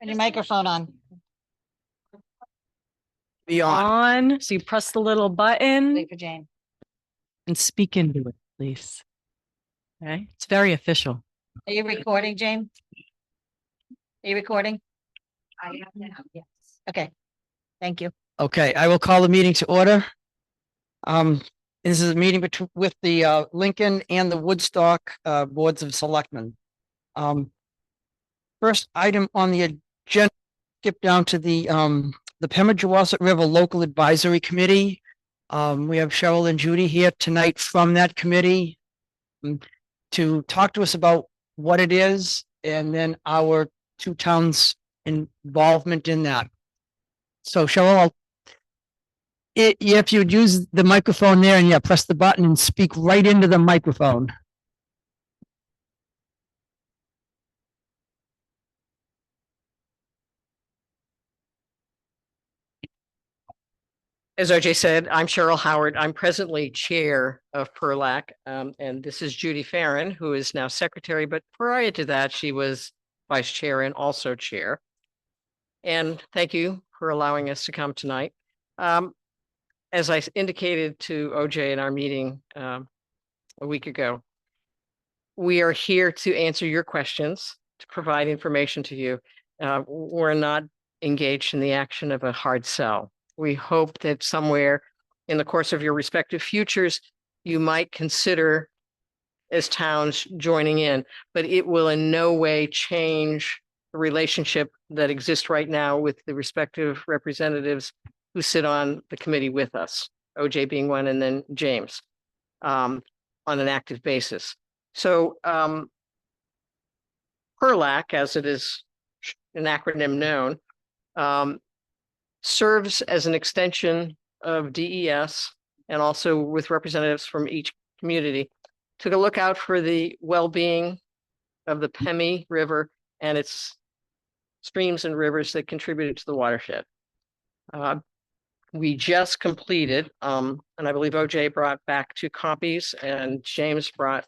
Turn your microphone on. Be on. So you press the little button Wait for Jane. and speak into it, please. Okay. It's very official. Are you recording, Jane? Are you recording? I am now, yes. Okay, thank you. Okay, I will call the meeting to order. This is a meeting with the Lincoln and the Woodstock Boards of Selectmen. First item on the agenda, skip down to the Pemigewasset River Local Advisory Committee. We have Cheryl and Judy here tonight from that committee to talk to us about what it is and then our two towns' involvement in that. So Cheryl, if you'd use the microphone there and press the button and speak right into the microphone. As OJ said, I'm Cheryl Howard. I'm presently chair of PERLAC, and this is Judy Farron, who is now secretary, but prior to that, she was vice chair and also chair. And thank you for allowing us to come tonight. As I indicated to OJ in our meeting a week ago, we are here to answer your questions, to provide information to you. We're not engaged in the action of a hard sell. We hope that somewhere in the course of your respective futures, you might consider as towns joining in, but it will in no way change the relationship that exists right now with the respective representatives who sit on the committee with us, OJ being one, and then James, on an active basis. So PERLAC, as it is an acronym known, serves as an extension of DES and also with representatives from each community to look out for the well-being of the Pemi River and its streams and rivers that contributed to the watershed. We just completed, and I believe OJ brought back 2 copies and James brought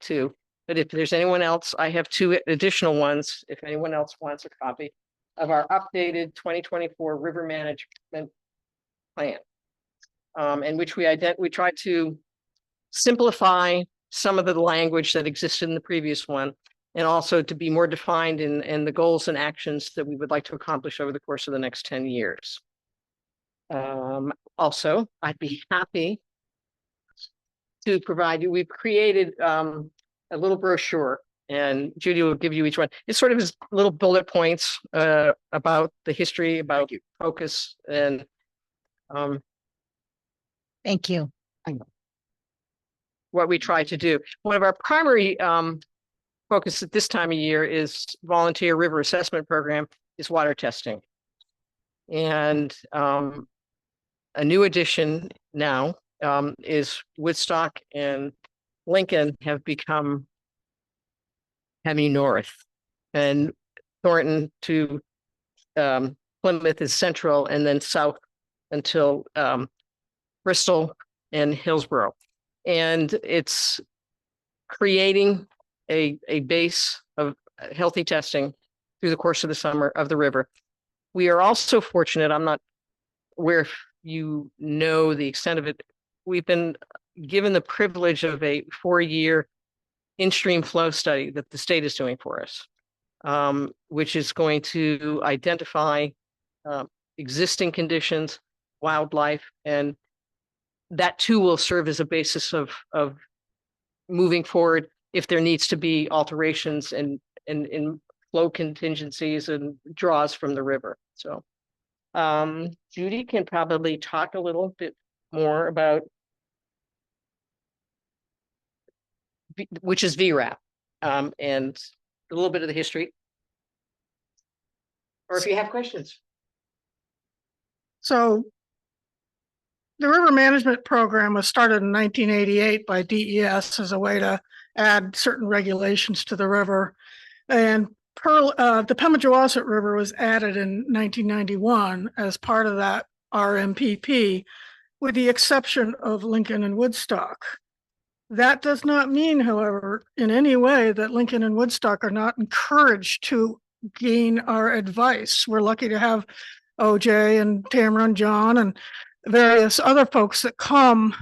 2. But if there's anyone else, I have 2 additional ones. If anyone else wants a copy of our updated 2024 river management plan, in which we try to simplify some of the language that existed in the previous one, and also to be more defined in the goals and actions that we would like to accomplish over the course of the next 10 years. Also, I'd be happy to provide you, we've created a little brochure, and Judy will give you each one. It's sort of his little bullet points about the history, about focus, and Thank you. what we try to do. One of our primary focus at this time of year is volunteer river assessment program is water testing. And a new addition now is Woodstock and Lincoln have become Pemi North, and Thornton to Plymouth is central, and then south until Bristol and Hillsborough. And it's creating a base of healthy testing through the course of the summer of the river. We are also fortunate, I'm not aware if you know the extent of it, we've been given the privilege of a 4-year in-stream flow study that the state is doing for us, which is going to identify existing conditions, wildlife, and that too will serve as a basis of moving forward if there needs to be alterations in flow contingencies and draws from the river. So Judy can probably talk a little bit more about which is VRAP, and a little bit of the history, or if you have questions. So the river management program was started in 1988 by DES as a way to add certain regulations to the river. And the Pemigewasset River was added in 1991 as part of that RMPP, with the exception of Lincoln and Woodstock. That does not mean, however, in any way that Lincoln and Woodstock are not encouraged to gain our advice. We're lucky to have OJ and Tamara and John and various other folks that come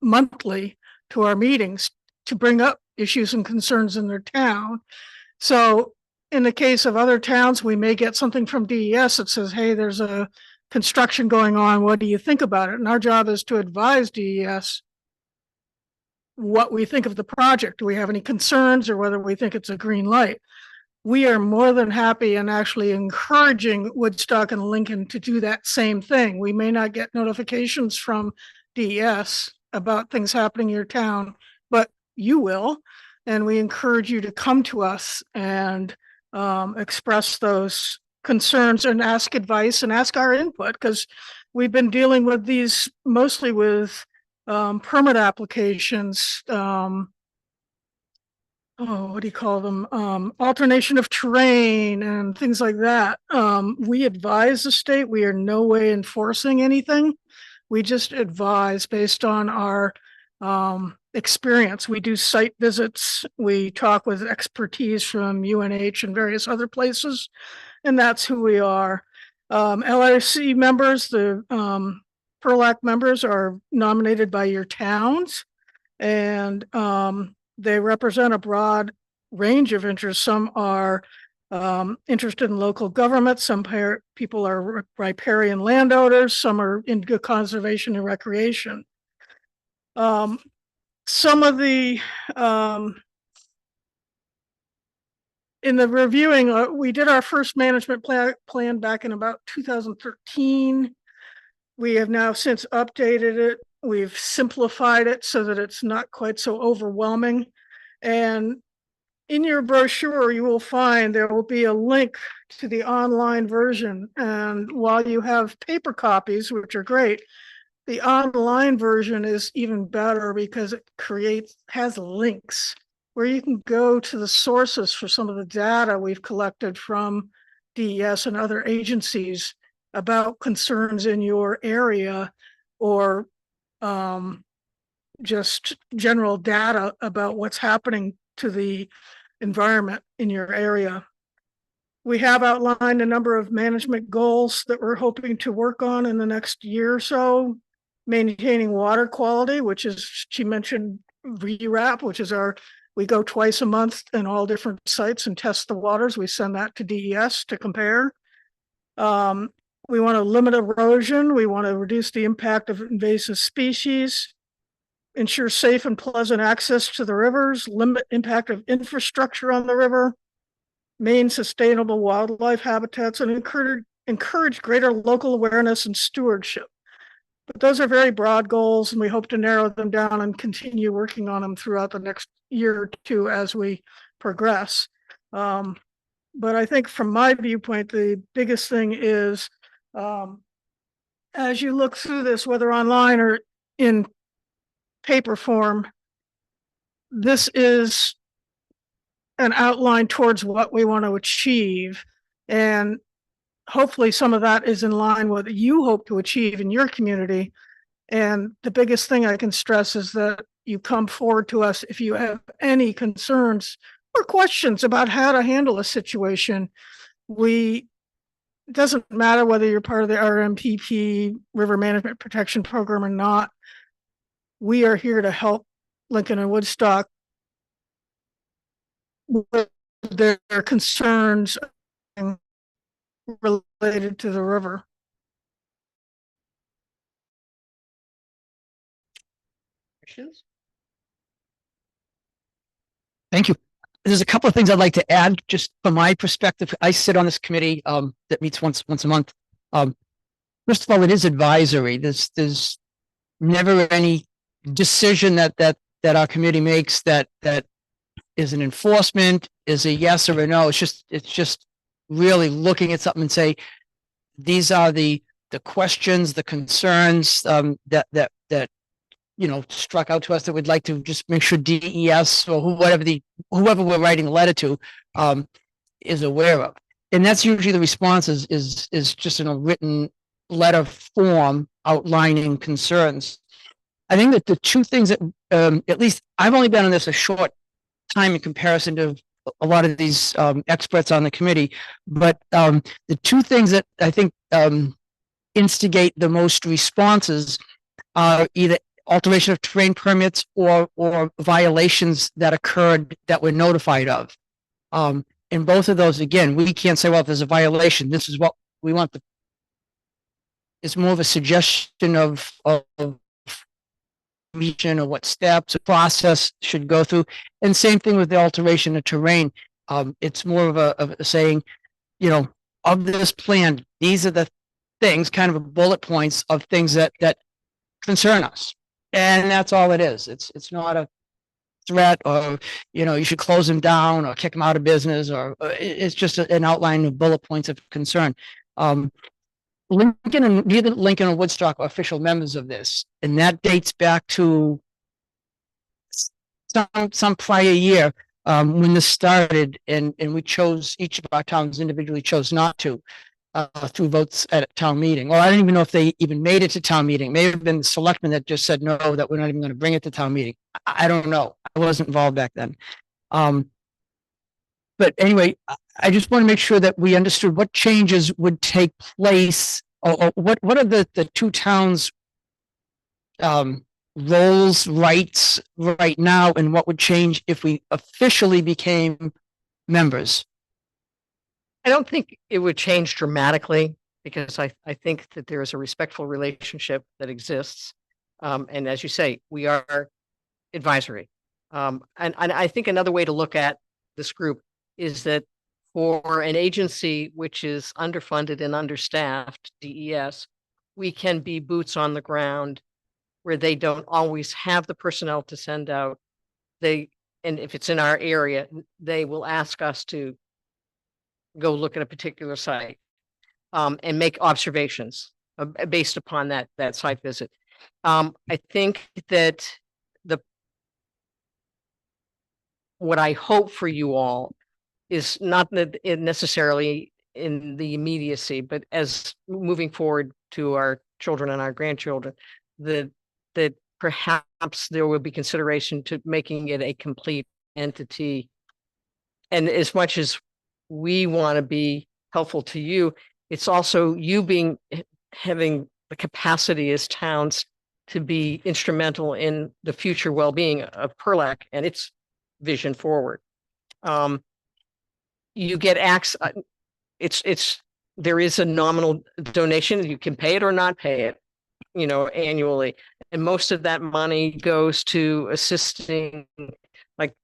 monthly to our meetings to bring up issues and concerns in their town. So in the case of other towns, we may get something from DES that says, hey, there's a construction going on. What do you think about it? And our job is to advise DES what we think of the project. Do we have any concerns or whether we think it's a green light? We are more than happy and actually encouraging Woodstock and Lincoln to do that same thing. We may not get notifications from DES about things happening in your town, but you will. And we encourage you to come to us and express those concerns and ask advice and ask our input, because we've been dealing with these mostly with permit applications, what do you call them? Alternation of terrain and things like that. We advise the state. We are no way enforcing anything. We just advise based on our experience. We do site visits. We talk with expertise from UNH and various other places, and that's who we are. LRC members, the PERLAC members are nominated by your towns, and they represent a broad range of interests. Some are interested in local government. Some people are riparian landowners. Some are into conservation and recreation. Some of the in the reviewing, we did our first management plan back in about 2013. We have now since updated it. We've simplified it so that it's not quite so overwhelming. And in your brochure, you will find there will be a link to the online version. And while you have paper copies, which are great, the online version is even better because it has links where you can go to the sources for some of the data we've collected from DES and other agencies about concerns in your area, or just general data about what's happening to the environment in your area. We have outlined a number of management goals that we're hoping to work on in the next year or so. Maintaining water quality, which is, she mentioned VRAP, which is we go twice a month in all different sites and test the waters. We send that to DES to compare. We want to limit erosion. We want to reduce the impact of invasive species, ensure safe and pleasant access to the rivers, limit impact of infrastructure on the river, maintain sustainable wildlife habitats, and encourage greater local awareness and stewardship. But those are very broad goals, and we hope to narrow them down and continue working on them throughout the next year or two as we progress. But I think from my viewpoint, the biggest thing is, as you look through this, whether online or in paper form, this is an outline towards what we want to achieve. And hopefully some of that is in line with what you hope to achieve in your community. And the biggest thing I can stress is that you come forward to us if you have any concerns or questions about how to handle a situation. It doesn't matter whether you're part of the RMPP River Management Protection Program or not. We are here to help Lincoln and Woodstock with their concerns related to the river. Questions? Thank you. There's a couple of things I'd like to add, just from my perspective. I sit on this committee that meets once a month. First of all, it is advisory. There's never any decision that our committee makes that is an enforcement, is a yes or a no. It's just really looking at something and say, these are the questions, the concerns that struck out to us that we'd like to just make sure DES or whoever we're writing a letter to is aware of. And that's usually the response is just in a written letter form outlining concerns. I think that the two things that at least I've only been on this a short time in comparison to a lot of these experts on the committee. But the two things that I think instigate the most responses are either alteration of terrain permits or violations that occurred that we're notified of. In both of those, again, we can't say, well, if there's a violation, this is what we want. It's more of a suggestion of region or what steps a process should go through. And same thing with the alteration of terrain. It's more of a saying, you know, of this plan, these are the things, kind of bullet points of things that concern us. And that's all it is. It's not a threat or, you know, you should close them down or kick them out of business, or it's just an outline of bullet points of concern. Lincoln and neither Lincoln or Woodstock are official members of this, and that dates back to some prior year when this started, and we chose, each of our towns individually chose not to through votes at a town meeting. Or I don't even know if they even made it to town meeting. May have been the selectmen that just said no, that we're not even going to bring it to town meeting. I don't know. I wasn't involved back then. But anyway, I just want to make sure that we understood what changes would take place, or what are the two towns' roles, rights right now, and what would change if we officially became members. I don't think it would change dramatically, because I think that there is a respectful relationship that exists. And as you say, we are advisory. And I think another way to look at this group is that for an agency which is underfunded and understaffed, DES, we can be boots on the ground where they don't always have the personnel to send out. And if it's in our area, they will ask us to go look at a particular site and make observations based upon that site visit. I think that what I hope for you all is not that it necessarily in the immediacy, but as moving forward to our children and our grandchildren, that perhaps there will be consideration to making it a complete entity. And as much as we want to be helpful to you, it's also you having the capacity as towns to be instrumental in the future well-being of PERLAC and its vision forward. You get access. There is a nominal donation. You can pay it or not pay it, annually. And most of that money goes to assisting, like,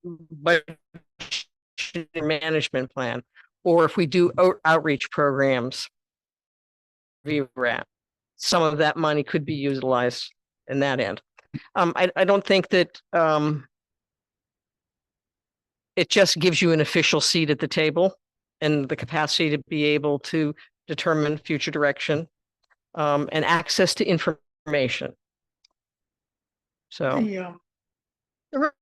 budget management plan, or if we do outreach programs, VRAP, some of that money could be utilized in that end. I don't think that it just gives you an official seat at the table and the capacity to be able to determine future direction and access to information. So the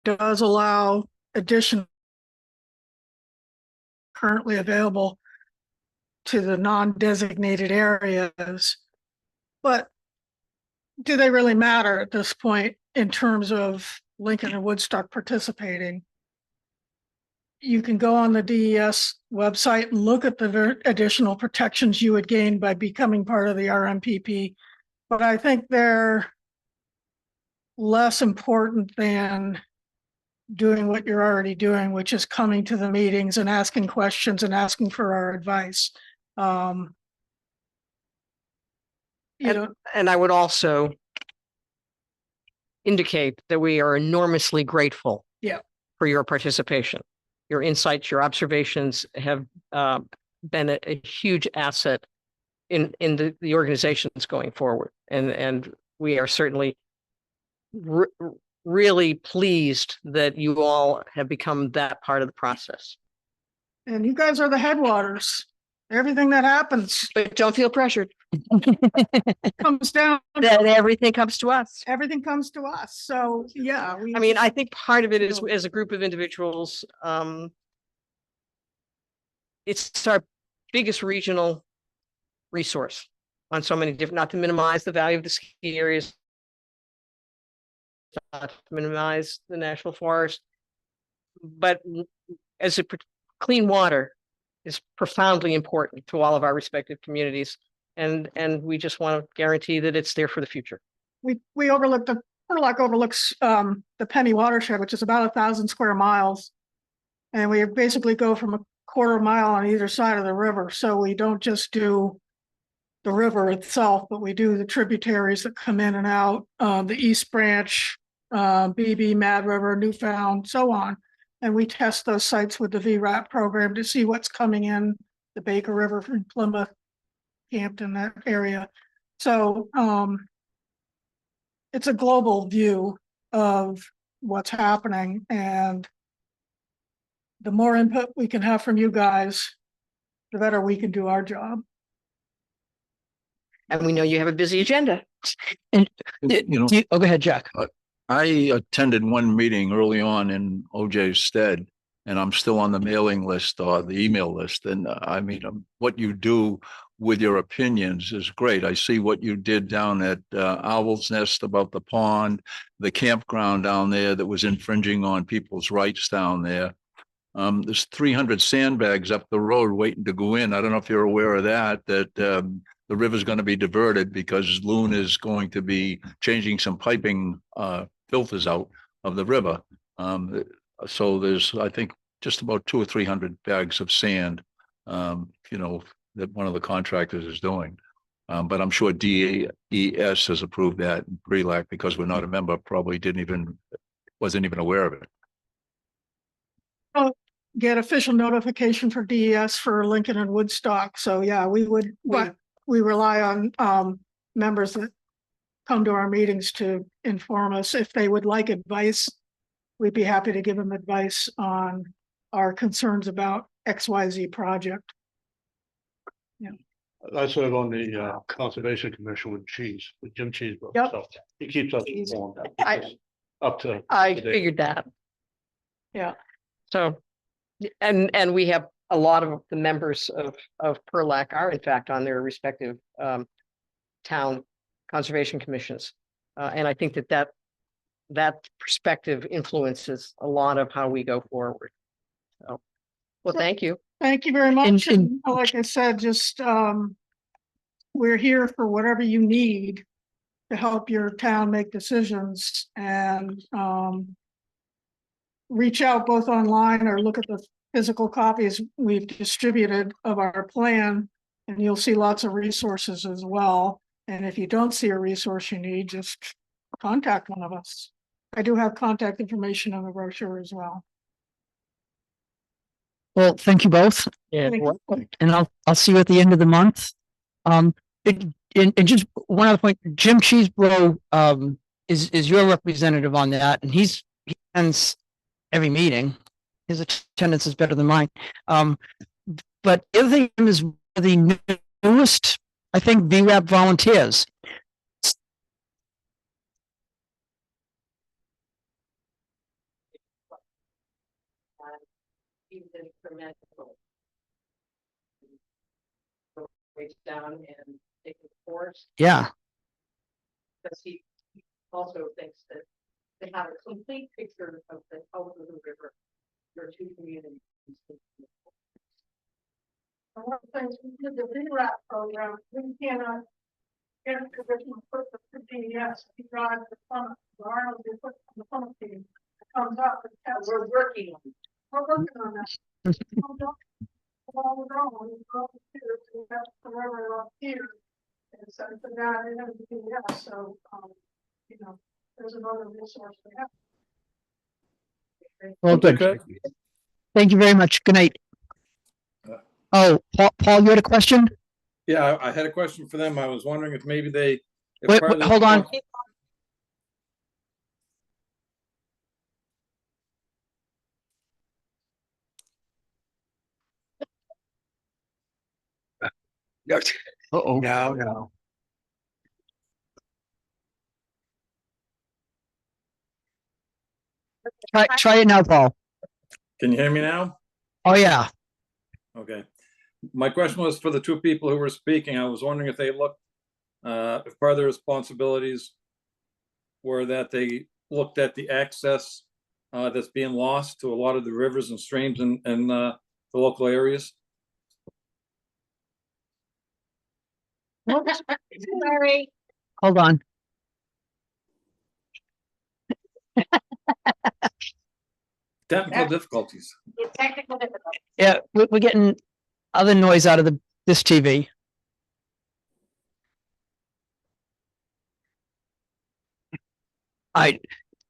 does allow additional currently available to the non-designated areas, but do they really matter at this point in terms of Lincoln and Woodstock participating? You can go on the DES website and look at the additional protections you would gain by becoming part of the RMPP, but I think they're less important than doing what you're already doing, which is coming to the meetings and asking questions and asking for our advice. And I would also indicate that we are enormously grateful for your participation. Your insights, your observations have been a huge asset in the organizations going forward. And we are certainly really pleased that you all have become that part of the process. And you guys are the headwaters. Everything that happens But don't feel pressured. comes down. That everything comes to us. Everything comes to us. So yeah, I think part of it is, as a group of individuals, it's our biggest regional resource on so many different, not to minimize the value of the ski areas, to minimize the national forest. But as clean water is profoundly important to all of our respective communities. And we just want to guarantee that it's there for the future. We overlook Turlock overlooks the Penny watershed, which is about 1,000 square miles. And we basically go from a quarter mile on either side of the river. So we don't just do the river itself, but we do the tributaries that come in and out, the East Branch, BB, Mad River, Newfound, so on. And we test those sites with the VRAP program to see what's coming in, the Baker River from Plymouth, Hampton, that area. So it's a global view of what's happening, and the more input we can have from you guys, the better we can do our job. And we know you have a busy agenda. And You know, go ahead, Jack. I attended one meeting early on in OJ's stead, and I'm still on the mailing list or the email list. And I mean, what you do with your opinions is great. I see what you did down at Owl's Nest about the pond, the campground down there that was infringing on people's rights down there. There's 300 sandbags up the road waiting to go in. I don't know if you're aware of that the river's going to be diverted because Loon is going to be changing some piping filters out of the river. So there's, I think, just about 200 or 300 bags of sand, that one of the contractors is doing. But I'm sure DES has approved that. Prelac, because we're not a member, probably wasn't even aware of it. Get official notification for DES for Lincoln and Woodstock. So yeah, we rely on members that come to our meetings to inform us. If they would like advice, we'd be happy to give them advice on our concerns about XYZ project. I serve on the Conservation Commission with Jim Cheesebro. Yep. So he keeps us informed. I figured that. Yeah. So, and we have a lot of the members of PERLAC are in fact on their respective town conservation commissions. And I think that perspective influences a lot of how we go forward. So, well, thank you. Thank you very much. And- And like I said, just we're here for whatever you need to help your town make decisions, and reach out both online or look at the physical copies we've distributed of our plan, and you'll see lots of resources as well. And if you don't see a resource you need, just contact one of us. I do have contact information on the brochure as well. Well, thank you both, Yeah. Thank you. and I'll see you at the end of the month. And just one other point, Jim Cheesebro is your representative on that, and he attends every meeting. His attendance is better than mine. But the other thing is the newest, I think, VRAP volunteers. Reach down and take the course, Yeah, because he also thinks that to have a complete picture of the health of the river, your two communities. One of the things we did the VRAP program, we cannot get a position put the DES, he drives the funnel, the Arnold, they put on the funnel team, it comes up. We're working on it. We're working on that. Well, we're going, here, so we have the river up here, and so for that, and everything else, so, there's another resource we have. well, good. Thank you very much. Good night. Oh, Paul, you had a question? Yeah, I had a question for them. I was wondering if maybe they. if Wait, part of this- hold on. Uh-oh. No. Try it now, Paul. Can you hear me now? Oh, yeah. Okay. My question was for the two people who were speaking. I was wondering if they looked, if part of their responsibilities were that they looked at the access that's being lost to a lot of the rivers and streams in the local areas? Sorry. Hold on. Technical difficulties. Technical difficulty. Yeah, we're getting other noise out of this TV.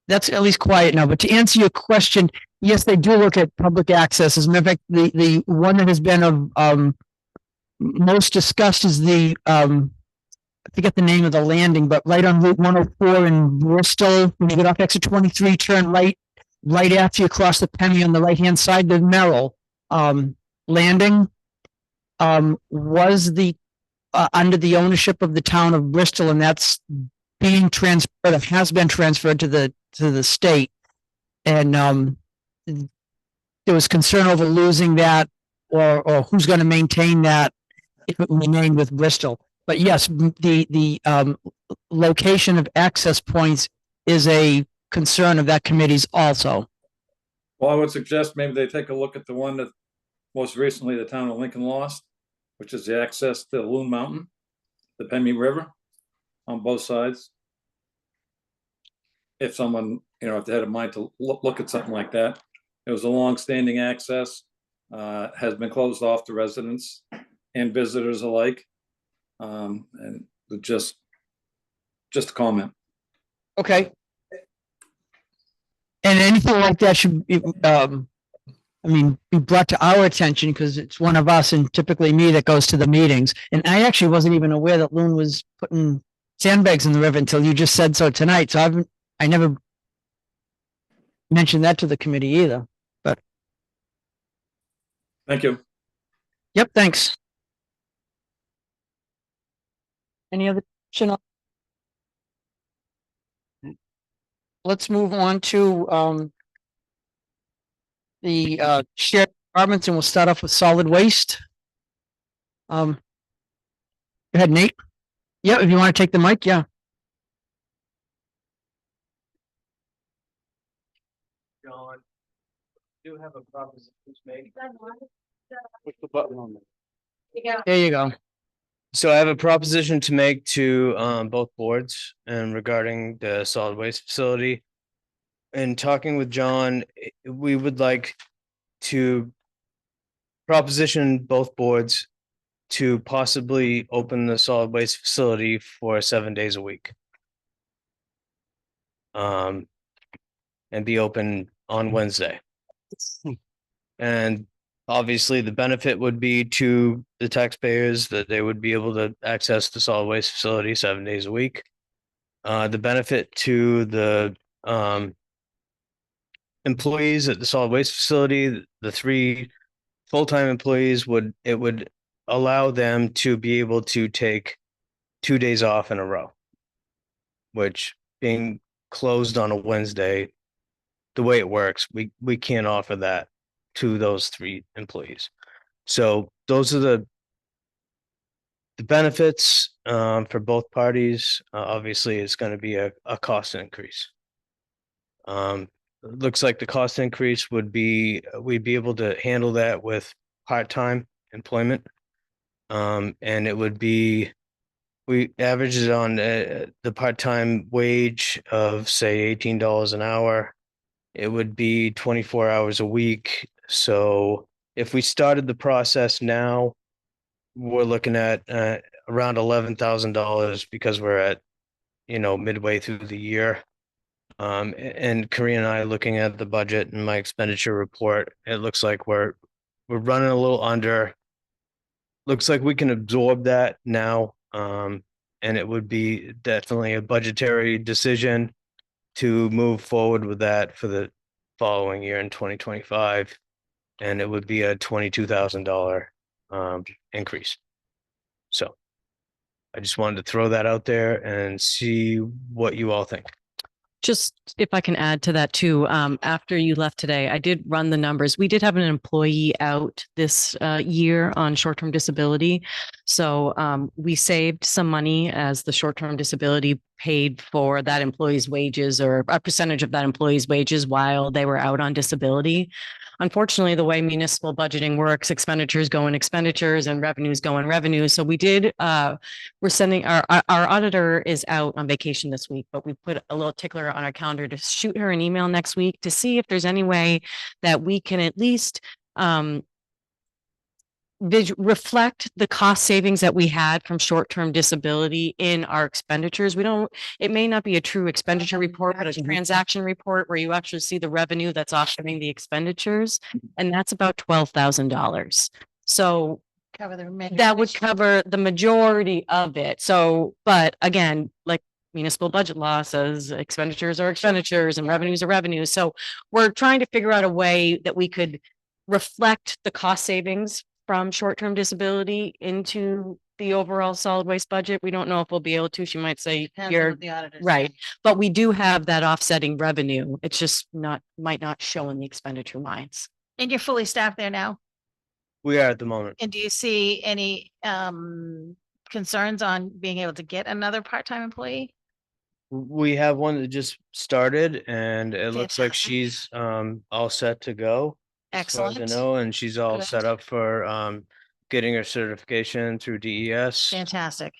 That's at least quiet now, but to answer your question, yes, they do look at public access. As a matter of fact, the one that has been of, most discussed is the, I forget the name of the landing, but right on Route 104 in Bristol, when you get off exit 23, turn right after you cross the Penny on the right-hand side, the Merrill, landing, was under the ownership of the town of Bristol, and that's being transferred, it has been transferred to the state. And, there was concern over losing that or who's going to maintain that if it remained with Bristol. But yes, the location of access points is a concern of that committee's also. Well, I would suggest maybe they take a look at the one that most recently the town of Lincoln lost, which is the access to Loon Mountain, the Pemmy River on both sides. If someone, if they had a mind to look at something like that. It was a long-standing access, has been closed off to residents and visitors alike. And just a comment. Okay. And anything like that should be, be brought to our attention because it's one of us and typically me that goes to the meetings. And I actually wasn't even aware that Loon was putting sandbags in the river until you just said so tonight. So I never mentioned that to the committee either, but. Thank you. Yep, thanks. Any other? Let's move on to the shared departments, and we'll start off with solid waste. Go ahead, Nate. Yeah, if you want to take the mic, yeah. John, do have a proposition to make. Push the button on that. There you go. So I have a proposition to make to both boards and regarding the solid waste facility. In talking with John, we would like to proposition both boards to possibly open the solid waste facility for 7 days a week. And be open on Wednesday. And obviously the benefit would be to the taxpayers that they would be able to access the solid waste facility 7 days a week. The benefit to the employees at the solid waste facility, the 3 full-time employees, would allow them to be able to take 2 days off in a row, which being closed on a Wednesday, the way it works, we can't offer that to those 3 employees. So those are the benefits for both parties. Obviously, it's going to be a cost increase. Looks like the cost increase would be, we'd be able to handle that with part-time employment. And it would be, we averaged it on the part-time wage of say $18 an hour. It would be 24 hours a week. So if we started the process now, we're looking at around $11,000 because we're at, midway through the year. And Korea and I looking at the budget and my expenditure report, it looks like we're running a little under. Looks like we can absorb that now. And it would be definitely a budgetary decision to move forward with that for the following year in 2025. And it would be a $22,000 increase. So I just wanted to throw that out there and see what you all think. Just if I can add to that too, after you left today, I did run the numbers. We did have an employee out this year on short-term disability. So we saved some money as the short-term disability paid for that employee's wages or a percentage of that employee's wages while they were out on disability. Unfortunately, the way municipal budgeting works, expenditures go in expenditures and revenues go in revenues. So we did, we're sending our auditor is out on vacation this week, but we put a little tickler on our calendar to shoot her an email next week to see if there's any way that we can at least reflect the cost savings that we had from short-term disability in our expenditures. It may not be a true expenditure report, but a transaction report where you actually see the revenue that's offsetting the expenditures. And that's about $12,000. So Cover the remainder. that would cover the majority of it. So, but again, like municipal budget law says, expenditures are expenditures and revenues are revenues. So we're trying to figure out a way that we could reflect the cost savings from short-term disability into the overall solid waste budget. We don't know if we'll be able to. She might say, Depends on you're what the auditors right. say. But we do have that offsetting revenue. It's just might not show in the expenditure lines. And you're fully staffed there now? We are at the moment. And do you see any concerns on being able to get another part-time employee? We have one that just started and it looks like Fantastic. she's all set to go. as far as I Excellent. know, and she's all Good. set up for getting her certification through DES. Fantastic.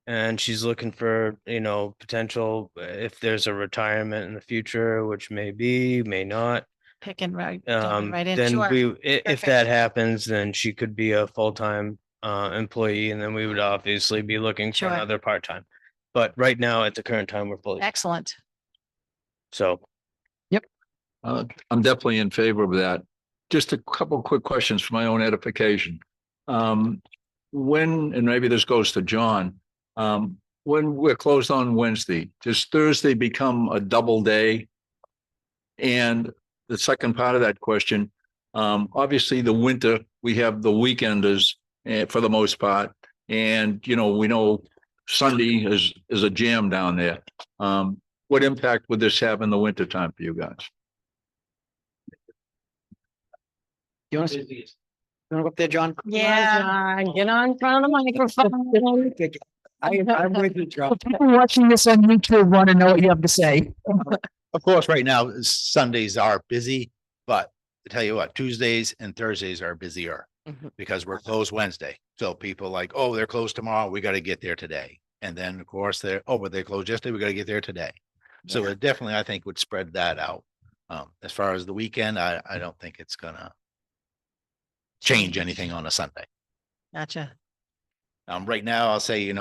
And she's looking for, potential if there's a retirement in the future, which may be, may not. Picking right, jumping right in. Then Sure. if Perfect. that happens, then she could be a full-time employee, and then we would obviously be looking for Sure. another part-time. But right now, at the current time, we're fully, Excellent. so. I'm definitely in favor of that. Just a couple of quick questions for my own edification. When, and maybe this goes to John, when we're closed on Wednesday, does Thursday become a double day? And the second part of that question, obviously the winter, we have the weekenders for the most part. And, we know Sunday is a jam down there. What impact would this have in the winter time for you guys? You want to go up there, John? Yeah. Get on front of the microphone. I'm with you, John. People watching this on YouTube want to know what you have to say. Of course, right now, Sundays are busy, but to tell you what, Tuesdays and Thursdays are busier Mhm. because we're closed Wednesday. So people like, oh, they're closed tomorrow. We got to get there today. And then, of course, but they closed yesterday. We got to get there today. So it definitely, I think, would spread that out. As far as the weekend, I don't think it's gonna change anything on a Sunday. Gotcha. Right now, I'll say,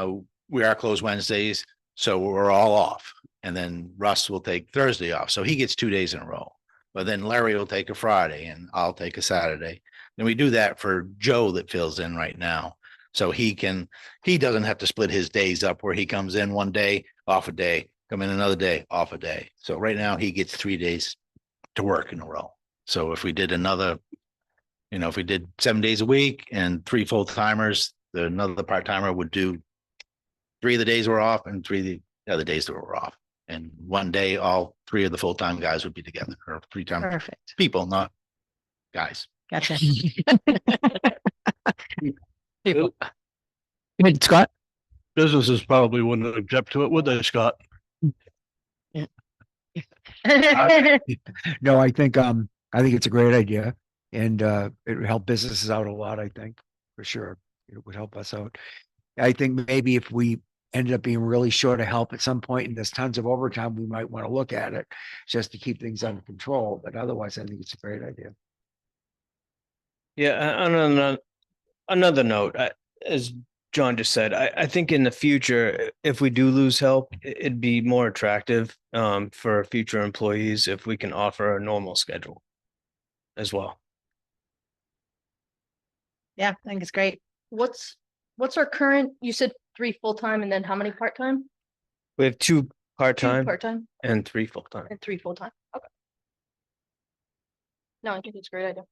we are closed Wednesdays, so we're all off. And then Russ will take Thursday off. So he gets 2 days in a row. But then Larry will take a Friday and I'll take a Saturday. And we do that for Joe that fills in right now. So he doesn't have to split his days up where he comes in one day, off a day, come in another day, off a day. So right now he gets 3 days to work in a row. So if we did if we did 7 days a week and 3 full-timers, another part-timer would do 3 of the days we're off and 3 of the other days that we're off. And one day, all 3 of the full-time guys would be together, or 3 times Perfect. people, not guys. Gotcha. Go ahead, Scott. Businesses probably wouldn't object to it, would they, Scott? No, I think it's a great idea and it would help businesses out a lot, I think, for sure. It would help us out. I think maybe if we ended up being really short of help at some point and there's tons of overtime, we might want to look at it just to keep things under control. But otherwise, I think it's a great idea. Yeah, on another note, as John just said, I think in the future, if we do lose help, it'd be more attractive for future employees if we can offer a normal schedule as well. Yeah, I think it's great. What's our current, you said 3 full-time and then how many part-time? We have 2 2 part-time part-time and 3 full-time. and 3 full-time. Okay. No, I think it's a great idea.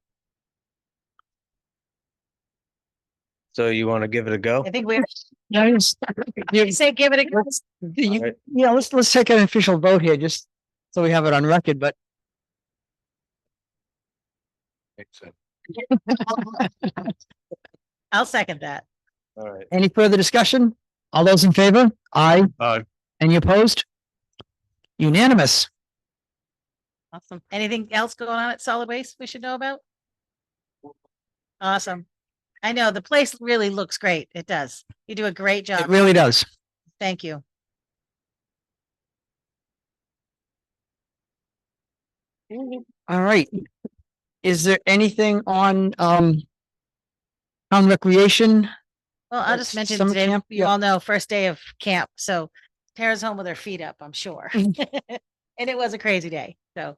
So you want to give it a go? I think we're, Yeah, you say give it a go. Alright. let's take an official vote here, just so we have it on record, but I'll second that. All right. any further discussion? All those in favor? Aye. Any opposed? Unanimous. Awesome. Anything else going on at solid waste we should know about? Awesome. I know the place really looks great. It does. You do a great It job. really does. Thank you. All right. Is there anything on, town recreation? Well, I'll just mention Summer today, camp? you Yeah. all know, first day of camp, so Tara's home with her feet up, I'm sure. And it was a crazy day, so,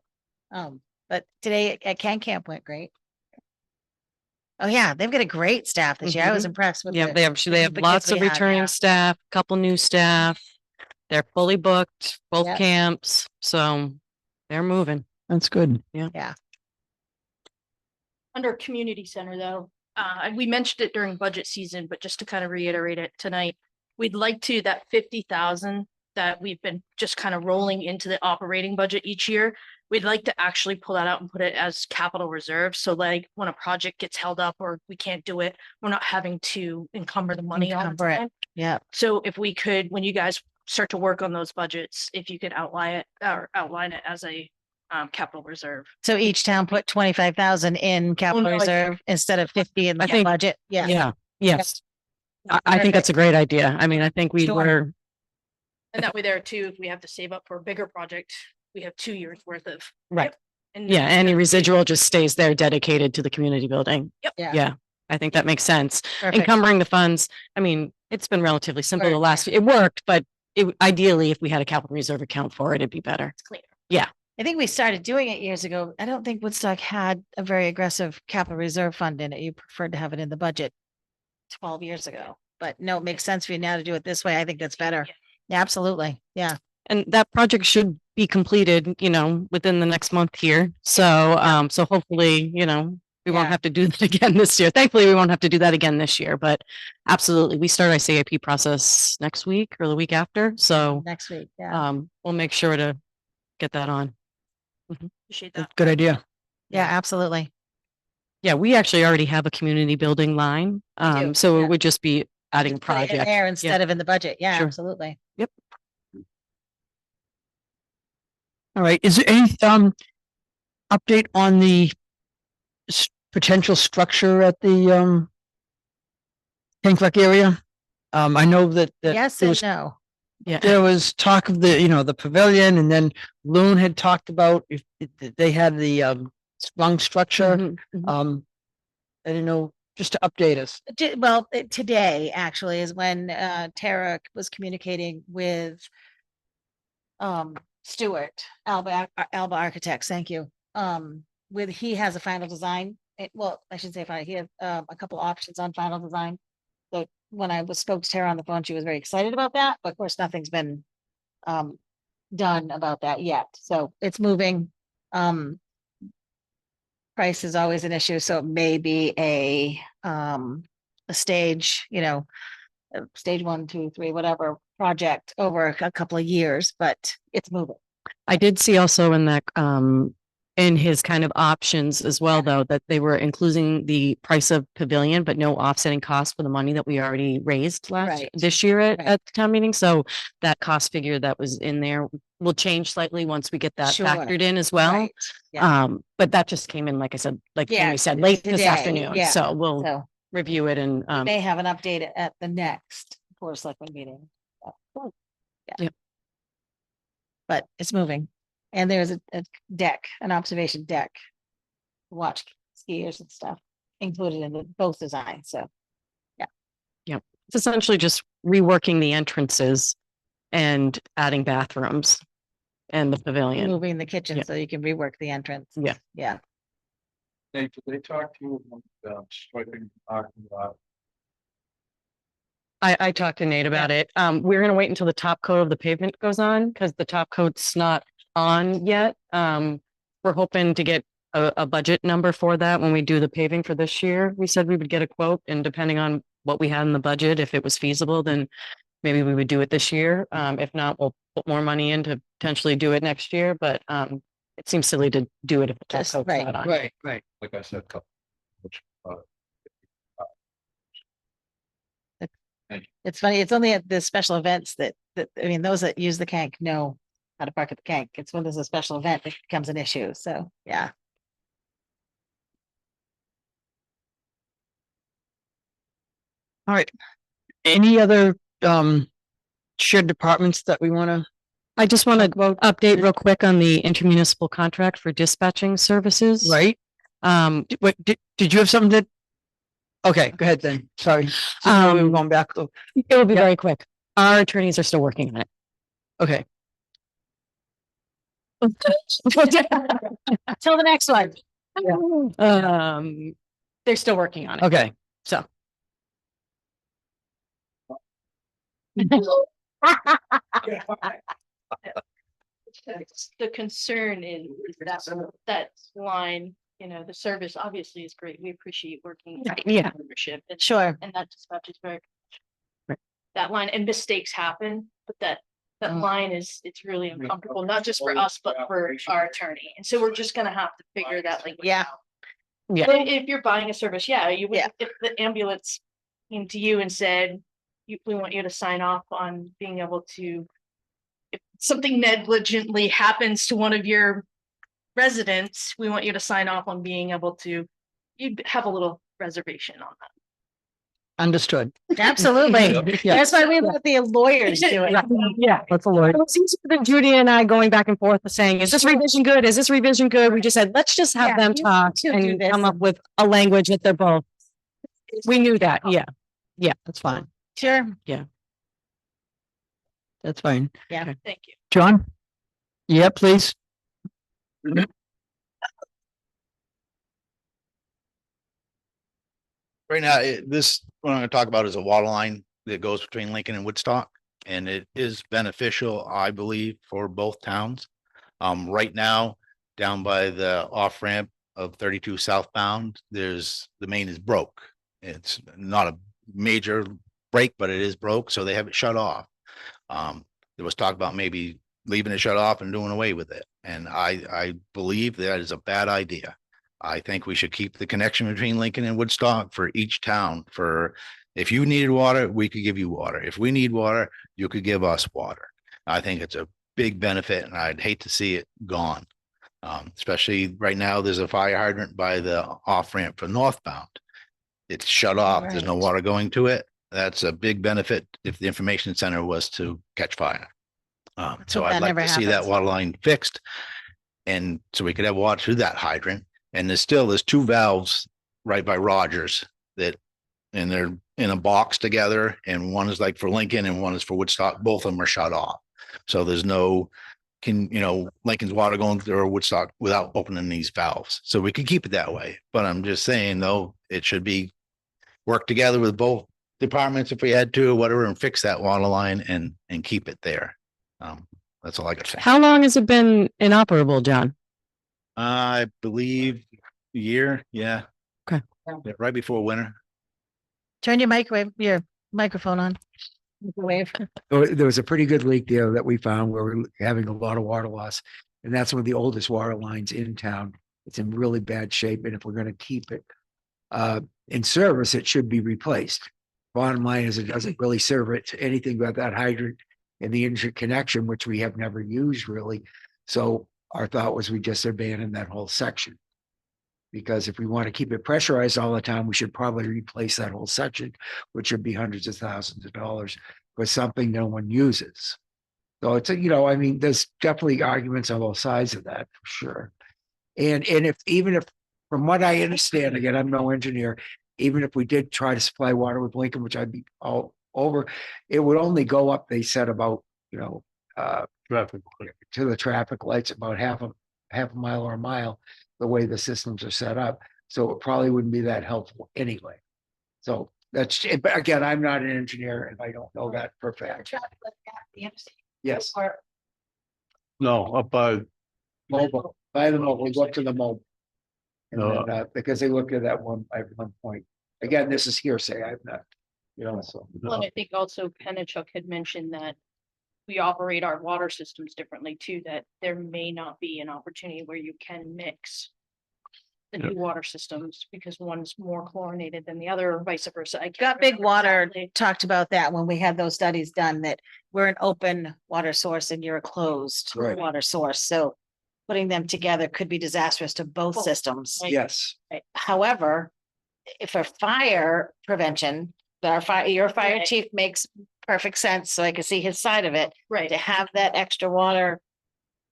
but today at Can Camp went great. Oh, yeah, they've got a great staff this year. I was Mhm. impressed with. Yeah, the- they have the kids lots we of had, returning yeah. staff, couple new staff. They're fully booked, both Yep. camps, so they're moving. That's good. Under community center though, and we mentioned it during budget season, but just to kind of reiterate it tonight, we'd like to, that 50,000 that we've been just kind of rolling into the operating budget each year, we'd like to actually pull that out and put it as capital reserve. So like when a project gets held up or we can't do it, we're not having to encumber the money all the Encumber it. time. Yeah, So if we could, when you guys start to work on those budgets, if you could outline it as a capital reserve. so each town put 25,000 in capital no, I- reserve instead of 50 in I the think- budget. Yeah, Yeah, yes. I think that's a great idea. I mean, I think we Sure. were, And that way there too, if we have to save up for a bigger project, we have 2 years worth of. Right. And yeah, any residual just stays there dedicated to the community building. yeah, Yeah, I think that makes sense. perfect. Encumbering the funds, I mean, it's been relatively simple the Worked, last, it worked, but ideally, if we had a capital reserve account for it, it'd be better. It's cleaner. I think we started doing it years ago. I don't think Woodstock had a very aggressive capital reserve fund in it. You preferred to have it in the budget 12 years ago. But no, it makes sense for you now to do it this way. I think that's better. Yeah, absolutely. Yeah. And that project should be completed, within the next month here. So, so hopefully, we won't Yeah. have to do that again this year. Thankfully, we won't have to do that again this year, but absolutely, we start our CIP process next week or the week after. So, Next week. Yeah. we'll make sure to get that on. Appreciate that. Good idea. Yeah, absolutely. Yeah, we actually already have a community building line. do, So yeah. it would just be adding Just put it in project. there instead of in the budget. Yeah, Sure. absolutely. All right. Is there any, update on the potential structure at the, tank wreck area? I know that, Yes there and was, no. Yeah. there was talk of the pavilion, and then Loon had talked about if they had the, sprung structure. Mhm, mhm. I didn't know, just to update us. Well, today actually is when Tara was communicating with Stuart, Alba Architects, thank you. He has a final design. Well, I should say final, he has a couple options on final design. So when I spoke to Tara on the phone, she was very excited about that, but of course, nothing's been done about that yet. So it's moving. Price is always an issue, so it may be a stage, stage 1, 2, 3, whatever project over a couple of years, but it's moving. I did see also in that, in his kind of options as well, though, that they were including the price of pavilion, but no offsetting cost for the money that we already raised Right. this year Right. at the town meeting. So that cost figure that was in there will change slightly once we get that Sure. factored in as well. Right, yeah. But that just came in, like I said, like Yeah, Amy said, late this today, afternoon. yeah. So we'll So review it and, we may have an update at the next Board of Selectmen meeting. Yeah. Yep. But it's moving. And there's a deck, an observation deck. to Watch skiers and stuff included in both designs, so. it's essentially just reworking the entrances and adding bathrooms and the pavilion. Moving the kitchen Yeah. so you can rework the entrance. Yeah. Yeah. Nate, did they talk to you about striping parking lot? I talked to Nate about it. We're gonna wait until the top coat of the pavement goes on because the top coat's not on yet. We're hoping to get a budget number for that when we do the paving for this year. We said we would get a quote, and depending on what we had in the budget, if it was feasible, then maybe we would do it this year. If not, we'll put more money in to potentially do it next year, but it seems silly to do it if the top Just- coat's right, not on. Right. Like I said, couple. Which, It's funny, it's only at the special events that that, I mean, those that use the Kank know how to park at the Kank. It's when there's a special event that becomes an issue. So, yeah. All right. Any other shared departments that we want to I just want to talk about? update real quick on the intermunicipal contract for dispatching services. Right? Wait, did you have something that? Okay, go ahead then. Sorry. Didn't know we were going back though. It will be Yep. very quick. Our attorneys are still working on it. Okay. Till the next one. They're still working on it. Okay. So. The concern is that line, the service obviously is great. We appreciate working. Yeah. Partnership. Sure. And that dispatch is very. Right. That line, and mistakes happen, but that Mm. line it's really uncomfortable, not just for us, but for our attorney. And so we're just gonna have to figure that like. Yeah. Yeah. If you're buying a service, yeah, you would, Yeah. if the ambulance came to you and said, we want you to sign off on being able to. If something negligently happens to one of your residents, we want you to sign off on being able to, you'd have a little reservation on that. Understood. Absolutely. Yeah. That's why we let the lawyers do it. Yeah. That's a lawyer. It was easier than Judy and I going back and forth saying, is this revision good? Is this revision good? We just said, let's just have Yeah, them you talk two do and this come up and- with a language that they're both. We knew that. Yeah. That's fine. Sure. That's fine. Thank you. John? Yeah, please. Right now, what I'm gonna talk about is a water line that goes between Lincoln and Woodstock. And it is beneficial, I believe, for both towns. Right now, down by the off ramp of 32 southbound, the main is broke. It's not a major break, but it is broke, so they have it shut off. There was talk about maybe leaving it shut off and doing away with it. And I believe that is a bad idea. I think we should keep the connection between Lincoln and Woodstock for each town. If you needed water, we could give you water. If we need water, you could give us water. I think it's a big benefit and I'd hate to see it gone. Especially right now, there's a fire hydrant by the off ramp for northbound. It's shut off. There's no Right. water going to it. That's a big benefit if the information center was to catch fire. So hope I'd that like never to see that happens. water line fixed. And so we could have water through that hydrant. And there's two valves right by Rogers and they're in a box together. And one is like for Lincoln and one is for Woodstock. Both of them are shut off. So there's no, Lincoln's water going through Woodstock without opening these valves. So we could keep it that way. But I'm just saying though, it should be work together with both departments if we had to or whatever and fix that water line and keep it there. That's all I got to say. How long has it been inoperable, John? I believe a year. Yeah. Okay. Yeah, right before winter. Turn your microphone on. Microwave. There was a pretty good leak there that we found where we're having a lot of water loss. And that's one of the oldest water lines in town. It's in really bad shape. And if we're going to keep it in service, it should be replaced. Bottom line is it doesn't really serve it to anything but that hydrant and the interconnection, which we have never used really. So our thought was we just abandon that whole section. Because if we want to keep it pressurized all the time, we should probably replace that whole section, which would be hundreds of thousands of dollars for something no one uses. So it's there's definitely arguments on both sides of that for sure. And even if from what I understand, again, I'm no engineer, even if we did try to supply water with Lincoln, which I'd be all over, it would only go up, they said about, Traffic. to the traffic lights about half a mile or a mile, the way the systems are set up. So it probably wouldn't be that helpful anyway. So that's, but again, I'm not an engineer and I don't know that for a fact. Yes, No, up by, mobile, by the mobile, we go up to the mobile. And No. then, because they looked at that one at one point. Again, this is hearsay. I've not, so. Well, and I think also Penachuk had mentioned that we operate our water systems differently too, that there may not be an opportunity where you can mix the new water systems because one's more chlorinated than the other or vice versa. I Got can't Big remember Water exactly. talked about that when we had those studies done, that we're an open water source and you're a closed Right. water source. So putting them together could be disastrous to both Both. systems. Right. Yes. Right. However, if for fire prevention, your fire Right. chief makes perfect sense, so I can see his side of it. Right. To have that extra water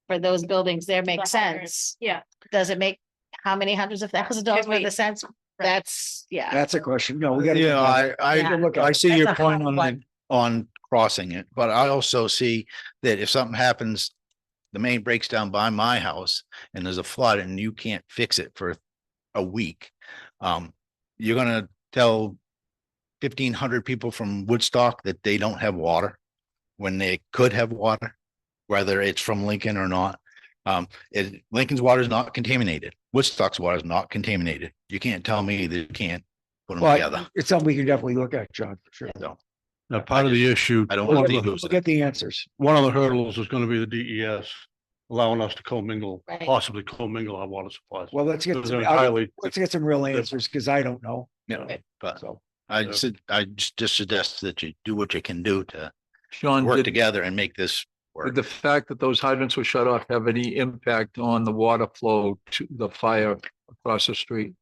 for those buildings there makes The hydrants. sense. Yeah. Does it make how many hundreds of thousands of dollars Could worth be. of sense? That's, yeah. That's a question. No, we gotta. Yeah, Yeah. Look I at it. see That's your a point hard on one. on crossing it, but I also see that if something happens, the main breaks down by my house and there's a flood and you can't fix it for a week. You're gonna tell 1,500 people from Woodstock that they don't have water when they could have water, whether it's from Lincoln or not. Lincoln's water is not contaminated. Woodstock's water is not contaminated. You can't tell me that you can't put them Well, together. it's something we can definitely look at, John, for sure. So Now, part of the issue, I don't one want of to the- lose We'll it. get the answers. one of the hurdles is gonna be the DES, allowing us to commingle, Right. possibly commingle our water supplies. Well, let's get, Those some- are entirely, let's get some real answers, because I don't know. Yeah, but So, I just suggest that you do what you can do to Sean, work did together and make this work. the fact that those hydrants were shut off have any impact on the water flow to the fire across the street?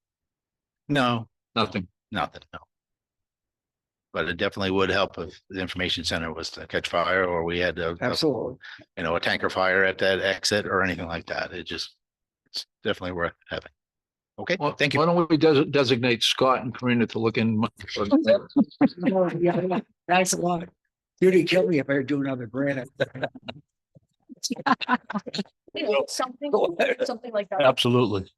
No, Nothing. nothing, no. But it definitely would help if the information center was to catch fire or we had absolutely. a tanker fire at that exit or anything like that. It's definitely worth having. Okay, Well, thank why you. don't we designate Scott and Karina to look in? Yeah, thanks a lot. Judy, kill me if I do another grant. Something like that, absolutely.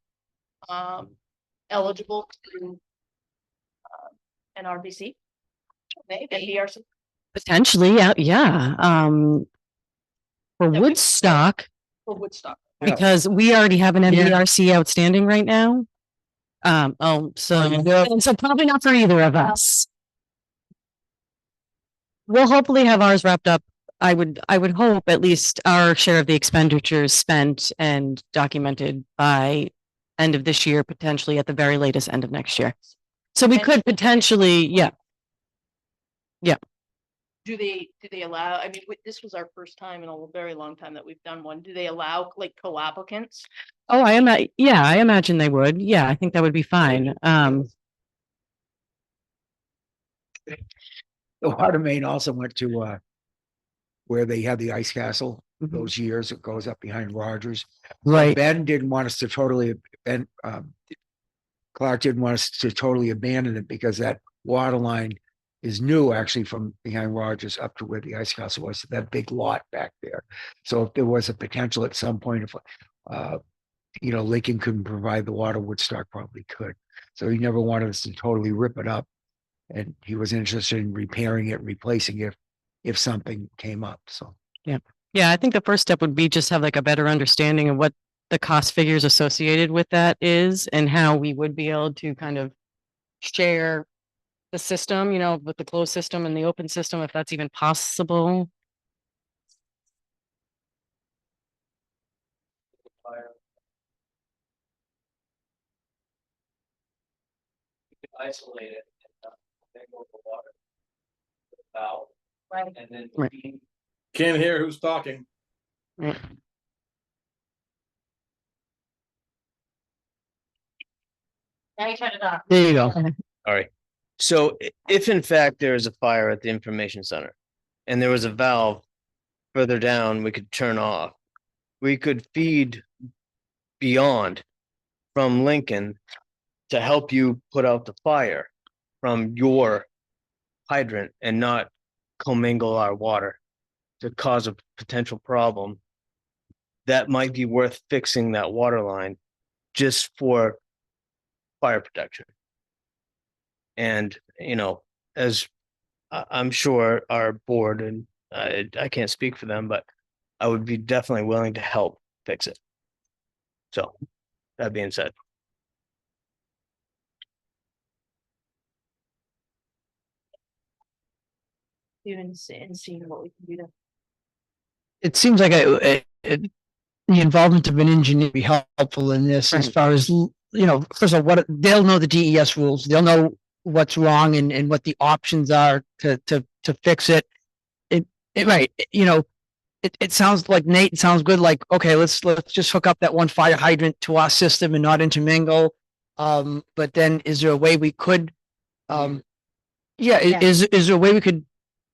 eligible to NRBC. Maybe. Potentially, yeah, yeah. For we- Woodstock, For Woodstock. Yeah. because we already have an MDRC outstanding right now. So probably not for either of us. We'll hopefully have ours wrapped up. I would hope at least our share of the expenditures spent and documented by end of this year, potentially at the very latest end of next year. So we could potentially, yeah. Do they allow, I mean, this was our first time in a very long time that we've done one. Do they allow like co-applicants? Oh, I imagine they would. Yeah, I think that would be fine. The water main also went to where they had the ice castle those years. It goes up behind Rogers. Right. Ben didn't want us to totally, Clark didn't want us to totally abandon it because that water line is new actually from behind Rogers up to where the ice castle was, that big lot back there. So if there was a potential at some point, if Lincoln couldn't provide the water, Woodstock probably could. So he never wanted us to totally rip it up. And he was interested in repairing it, replacing it if something came up. So Yeah, I think the first step would be just have like a better understanding of what the cost figures associated with that is and how we would be able to kind of share the system, with the closed system and the open system, if that's even possible. Isolate it and then go the water. Valve. Right. And then. Right. Can't hear who's talking. Right. Now you turn it off. There you go. All right. So if in fact there is a fire at the information center and there was a valve further down we could turn off, we could feed beyond from Lincoln to help you put out the fire from your hydrant and not commingle our water to cause a potential problem. That might be worth fixing that water line just for fire protection. And, as I'm sure our board, and I can't speak for them, but I would be definitely willing to help fix it. So that being said. And seeing what we can do to. It seems like the involvement of an engineer would be helpful in this as Right. far as first of all, what, they'll know the DES rules. They'll know what's wrong and what the options are to fix it. Right, it sounds like Nate, it sounds good, like, okay, let's just hook up that one fire hydrant to our system and not intermingle. But then is there a way we could, Yeah. is there a way we could,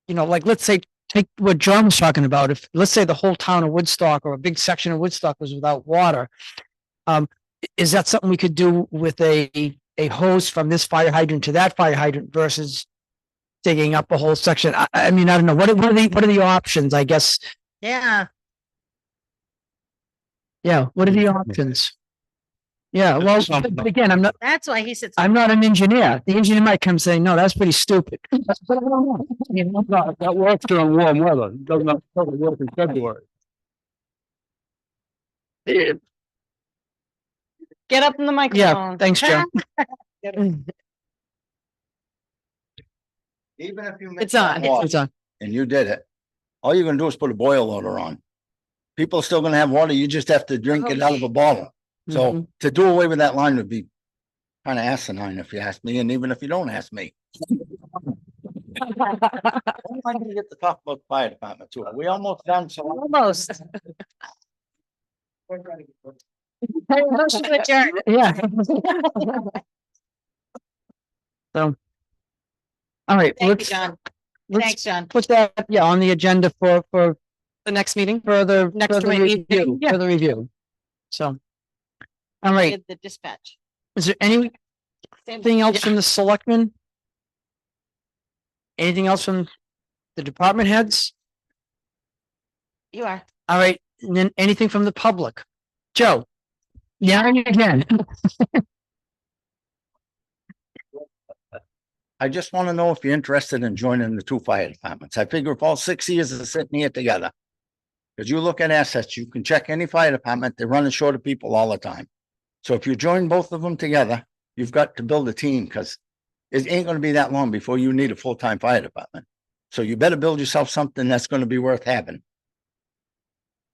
like, let's say, take what John was talking about, if, let's say the whole town of Woodstock or a big section of Woodstock was without water. Is that something we could do with a hose from this fire hydrant to that fire hydrant versus digging up a whole section? I mean, I don't know, what are the options, I guess? Yeah. Yeah, what are the options? Yeah, well, but again, That's why he sits. I'm not an engineer. The engineer might come saying, no, that's pretty stupid. But I don't know. That works during warm weather. It doesn't have to work in February. Get up in the Yeah, microphone. thanks, Joe. Even if you. It's on. It's on. And you did it, all you're gonna do is put a boil order on. People are still gonna have water, you just have to drink it out of a bottle. So to do away with that line would be kind of asinine if you ask me, and even if you don't ask me. I'm gonna get to talk about the fire department too. Are we almost done? So Almost. Motion to adjourn. Yeah. So. All right, Thank you, let's, John. let's Thanks, John. put that, on the agenda for The next meeting? further, Next further meeting, review, yeah. further review. So. All right, Did the dispatch. is there anything Same. else from the selectmen? Anything else from the department heads? You are. All right, and then anything from the public? Joe? Yeah, again. I just want to know if you're interested in joining the two fire departments. I figure if all 6 years are sitting here together. Because you look at assets, you can check any fire department, they're running short of people all the time. So if you join both of them together, you've got to build a team, because it ain't going to be that long before you need a full-time fire department. So you better build yourself something that's going to be worth having.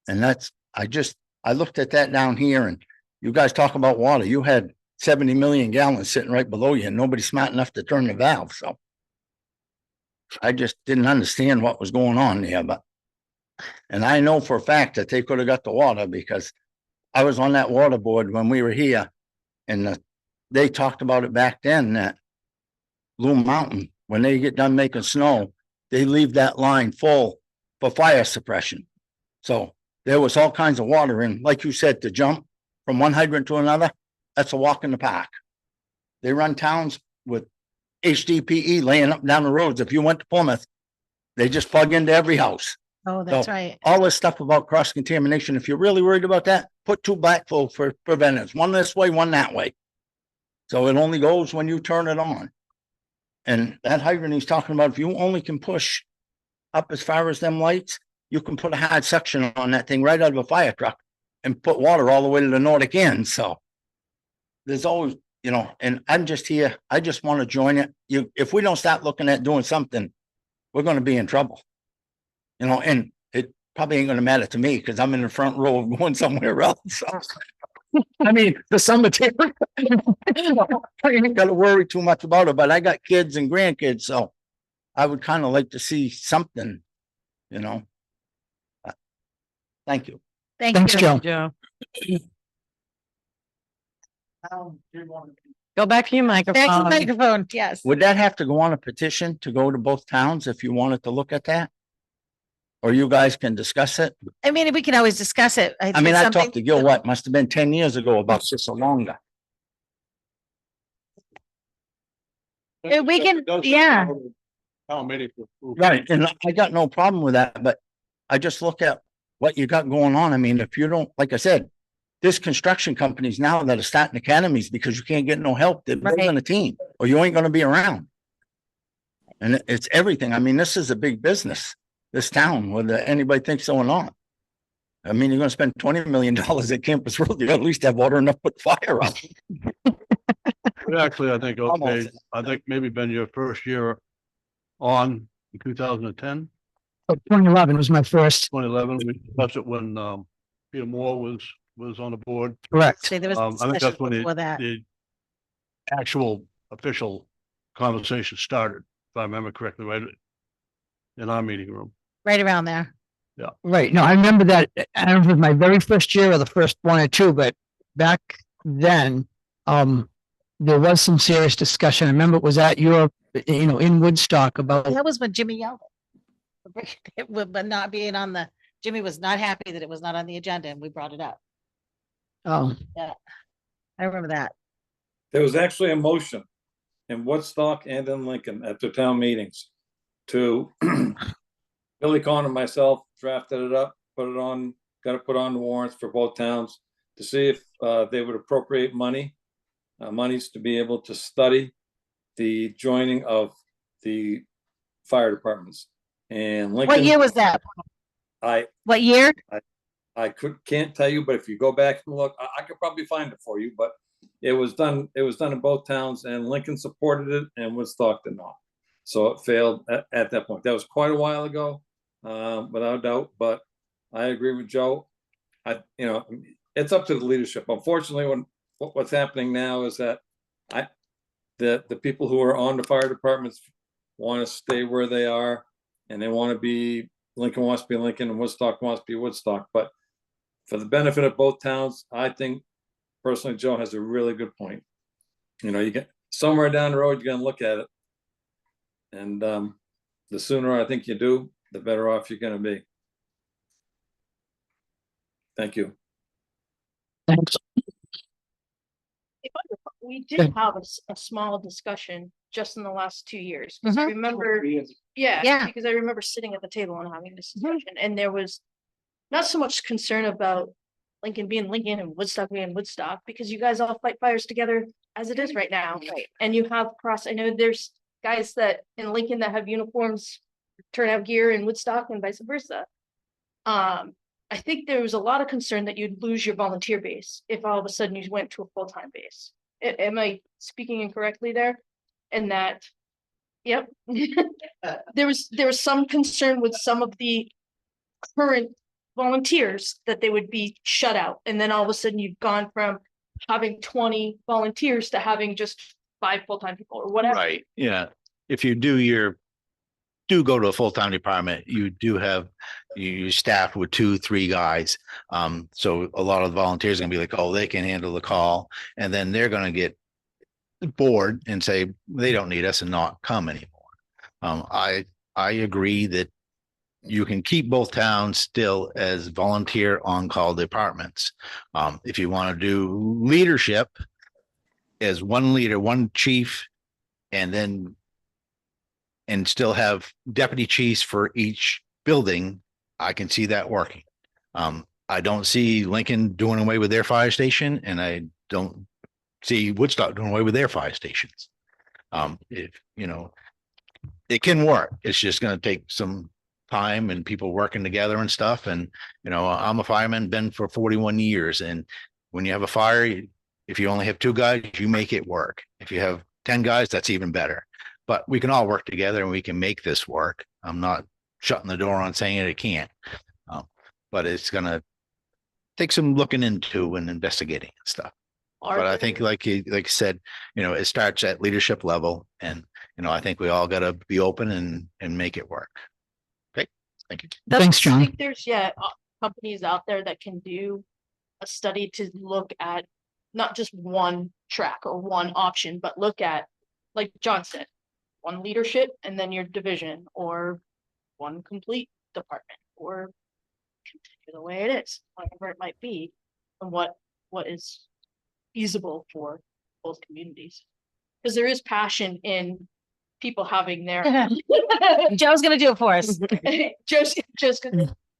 And that's, I looked at that down here, and you guys talk about water. You had 70 million gallons sitting right below you, and nobody's smart enough to turn the valve. So I just didn't understand what was going on there, and I know for a fact that they could have got the water, because I was on that water board when we were here, and they talked about it back then, that Loom Mountain, when they get done making snow, they leave that line full for fire suppression. So there was all kinds of water in, like you said, to jump from one hydrant to another, that's a walk in the park. They run towns with HDPE laying up and down the roads. If you went to Plymouth, they just plug into every house. Oh, that's So, right. all this stuff about cross contamination, if you're really worried about that, put two backflow for preventers, one this way, one that way. So it only goes when you turn it on. And that hydrant he's talking about, if you only can push up as far as them lights, you can put a hard suction on that thing right out of a fire truck and put water all the way to the Nordic end. So there's always, and I'm just here. I just want to join it. If we don't start looking at doing something, we're going to be in trouble. And it probably ain't going to matter to me, because I'm in the front row of going somewhere else. So, I mean, the summertime, I ain't got to worry too much about it, but I got kids and grandkids, so I would kind of like to see something, Thank you. Thanks, Joe. Joe. Go back to your Back to the microphone. microphone. Yes. Would that have to go on a petition to go to both towns if you wanted to look at that? Or you guys can discuss it? I mean, we can always discuss it. I mean, I talked to Gil, must have been 10 years ago about this or longer. We can, yeah. Town meeting to approve. Right, and I got no problem with that, but I just look at what you got going on. I mean, if you don't, like I said, there's construction companies now that are starting academies because you can't get no help. They're building a team, or you ain't gonna be around. And it's everything. I mean, this is a big business, this town, whether anybody thinks so or not. I mean, you're gonna spend $20 million at Campus Road, you at least have water enough to put fire out. But actually, I think, okay, Almost. I think maybe been your first year on in 2010, Oh, 2011 was my first. 2011. We discussed it when Peter Moore was was on the board. Correct. See, there was I think discussion that's when before that. the actual official conversation started, if I remember correctly, right in our meeting room. Right around there. Right. No, I remember that. I don't know if it was my very first year or the first one or two, but back then, there was some serious discussion. I remember it was at your, in Woodstock about, That was when Jimmy yelled it. It would, but not being on the, Jimmy was not happy that it was not on the agenda and we brought it up. oh, I remember that. There was actually a motion in Woodstock and in Lincoln at the town meetings to Billy Conn and myself drafted it up, put it on, got it put on the warrants for both towns to see if they would appropriate monies to be able to study the joining of the fire departments. And Lincoln. What year was that? What year? I can't tell you, but if you go back and look, I could probably find it for you, but it was done in both towns, and Lincoln supported it and Woodstock did not. So it failed at that point. That was quite a while ago, without a doubt, but I agree with Joe. It's up to the leadership. Unfortunately, what's happening now is that the people who are on the fire departments want to stay where they are, and they want to be, Lincoln wants to be Lincoln and Woodstock wants to be Woodstock. But for the benefit of both towns, I think personally, Joe has a really good point. You get somewhere down the road, you're going to look at it. And the sooner I think you do, the better off you're going to be. Thank you. thanks. We did have a small discussion just in the last 2 years. 'Cause I remember, Yeah. because I remember sitting at the table and having this discussion, and there was not so much concern about Lincoln being Lincoln and Woodstock being Woodstock, because you guys all fight fires together as it is right now. Right. And you have I know there's guys that in Lincoln that have uniforms, turnout gear in Woodstock and vice versa. I think there was a lot of concern that you'd lose your volunteer base if all of a sudden you went to a full-time base. Am I speaking incorrectly there? And that, yep. There was some concern with some of the current volunteers that they would be shut out. And then all of a sudden you've gone from having 20 volunteers to having just 5 full-time people or whatever. Right, yeah. If you do go to a full-time department, you do have you staffed with 2-3 guys. So a lot of the volunteers are gonna be like, oh, they can handle the call, and then they're gonna get bored and say they don't need us and not come anymore. I agree that you can keep both towns still as volunteer on-call departments. If you want to do leadership as one leader, one chief, and still have deputy chiefs for each building, I can see that working. I don't see Lincoln doing away with their fire station, and I don't see Woodstock doing away with their fire stations. If it can work, it's just going to take some time and people working together and stuff. And I'm a fireman, been for 41 years, and when you have a fire, if you only have 2 guys, you make it work. If you have 10 guys, that's even better. But we can all work together and we can make this work. I'm not shutting the door on saying it can't, but it's going to take some looking into and investigating and stuff. But I think, like you said, it starts at leadership level, and I think we all got to be open and make it work. Okay, thank you. Thanks, I John. think there's companies out there that can do a study to look at not just one track or one option, but look at, like John said, one leadership and then your division, or one complete department, or continue the way it is, whatever it might be, and what is feasible for both communities. Because there is passion in people having their Joe's gonna do it for us. just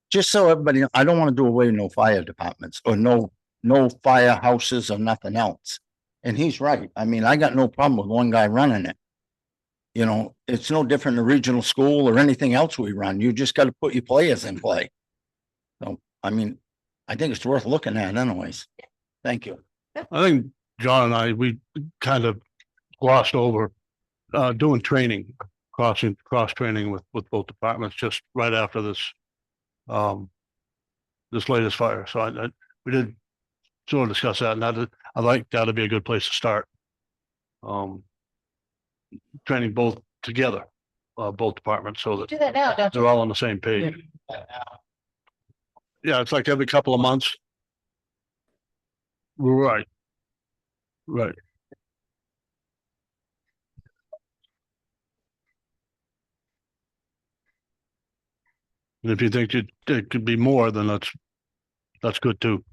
Just so everybody, I don't want to do away with no fire departments or no firehouses or nothing else. And he's right. I mean, I got no problem with one guy running it. It's no different than a regional school or anything else we run. You just got to put your players in play. So, I mean, I think it's worth looking at anyways. Thank you. I think John and we kind of glossed over doing training, cross training with both departments just right after this latest fire. So we did So we'll discuss that, and I like that'd be a good place to start. Training both together, both departments, so that Do that now, don't you? they're all on the same page. Yeah, it's like every couple of months. Right. Right. And if you think it could be more, then that's good too.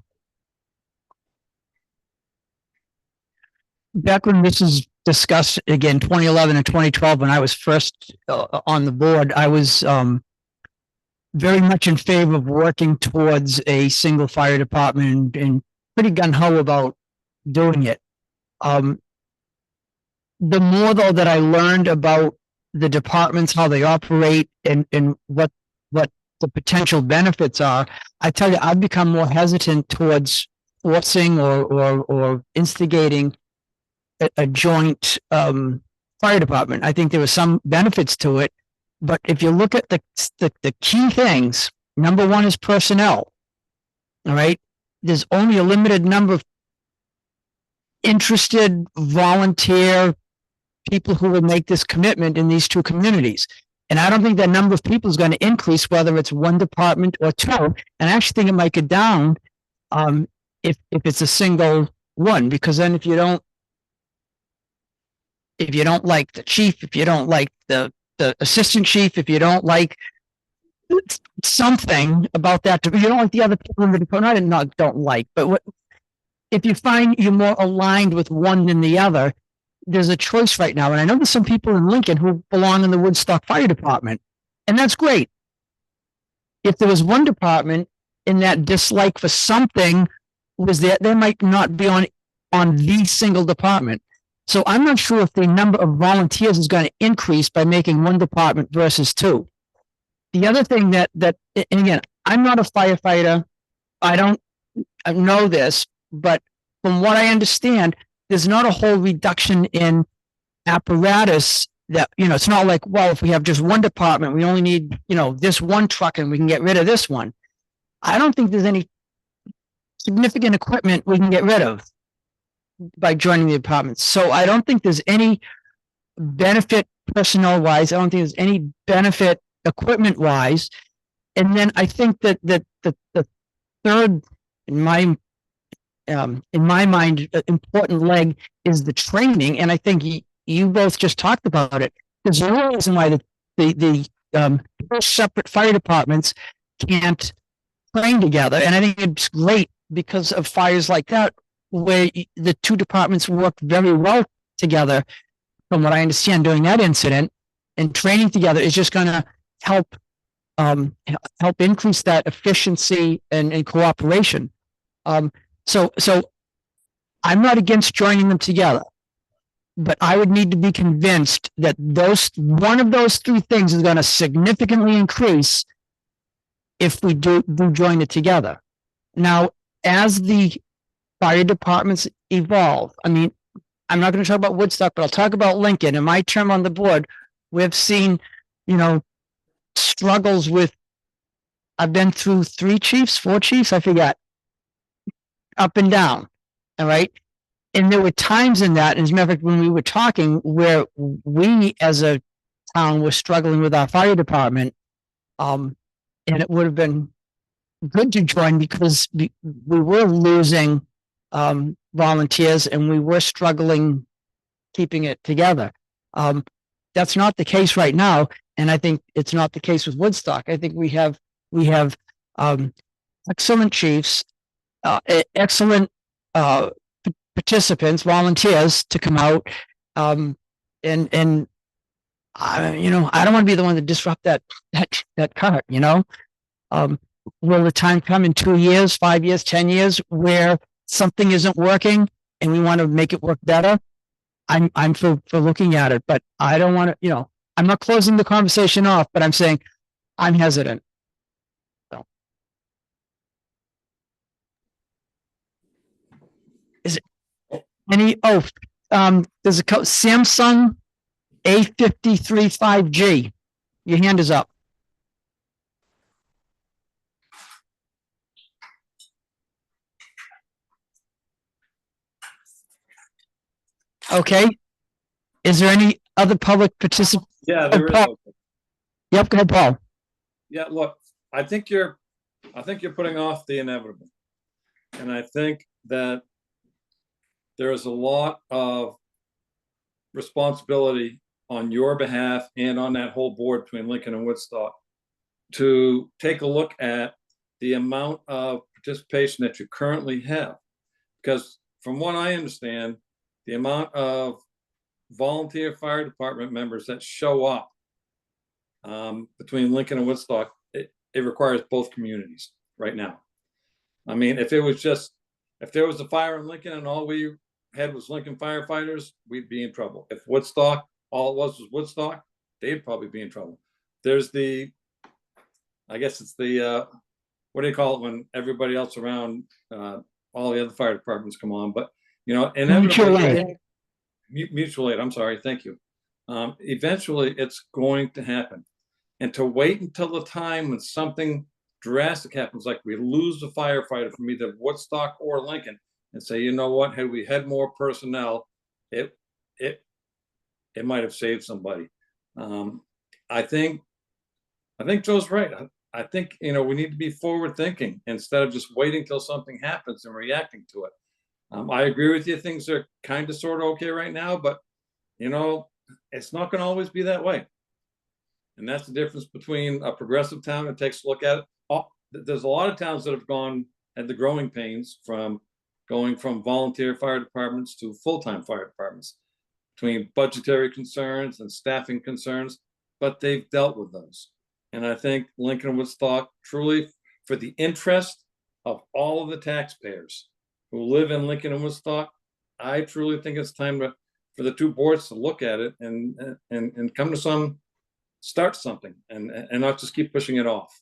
Back when this is discussed again, 2011 and 2012, when I was first on the board, I was very much in favor of working towards a single fire department and pretty gung-ho about doing it. The more though that I learned about the departments, how they operate, and what the potential benefits are, I tell you, I've become more hesitant towards forcing or instigating a joint fire department. I think there were some benefits to it, but if you look at the key things, number one is personnel. All right, there's only a limited number of interested volunteer people who will make this commitment in these two communities. And I don't think that number of people is going to increase, whether it's one department or two. And I actually think it might get down if it's a single one, because then if you don't like the chief, if you don't like the assistant chief, if you don't like something about that, you don't like the other people in the department, not don't like, but if you find you're more aligned with one than the other, there's a choice right now. And I know there's some people in Lincoln who belong in the Woodstock Fire Department, and that's great. If there was one department in that dislike for something was there, they might not be on the single department. So I'm not sure if the number of volunteers is going to increase by making one department versus two. The other thing that, and again, I'm not a firefighter. I know this, but from what I understand, there's not a whole reduction in apparatus that, it's not like, well, if we have just one department, we only need, this one truck and we can get rid of this one. I don't think there's any significant equipment we can get rid of by joining the departments. So I don't think there's any benefit personnel wise. I don't think there's any benefit equipment wise. And then I think that the third, in my mind, important leg is the training. And I think you both just talked about it. There's no reason why the separate fire departments can't train together. And I think it's great because of fires like that, where the two departments work very well together, from what I understand, during that incident. And training together is just going to help increase that efficiency and cooperation. So I'm not against joining them together, but I would need to be convinced that one of those three things is going to significantly increase if we do join it together. Now, as the fire departments evolve, I mean, I'm not going to talk about Woodstock, but I'll talk about Lincoln. In my term on the board, we've seen, struggles with, I've been through 4 chiefs, I forgot, up and down. All right. And there were times in that, as a matter of fact, when we were talking, where we as a town were struggling with our fire department. And it would have been good to join because we were losing volunteers and we were struggling keeping it together. That's not the case right now. And I think it's not the case with Woodstock. I think we have excellent chiefs, excellent participants, volunteers to come out. And I don't want to be the one to disrupt that cart, will the time come in 2 years, 5 years, 10 years where something isn't working and we want to make it work better? I'm for looking at it, but I don't want to, I'm not closing the conversation off, but I'm saying I'm hesitant. So. Is it any, there's a Samsung A53 5G. Your hand is up. Okay. Is there any other public participant? Yeah, there is. Paul. Okay. Yep, go ahead, Paul. Yeah, look, I think you're putting off the inevitable. And I think that there is a lot of responsibility on your behalf and on that whole board between Lincoln and Woodstock to take a look at the amount of participation that you currently have. Because from what I understand, the amount of volunteer fire department members that show up between Lincoln and Woodstock, it requires both communities right now. I mean, if there was a fire in Lincoln and all we had was Lincoln firefighters, we'd be in trouble. If Woodstock, all it was Woodstock, they'd probably be in trouble. There's I guess it's what do you call it when everybody else around, all the other fire departments come on, but inevitably, mutual aid, I'm sorry, thank you. Eventually it's going to happen. And to wait until the time when something drastic happens, like we lose a firefighter from either Woodstock or Lincoln, and say, you know what, had we had more personnel, it might have saved somebody. I think Joe's right. I think, we need to be forward thinking instead of just waiting till something happens and reacting to it. I agree with you. Things are kind of sort of okay right now, but it's not going to always be that way. And that's the difference between a progressive town that takes a look at it. There's a lot of towns that have had the growing pains from going from volunteer fire departments to full-time fire departments, between budgetary concerns and staffing concerns, but they've dealt with those. And I think Lincoln Woodstock, truly, for the interest of all of the taxpayers who live in Lincoln and Woodstock, I truly think it's time for the two boards to look at it and come to start something and not just keep pushing it off.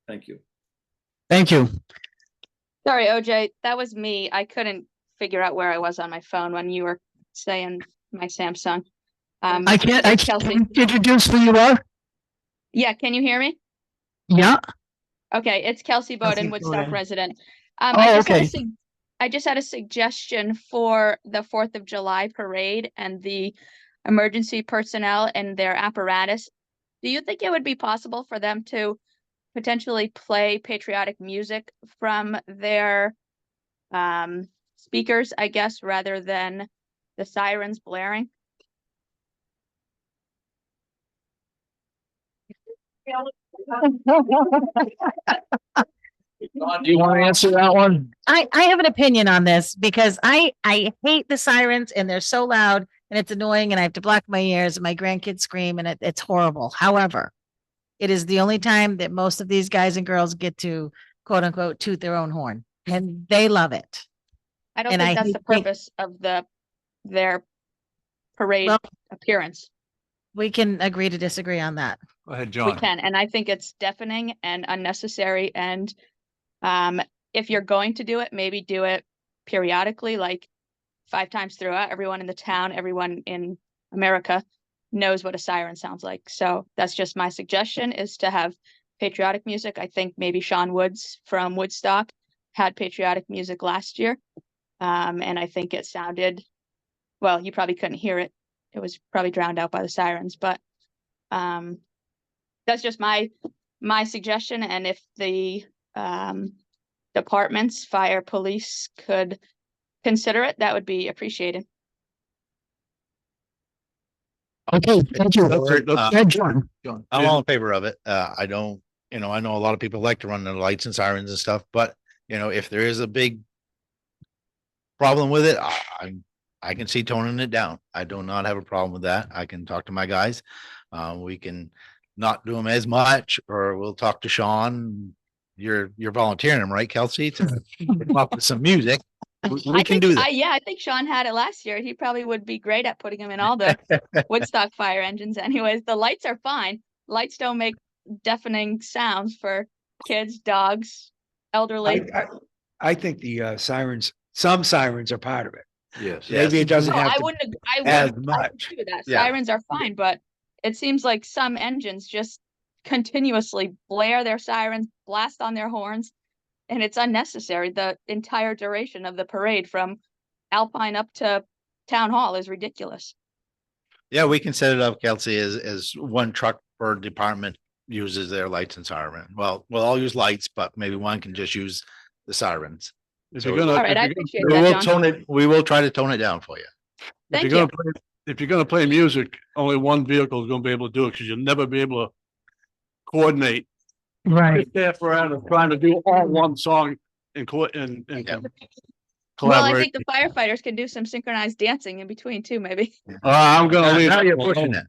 Thank you. Thank you. Sorry, OJ, that was me. I couldn't figure out where I was on my phone when you were saying my Samsung. I can't Kelsey. introduce who you are. Yeah, can you hear me? Yeah. Okay, it's Kelsey Bowden, Woodstock Bowden. resident. Okay. I just had a suggestion for the 4th of July parade and the emergency personnel and their apparatus. Do you think it would be possible for them to potentially play patriotic music from their speakers, I guess, rather than the sirens blaring? Do you want to answer that one? I have an opinion on this because I hate the sirens and they're so loud and it's annoying and I have to block my ears and my grandkids scream and it's horrible. However, it is the only time that most of these guys and girls get to quote unquote toot their own horn and they love it. I don't And think I that's the think- purpose of their parade Well- appearance. We can agree to disagree on that. Go ahead, We John. can, and I think it's deafening and unnecessary. And if you're going to do it, maybe do it periodically, like 5 times throughout. Everyone in the town, everyone in America knows what a siren sounds like. So that's just my suggestion, is to have patriotic music. I think maybe Sean Woods from Woodstock had patriotic music last year. And I think it sounded, well, you probably couldn't hear it. It was probably drowned out by the sirens, but that's just my suggestion. And if the departments, fire, police could consider it, that would be appreciated. Okay, thank you. Uh, John. I'm all in favor of it. I don't, I know a lot of people like to run the lights and sirens and stuff, but if there is a big problem with it, I can see toning it down. I do not have a problem with that. I can talk to my guys. We can not do them as much, or we'll talk to Sean. You're volunteering him, right, Kelsey, to come up with some music. We can do that. I think Sean had it last year. He probably would be great at putting them in all the Woodstock fire engines. Anyways, the lights are fine. Lights don't make deafening sounds for kids, dogs, elderly. I think the some sirens are part of it. Yes. Maybe it doesn't No, have I to wouldn't as agree much. with that. Yeah. Sirens are fine, but it seems like some engines just continuously blare their sirens, blast on their horns, and it's unnecessary the entire duration of the parade from Alpine up to town hall is ridiculous. Yeah, we can set it up, Kelsey, as one truck per department uses their lights and siren. Well, we'll all use lights, but maybe one can just use the sirens. If So- you're gonna, All right, if I you're appreciate We that, will John. tone it, we will try to tone it down for you. if Thank you're you. gonna play, if you're gonna play music, only one vehicle is gonna be able to do it, because you'll never be able to coordinate. Right. Sit there forever trying to do all one song and Yeah. Well, I collaborate. think the firefighters can do some synchronized dancing in between too, maybe. I'm gonna Now leave. now that you're alone. pushing it.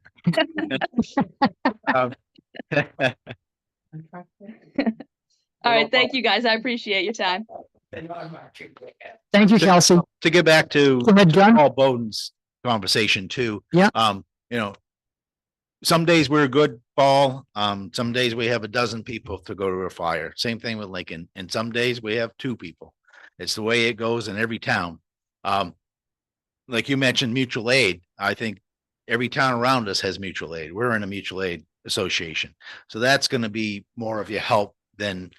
All right, thank you guys. I appreciate your time. Thank you, Kelsey. To get back to Go ahead, John. Paul Bowden's conversation too. Yeah. You know, some days we're good, Paul. Some days we have a dozen people to go to a fire. Same thing with Lincoln. And some days we have 2 people. It's the way it goes in every town. Like you mentioned, mutual aid. I think every town around us has mutual aid. We're in a mutual aid association. So that's going to be more of your help than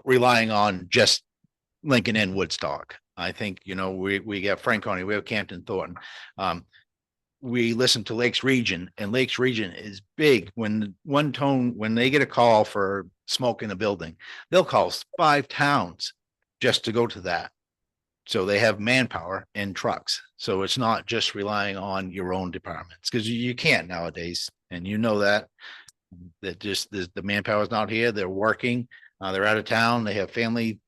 relying on just Lincoln and Woodstock. I think, you know, we got Franconia, we have Campton Thornton. We listen to Lakes Region, and Lakes Region is big. When they get a call for smoke in a building, they'll call 5 towns just to go to that. So they have manpower and trucks. So it's not just relying on your own departments, because you can't nowadays. And you know that just the manpower is not here. They're working, they're out of town, they have family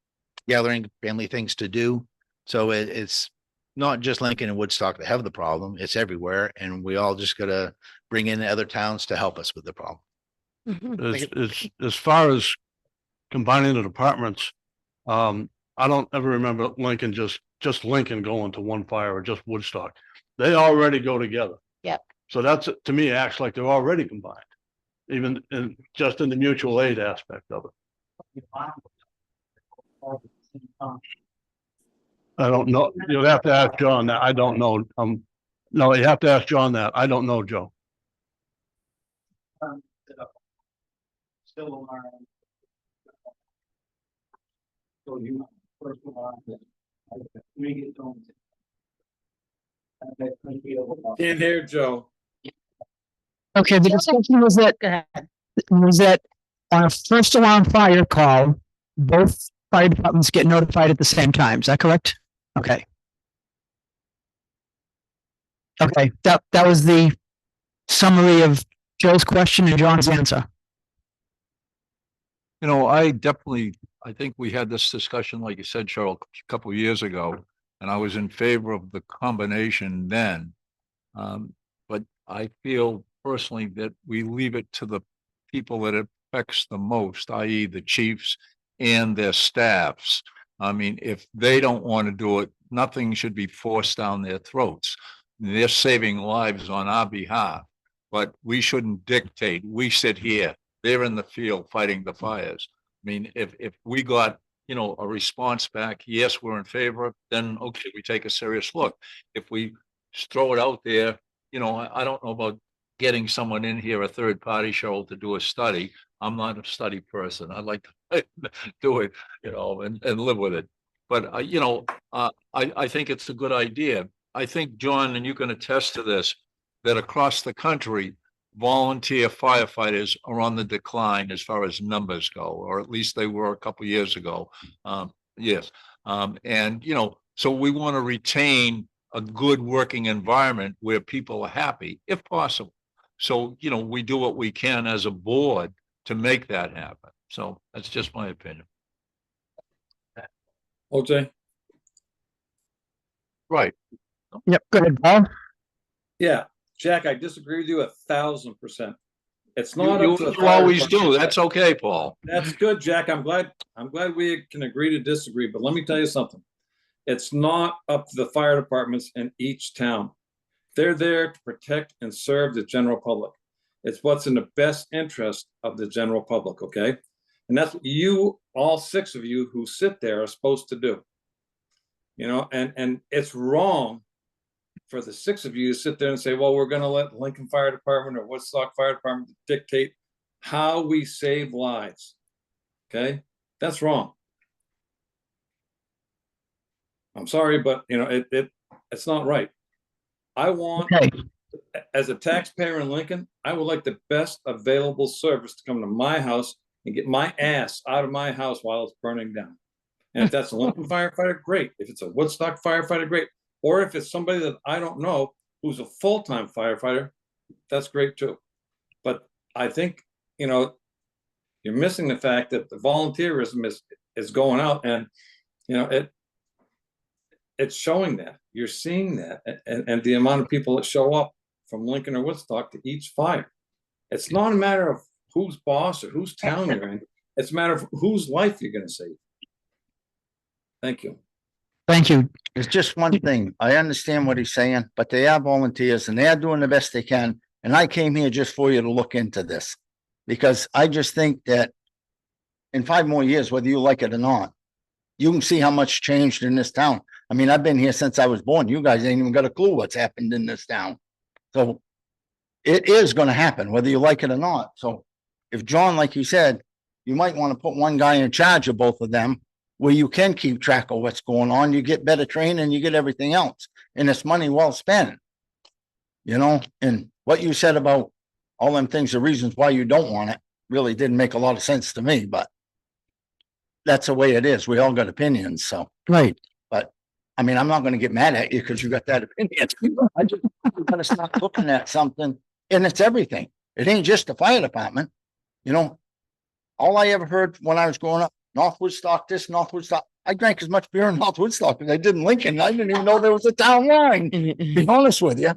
gathering, family things to do. So it's not just Lincoln and Woodstock that have the problem, it's everywhere. And we all just gotta bring in other towns to help us with the problem. As far as combining the departments, I don't ever remember Lincoln, just Lincoln going to one fire, or just Woodstock. They already go together. Yep. So that's, to me, acts like they're already combined, even in the mutual aid aspect of it. I don't know. You'll have to ask John that. I don't know. No, you have to ask John that. I don't know, Joe. Still on. So you first of all, we get going. Can't hear Joe. Okay, the discussion was that, Go ahead. on a first alarm fire call, both fire departments get notified at the same time. Is that correct? Okay. Okay, that was the summary of Joe's question and John's answer. You know, I think we had this discussion, like you said, Cheryl, a couple of years ago, and I was in favor of the combination then. But I feel personally that we leave it to the people that it affects the most, i.e. the chiefs and their staffs. I mean, if they don't want to do it, nothing should be forced down their throats. They're saving lives on our behalf, but we shouldn't dictate. We sit here, they're in the field fighting the fires. I mean, if we got, you know, a response back, yes, we're in favor, then okay, we take a serious look. If we just throw it out there, you know, I don't know about getting someone in here, a third party show, to do a study. I'm not a study person. I'd like to do it, you know, and live with it. But, you know, I think it's a good idea. I think, John, and you can attest to this, that across the country, volunteer firefighters are on the decline as far as numbers go, or at least they were a couple of years ago. Yes. And, you know, so we want to retain a good working environment where people are happy, if possible. So, you know, we do what we can as a board to make that happen. So that's just my opinion. OJ? Right. Yep, go ahead, Paul. Yeah, Jack, I disagree with you 1,000%. It's not You up to the you fire always department. do. That's okay, Paul. That's good, Jack. I'm glad we can agree to disagree, but let me tell you something. It's not up to the fire departments in each town. They're there to protect and serve the general public. It's what's in the best interest of the general public, okay? And that's what you, all 6 of you who sit there, are supposed to do. You know, and it's wrong for the 6 of you to sit there and say, well, we're going to let Lincoln Fire Department or Woodstock Fire Department dictate how we save lives. Okay, that's wrong. I'm sorry, but you know, It's not right. I want, Okay, as a taxpayer in Lincoln, I would like the best available service to come to my house and get my ass out of my house while it's burning down. And if that's a Lincoln firefighter, great. If it's a Woodstock firefighter, great. Or if it's somebody that I don't know who's a full-time firefighter, that's great too. But I think, you know, you're missing the fact that the volunteerism is going out, and you know it's showing that. You're seeing that, and the amount of people that show up from Lincoln or Woodstock to each fire. It's not a matter of who's boss or whose town you're in. It's a matter of whose life you're going to save. Thank you. thank you. It's just one thing. I understand what he's saying, but they are volunteers and they are doing the best they can. And I came here just for you to look into this. Because I just think that in 5 more years, whether you like it or not, you can see how much changed in this town. I mean, I've been here since I was born. You guys ain't even got a clue what's happened in this town. So it is going to happen, whether you like it or not. So if John, like you said, you might want to put one guy in charge of both of them, where you can keep track of what's going on. You get better training, you get everything else. And it's money well spent. You know, and what you said about all them things, the reasons why you don't want it, really didn't make a lot of sense to me, but that's the way it is. We all got opinions, so. Right. But, I mean, I'm not gonna get mad at you because you got that opinion. I just, I'm gonna start looking at something, and it's everything. It ain't just the fire department, you know? All I ever heard when I was growing up, North Woodstock this, North Woodstock. I drank as much beer in North Woodstock as I did in Lincoln. I didn't even know there was a town line, to be honest with you.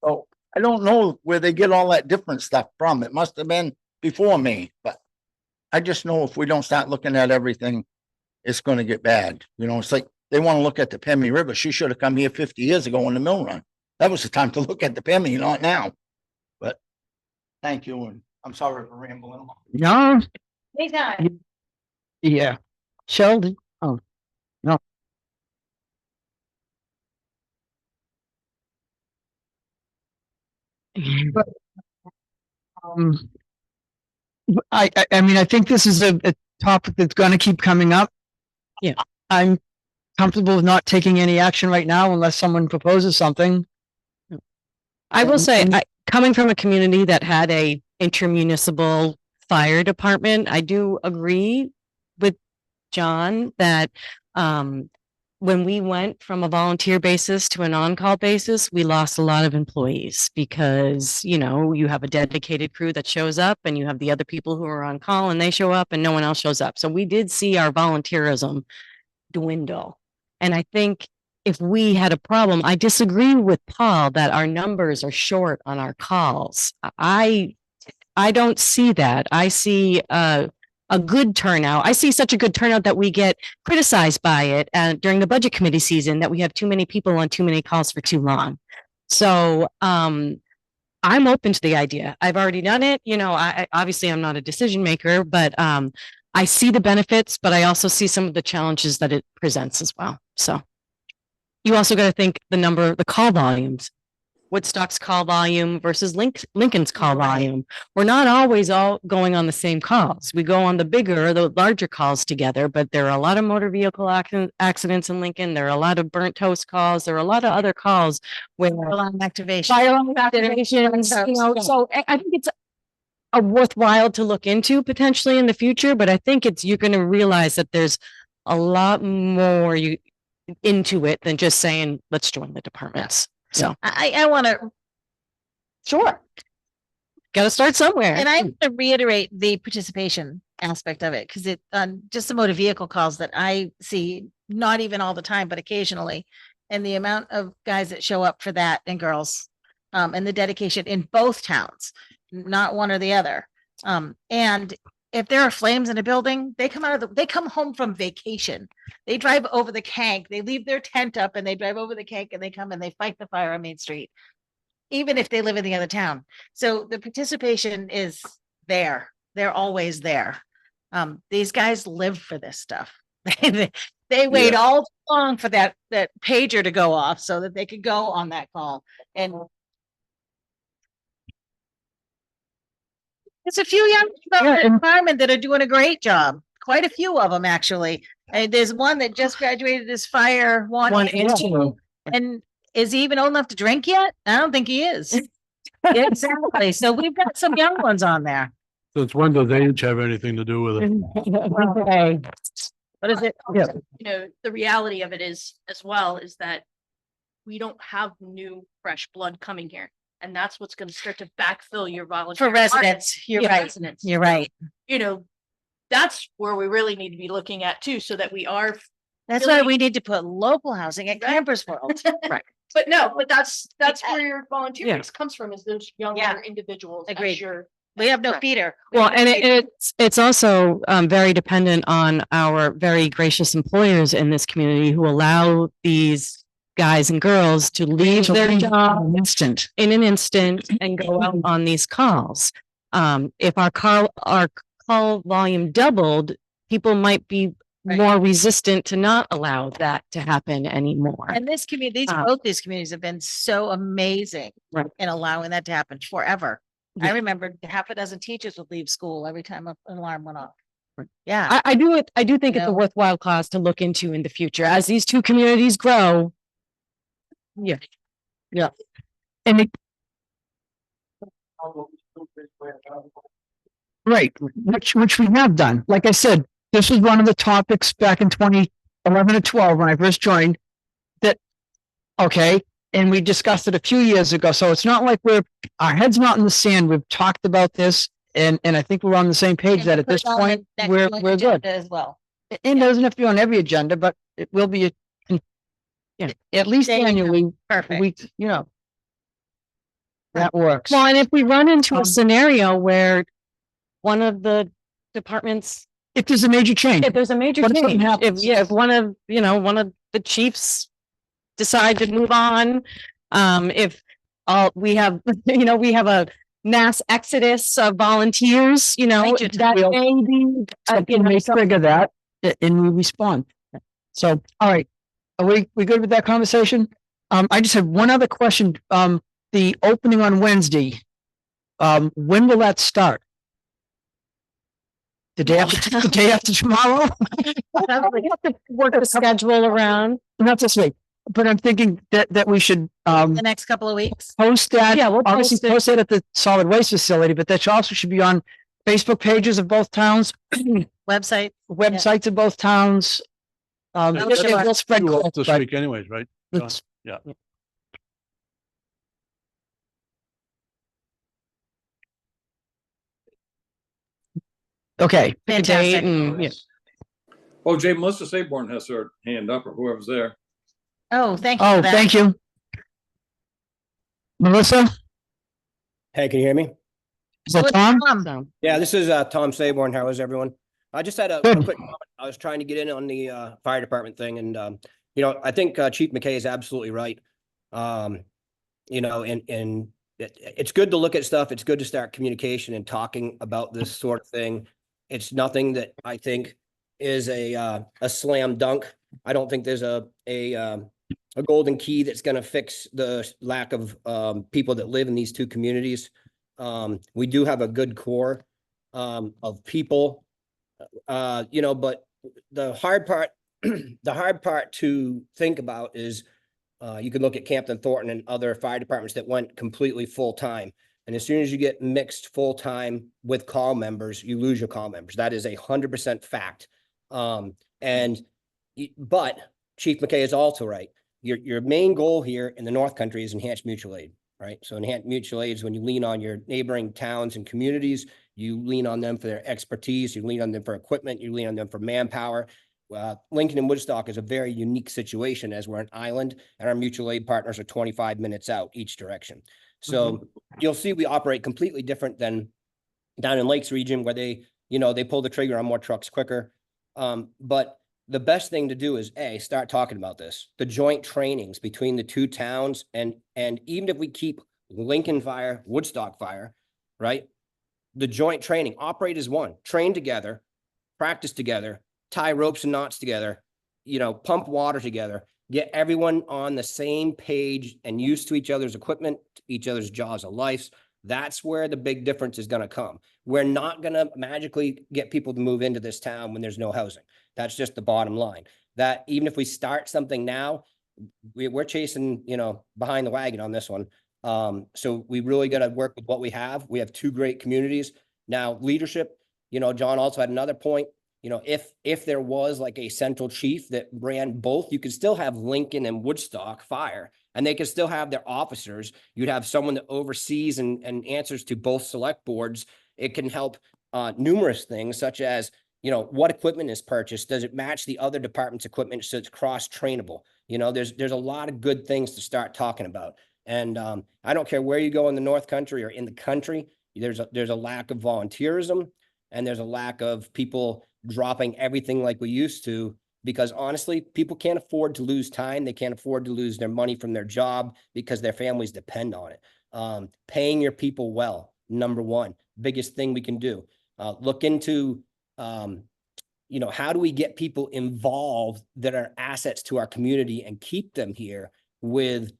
So I don't know where they get all that different stuff from. It must have been before me, but I just know if we don't start looking at everything, it's going to get bad. You know, it's like they want to look at the Pemmy River. She should have come here 50 years ago on the mill run. That was the time to look at the Pemmy, not now. But thank you. And I'm sorry for rambling on. No, Anytime. yeah. Sheldon. Oh, no. But, um, I mean, I think this is a topic that's going to keep coming up. Yeah. I'm comfortable with not taking any action right now unless someone proposes something. I will say, coming from a community that had a intermunicipal fire department, I do agree with John that when we went from a volunteer basis to an on-call basis, we lost a lot of employees because, you know, you have a dedicated crew that shows up and you have the other people who are on call and they show up and no one else shows up. So we did see our volunteerism dwindle. And I think if we had a problem, I disagree with Paul that our numbers are short on our calls. I don't see that. I see a good turnout. I see such a good turnout that we get criticized by it during the budget committee season that we have too many people on too many calls for too long. So I'm open to the idea. I've already done it. You know, I obviously I'm not a decision maker, but I see the benefits, but I also see some of the challenges that it presents as well. So you also got to think the call volumes. Woodstock's call volume versus Lincoln's call volume. We're not always all going on the same calls. We go on the larger calls together, but there are a lot of motor vehicle accidents in Lincoln. There are a lot of burnt toast calls. There are a lot of other calls where Alarm activation. fire alarm activations, you know, so I think it's a worthwhile to look into potentially in the future, but I think you're going to realize that there's a lot more into it than just saying, let's join the departments. So I want to, sure. Got to start somewhere. and I want to reiterate the participation aspect of it, because it just the motor vehicle calls that I see, not even all the time, but occasionally, and the amount of guys that show up for that and girls, and the dedication in both towns, not one or the other. And if there are flames in a building, they come home from vacation. They drive over the Kank, they leave their tent up and they drive over the Kank and they come and they fight the fire on Main Street, even if they live in the other town. So the participation is there. They're always there. These guys live for this stuff. They wait all too long for that pager to go off so that they could go on that call. And there's a few young people in the department that are doing a great job. Quite a few of them, actually. And there's one that just graduated as fire one and two. And is he even old enough to drink yet? I don't think he is. Exactly. So we've got some young ones on there. Since when does age have anything to do with it? Okay. What is it? You know, the reality of it is as well is that we don't have new fresh blood coming here. And that's what's going to start to backfill your volunteer. For residents, you're right. Residents. You're right. You know, that's where we really need to be looking at too, so that we are. That's why we need to put local housing at Campers World. Right. But no, but that's where your volunteer Yeah. base comes from, is those younger Yeah. individuals. Agreed. As your We have no Correct. feeder. We Well, have no and feeder. it's also very dependent on our very gracious employers in this community who allow these guys and girls to leave their job Instant. in an instant and go out on these calls. If our call volume doubled, people might be Right. more resistant to not allow that to happen anymore. And this community, both these communities have been so amazing Right. in allowing that to happen forever. I Yeah. remember half a dozen teachers would leave school every time an alarm went off. Right. Yeah. I do think it's a No. worthwhile cause to look into in the future as these two communities grow. Yeah. Yeah. And it, right, which we have done. Like I said, this was one of the topics back in 2011 or 12 when I first joined. That, okay, and we discussed it a few years ago. So it's not like our heads not in the sand. We've talked about this, and I think we're on the same page And that we'll at put this it on the point next we're month's good. agenda as well. It doesn't have to be on every agenda, but it will be at least There you go. annually. Perfect. We, that works. Well, and if we run into a Um, scenario where one of the departments, If there's a major change, if there's a major What if something change, happens? if one of the chiefs decide to move on, if we have, we have a mass exodus of volunteers, Major that We'll- may be, something may trigger that and we respond. So, all right. Are we good with that conversation? I just have one other question. The opening on Wednesday, when will that start? The day after tomorrow? we have to work the schedule around. Not this week, but I'm thinking that we should, The next couple of weeks. post that. Yeah, we'll Obviously post it. post it at the solid waste facility, but that also should be on Facebook pages of both towns, Website. websites of both towns. Oh, It sure. will spread. Due quick, off this but week anyways, right? John? let's- Yeah. Okay, Pick a date Fantastic. and, yeah. Oh, Jay, Melissa Saborn has her hand up, or whoever's there. Oh, thank you. oh, for that. thank you. Melissa, Hey, can you hear me? is that What's Tom? So, Yeah, this is Tom Saborn. How is everyone? I just had a Good. quick comment. I was trying to get in on the fire department thing, and I think Chief McKay is absolutely right. And it's good to look at stuff. It's good to start communication and talking about this sort of thing. It's nothing that I think is a slam dunk. I don't think there's a golden key that's going to fix the lack of people that live in these two communities. We do have a good core of people, but the hard part to think about is you can look at Campton Thornton and other fire departments that went completely full-time. And as soon as you get mixed full-time with call members, you lose your call members. That is 100% fact. But Chief McKay is also right. Your main goal here in the North Country is enhanced mutual aid, right? So enhanced mutual aid is when you lean on your neighboring towns and communities, you lean on them for their expertise, you lean on them for equipment, you lean on them for manpower. Lincoln and Woodstock is a very unique situation as we're an island and our mutual aid partners are 25 minutes out each direction. So you'll see we operate completely different than down in Lakes region where they pull the trigger on more trucks quicker. But the best thing to do is start talking about this, the joint trainings between the two towns. And even if we keep Lincoln Fire, Woodstock Fire, right? The joint training, operate as one, train together, practice together, tie ropes and knots together, pump water together, get everyone on the same page and used to each other's equipment, each other's jaws of life. That's where the big difference is going to come. We're not going to magically get people to move into this town when there's no housing. That's just the bottom line. That even if we start something now, we're chasing, behind the wagon on this one. So we really got to work with what we have. We have two great communities. Now, leadership, John also had another point. If there was like a central chief that ran both, you could still have Lincoln and Woodstock Fire, and they could still have their officers. You'd have someone that oversees and answers to both select boards. It can help numerous things, such as, what equipment is purchased? Does it match the other department's equipment so it's cross-trainable? There's a lot of good things to start talking about. And I don't care where you go in the North Country or in the country, there's a lack of volunteerism, and there's a lack of people dropping everything like we used to, because honestly, people can't afford to lose time. They can't afford to lose their money from their job because their families depend on it. Paying your people well, number one, biggest thing we can do. Look into, how do we get people involved that are assets to our community and keep them here with,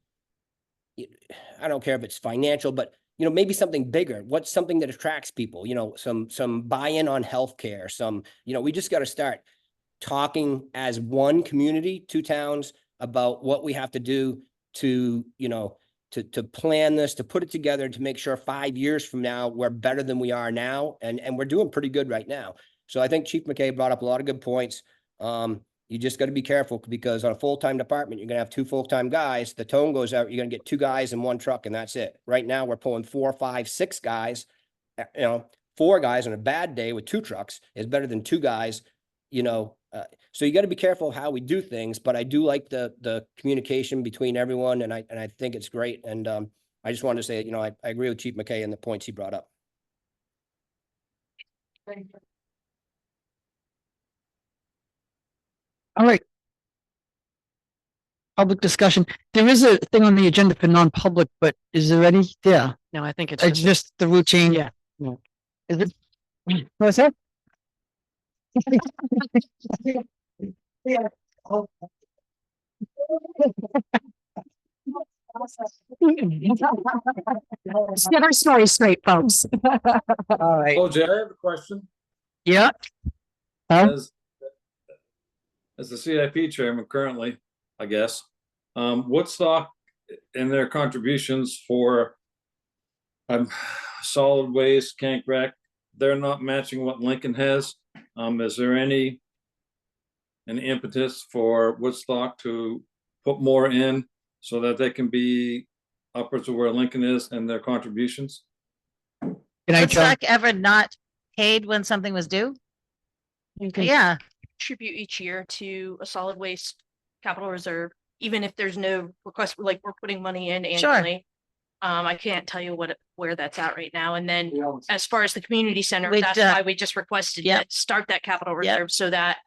I don't care if it's financial, but maybe something bigger. What's something that attracts people? Some buy-in on healthcare. We just got to start talking as one community, two towns, about what we have to do to plan this, to put it together, to make sure 5 years from now we're better than we are now, and we're doing pretty good right now. So I think Chief McKay brought up a lot of good points. You just got to be careful, because on a full-time department, you're going to have 2 full-time guys. The tone goes out, you're going to get 2 guys in 1 truck, and that's it. Right now, we're pulling 4, 5, 6 guys. 4 guys on a bad day with 2 trucks is better than 2 guys. So you got to be careful of how we do things. But I do like the communication between everyone, and I think it's great. And I just wanted to say, I agree with Chief McKay and the points he brought up. All right. Public discussion. There is a thing on the agenda for non-public, but is there any? Yeah, No, I think it's it's just the routine. Yeah. Is it? What's that? Let's get our story straight, folks. All right. OJ, I have a question. Yeah. As the CIP chairman currently, I guess, Woodstock and their contributions for solid waste, cank wreck, they're not matching what Lincoln has. Is there any impetus for Woodstock to put more in so that they can be upwards of where Lincoln is and their contributions? Woodstock ever not paid when something was due? Yeah, Contribute each year to a solid waste capital reserve, even if there's no request, like we're putting money in Sure. annually. I can't tell you where that's at right now. And then as far as the community center, We've that's why we just requested Yep. to start that capital Yep. reserve, so that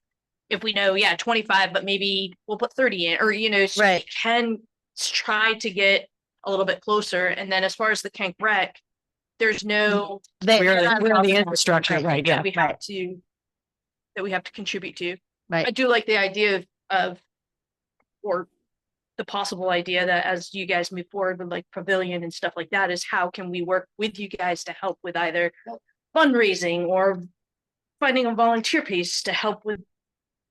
if we know, 25, but maybe we'll put 30 in, or, so Right. we can try to get a little bit closer. And then as far as the Kank Rec, there's no We're the infrastructure, right? Yeah. that we have to contribute to. I right. do like the idea of or the possible idea that as you guys move forward with like pavilion and stuff like that, is how can we work with you guys to help with either fundraising or finding a volunteer piece to help with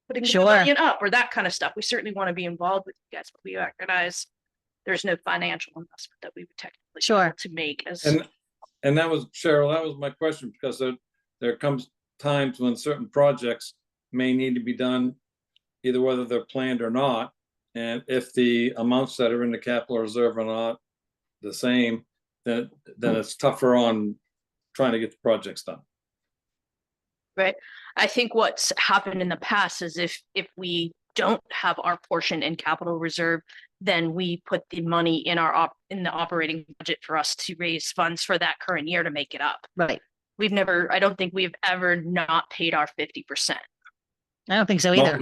putting the Sure. pavilion up, or that kind of stuff. We certainly want to be involved with you guys, but we recognize there's no financial investment that we would technically be Sure. able to make as And that was, Cheryl, that was my question, because there comes times when certain projects may need to be done, either whether they're planned or not. And if the amounts that are in the capital reserve are not the same, then it's tougher on trying to get the projects done. right. I think what's happened in the past is if we don't have our portion in capital reserve, then we put the money in in the operating budget for us to raise funds for that current year to make it up. Right. I don't think we've ever not paid our 50%. I don't think so either.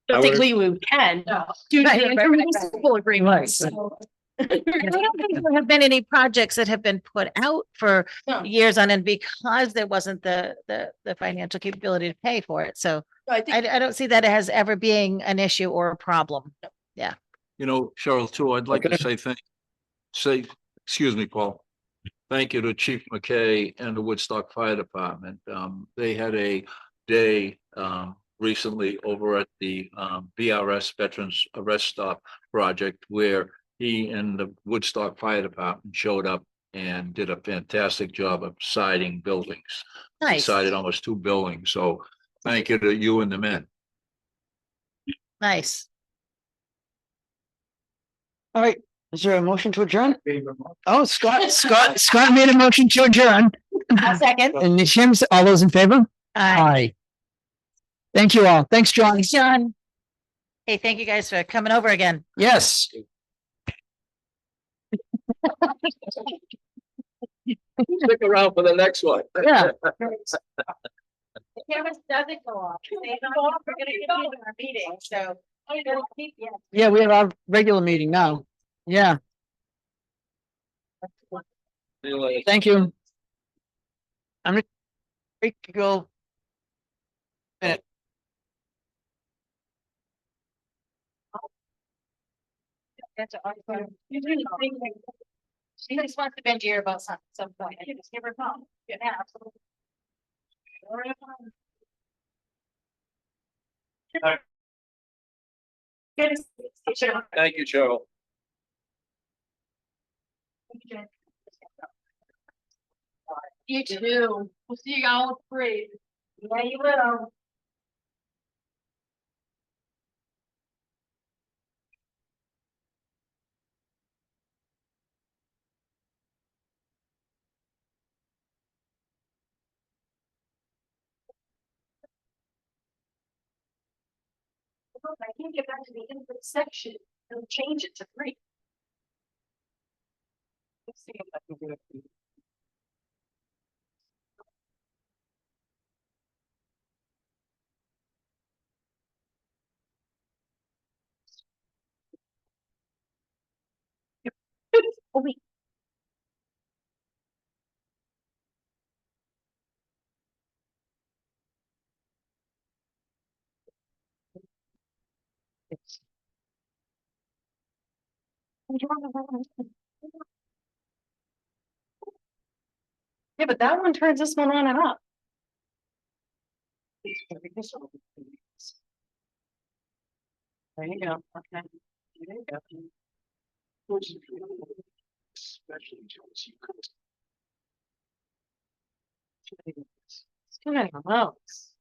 I don't think we can due to the municipal agreements. I don't think there have been any projects that have been put out for No. years on end because there wasn't the financial capability to pay for it. So I think I don't see that as ever being an issue or a problem. Cheryl, too, I'd like to say, excuse me, Paul. Thank you to Chief McKay and the Woodstock Fire Department. They had a day recently over at the BRS Veterans Arrest Stop project, where he and the Woodstock Fire Department showed up and did a fantastic job of siding buildings. They Nice, sided almost 2 buildings, so thank you to you and the men. nice. All right, is there a motion to adjourn? Oh, Scott made a motion to adjourn. A second. And Jim's, all those in favor? Aye. Aye. Thank you all. Thanks, John. Thanks, John. Hey, thank you guys for coming over again. Yes. Stick around for the next one. Yeah. The cameras doesn't go off. They don't go off. We're gonna get into our meeting, so. Yeah, we have our regular meeting now. Yeah, thank you. I'm gonna take to go. Minute. That's an awesome. She just wants to bend your ear about some point. You just give her a call. Yeah, absolutely. Thank you, Cheryl. You too. We'll see you all at the parade. Yeah, you will. I can't get back to the input section. It'll change it to 3. Let's see if I can do it. Oh, wait. Yeah, but that one turns this one on and off. There you go. Okay. There you go. Especially Jones, you could. It's too many remotes.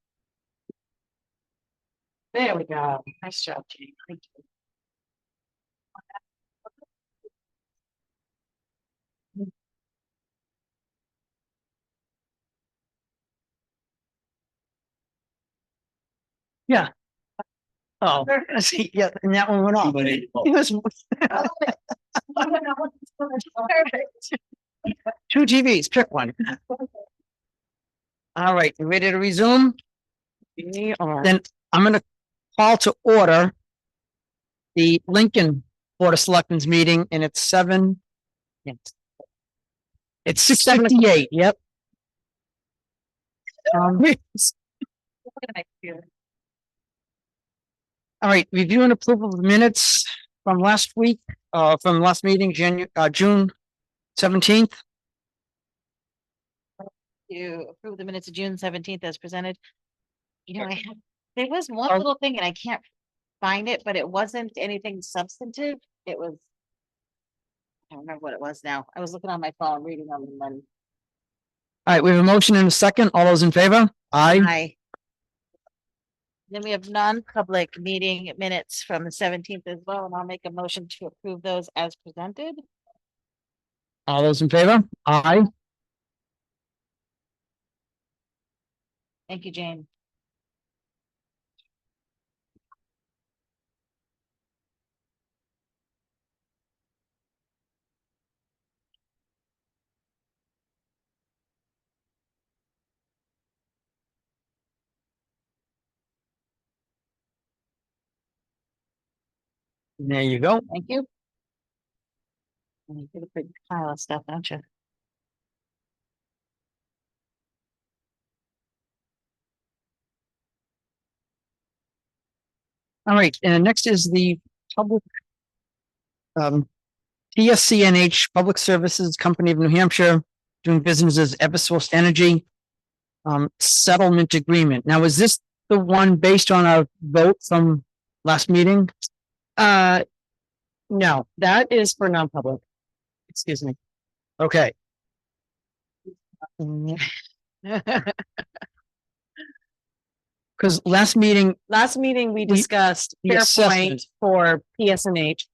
There we go. Nice job, Jane. Thank you. Yeah. Oh, see, yeah, and that one went off. It was two TVs, pick one. All right, you ready to resume? We are. Then I'm gonna call to order the Lincoln Board of Selectmen's meeting, and it's 7. It's 6:58, yep. All right, review and approval of the minutes from last week, from last meeting, June 17th. You approve the minutes of June 17th as presented. You know, there was one Oh. little thing and I can't find it, but it wasn't anything substantive. It was. I don't remember what it was now. I was looking on my phone, reading them and then. All right, we have a motion and a second. All those in favor? Aye. Aye. Then we have non-public meeting minutes from the 17th as well, and I'll make a motion to approve those as presented. All those in favor? Aye. Thank you, Jane. There you go. Thank you. And you get a big pile of stuff, don't you? All right, and next is the public TSCNH Public Services Company of New Hampshire, doing business as Eversource Energy settlement agreement. Now, is this the one based on our vote from last meeting? No, that is for non-public. Excuse me. Okay, because last meeting, Last meeting, we The- discussed the Fairpoint assessment. for PSNH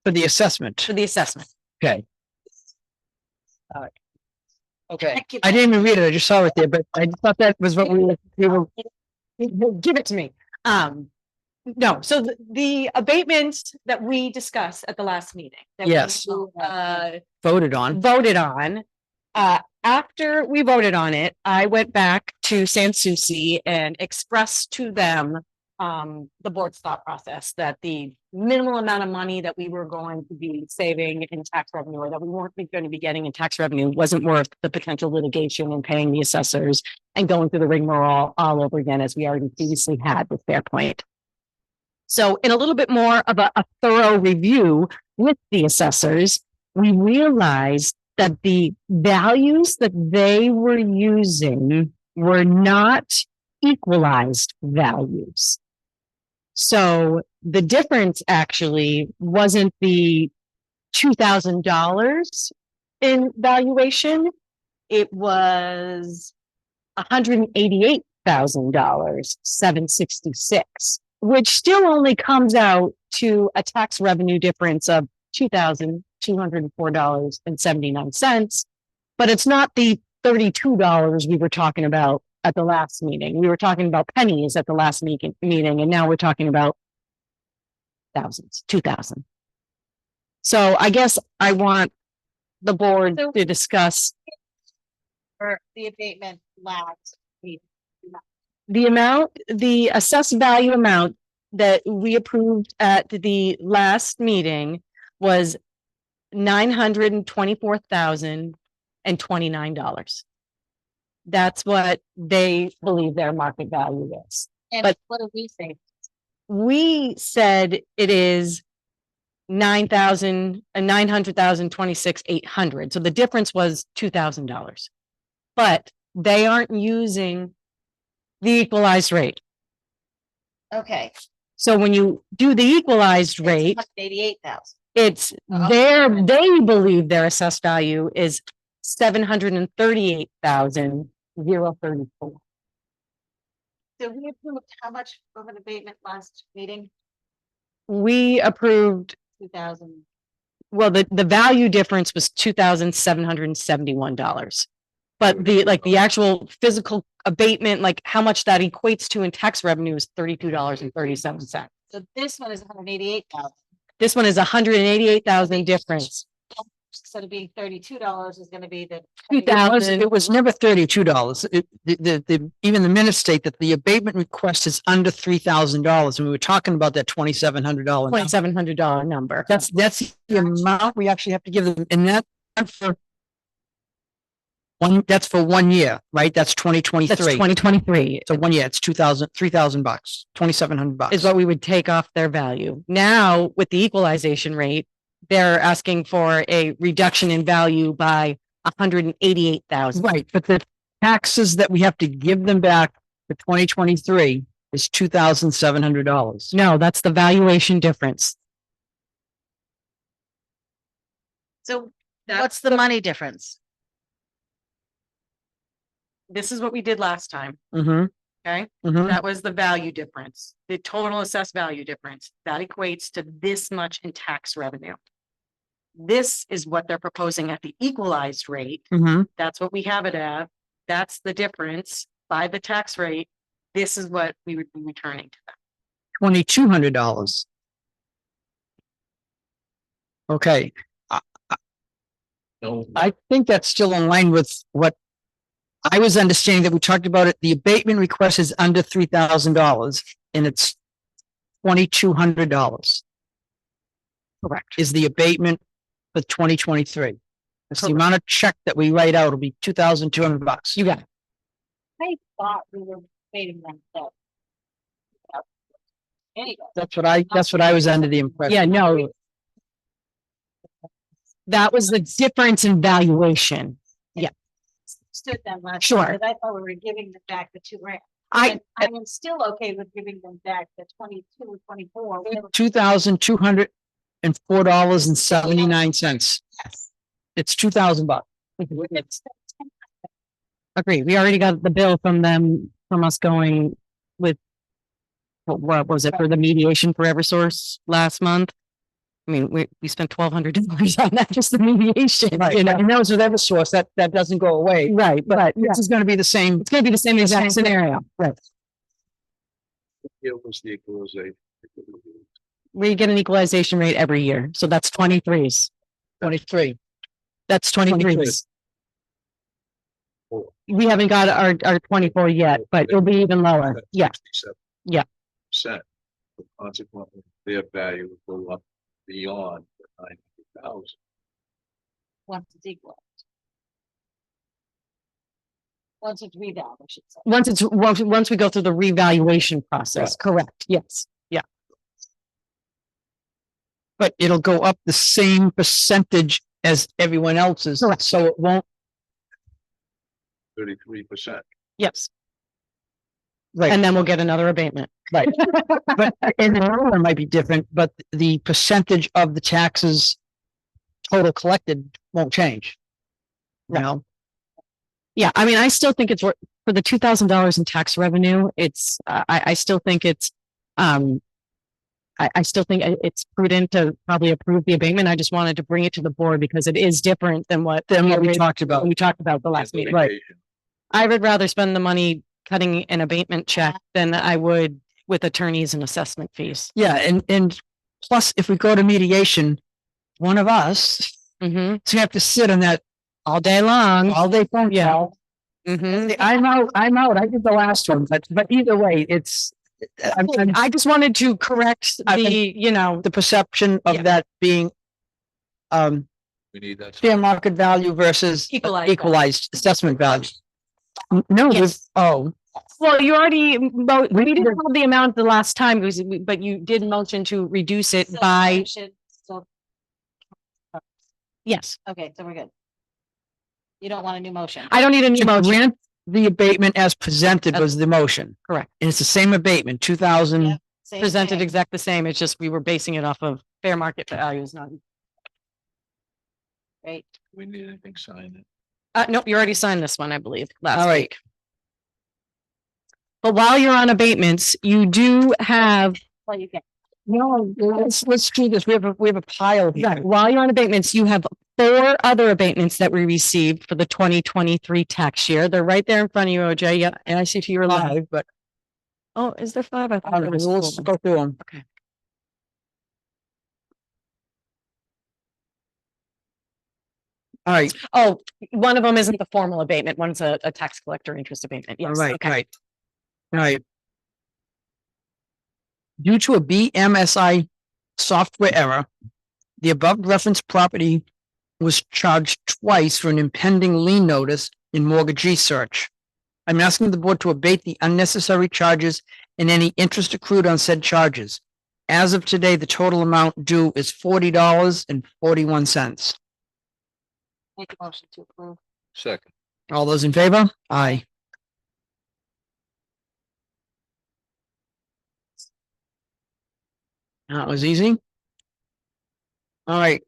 for the assessment. for the assessment. Okay. Okay, Thank you. I didn't even read it. I just saw it there, but I thought that was what we were, Give it to me. No, so the abatement that we discussed at the last meeting. that we, Yes. Voted on. Voted on. After we voted on it, I went back to San Souci and expressed to them the board's thought process that the minimal amount of money that we were going to be saving in tax revenue or that we weren't going to be getting in tax revenue wasn't worth the potential litigation and paying the assessors and going through the rigmarole all over again as we already previously had with Fairpoint. So in a little bit more of a thorough review with the assessors, we realized that the values that they were using were not equalized values. So the difference actually wasn't the $2,000 in valuation. It was $188,000, 766, which still only comes out to a tax revenue difference of $2,204.79. But it's not the $32 we were talking about at the last meeting. We were talking about pennies at the last meeting, and now we're talking about thousands, 2,000. So I guess I want the board to discuss For the abatement last meeting. the amount, the assessed value amount that we approved at the last meeting was $924,029. That's what they believe their market value is. And But- what do we say? We said it is 900,000, 26,800. So the difference was $2,000. But they aren't using the equalized rate. Okay. So when you do the equalized rate, 88,000. it's they believe their assessed value is 738,034. So we approved how much of an abatement last meeting? We approved, 2,000. well, the value difference was $2,771. But the actual physical abatement, like how much that equates to in tax revenue is $32.37. So this one is 188,000. This one is 188,000 difference. Instead of being $32 is gonna be the. It was never $32. Even the minutes state that the abatement request is under $3,000, and we were talking about that $2,700. $2,700 number. That's the amount we actually have to give them, and that's for 1 year, right? That's 2023. That's 2023 So 1 year, it's $3,000, $2,700 is what we would take off their value. Now, with the equalization rate, they're asking for a reduction in value by 188,000. Right, but the taxes that we have to give them back for 2023 is $2,700. No, that's the valuation difference. So what's the money difference? This is what we did last time, Mm-hmm, okay? mm-hmm. That was the value difference, the total assessed value difference. That equates to this much in tax revenue. This is what they're proposing at the equalized rate. Mm-hmm. That's what we have it at. That's the difference by the tax rate. This is what we would be returning to them. $2,200. Okay. I think that's still in line with what I was understanding, that we talked about it. The abatement request is under $3,000 and it's $2,200 Correct. is the abatement for 2023. It's the amount of check that we write out will be $2,200. You got it. I thought we were paying them that. Anyway. That's what I was under the impression. Yeah, no. That was the difference in valuation. Yeah. stood them last Sure. time, but I thought we were giving them back the $2,000. I, And I am still okay with giving them back the 22, 24. whatever. $2,204.79. It's $2,000. It's- Agree. We already got the bill from them, from us going with, what was it, for the mediation for Eversource last month? I mean, we spent $1,200 on that, just the mediation, Right, you know? and that was with Eversource, that doesn't go away. Right, but This is gonna be the same. it's gonna be the same exact scenario. Right. It was the equalization. We get an equalization rate every year, so that's 23s. 23. That's 23s. We haven't got our 24 yet, but it'll be even lower. Yeah. Yeah. Percent. Consequently, their value will go up beyond the 90,000. Once it's equal. Once it's reval, I should say. Once we go through the revaluation process, correct, yes, yeah. But it'll go up the same percentage as everyone else's. Correct. So it won't, 33%. Yes, right, and then we'll get another abatement. right. But, and the other one might be different, but the percentage of the taxes total collected won't change. You know, Yeah, I mean, I still think it's for the $2,000 in tax revenue, it's, I still think it's, I still think it's prudent to probably approve the abatement. I just wanted to bring it to the board because it is different than what we talked about. we talked about the last meeting. Right. I would rather spend the money cutting an abatement check than I would with attorneys and assessment fees. Yeah, and plus, if we go to mediation, one of us Mm-hmm. is gonna have to sit on that All day long. all day phone Yeah. call. Mm-hmm. I'm out. I did the last one, but either way, it's. I just wanted to correct the perception of Yeah. that being We need that. fair market value versus equalized assessment value. No, Yes. oh, well, you already, we didn't have the amount the last time, but you did motion to reduce it So by, I should still- yes. Okay, so we're good. You don't want a new motion? I don't need a new to motion. grant the abatement as presented As- was the motion. Correct. And it's the same abatement, 2,000. Yep. Same Presented thing. exact the same. It's just we were basing it off of fair market values, not. Great. We need anything signed. Nope, you already signed this one, I believe, last All right. week. But while you're on abatements, you do have, Well, you can. No, let's do this. We have a pile here. right, while you're on abatements, you have 4 other abatements that we received for the 2023 tax year. They're right there in front of you, OJ. Yeah, and I see to your left. Five, but Oh, is there 5? I thought there was let's 4. go through them. Okay. All right, Oh, one of them isn't the formal abatement. One's a tax collector interest abatement. all Yes. right, okay. right. All right. Due to a BMSI software error, the above referenced property was charged twice for an impending lien notice in mortgagee search. I'm asking the board to abate the unnecessary charges and any interest accrued on said charges. As of today, the total amount due is $40.41. Make a motion to approve. Second. All those in favor? Aye. That was easy. All right.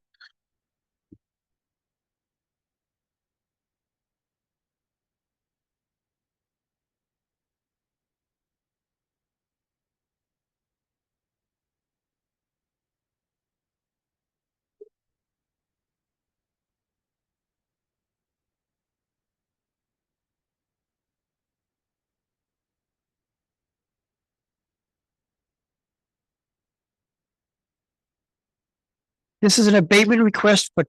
This is an abatement request for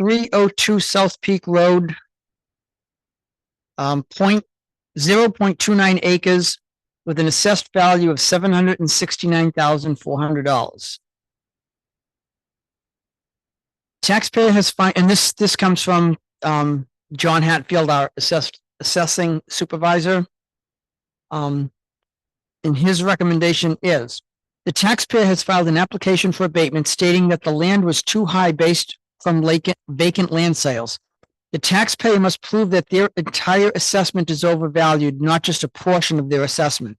302 South Peak Road. 0.29 acres with an assessed value of $769,400. Taxpayer has and this comes from John Hatfield, our assessing supervisor. And his recommendation is the taxpayer has filed an application for abatement stating that the land was too high based from vacant land sales. The taxpayer must prove that their entire assessment is overvalued, not just a portion of their assessment.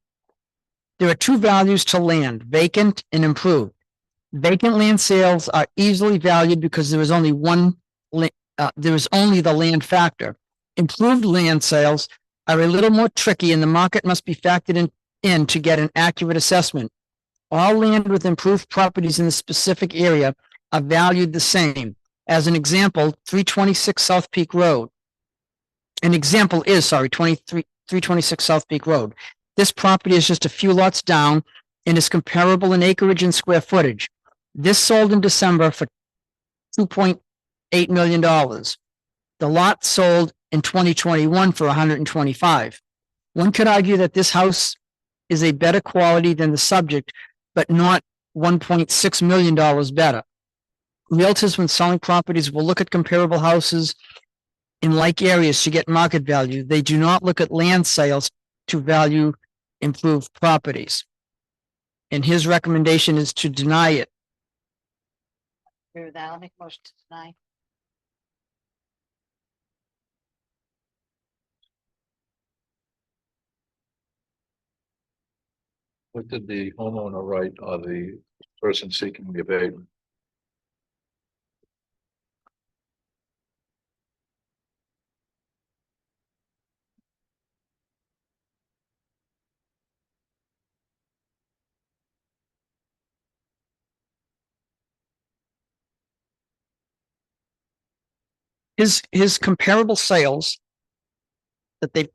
There are two values to land, vacant and improved. Vacant land sales are easily valued because there is only there is only the land factor. Improved land sales are a little more tricky and the market must be factored in to get an accurate assessment. All land with improved properties in the specific area are valued the same. As an example, 326 South Peak Road. An example is, 326 South Peak Road. This property is just a few lots down and is comparable in acreage and square footage. This sold in December for $2.8 million. The lot sold in 2021 for 125. One could argue that this house is a better quality than the subject, but not $1.6 million better. Realtors, when selling properties, will look at comparable houses in like areas to get market value. They do not look at land sales to value improved properties. And his recommendation is to deny it. Agree with that. I'll make a motion to deny. What did the homeowner write or the person seeking the abatement? His comparable sales that their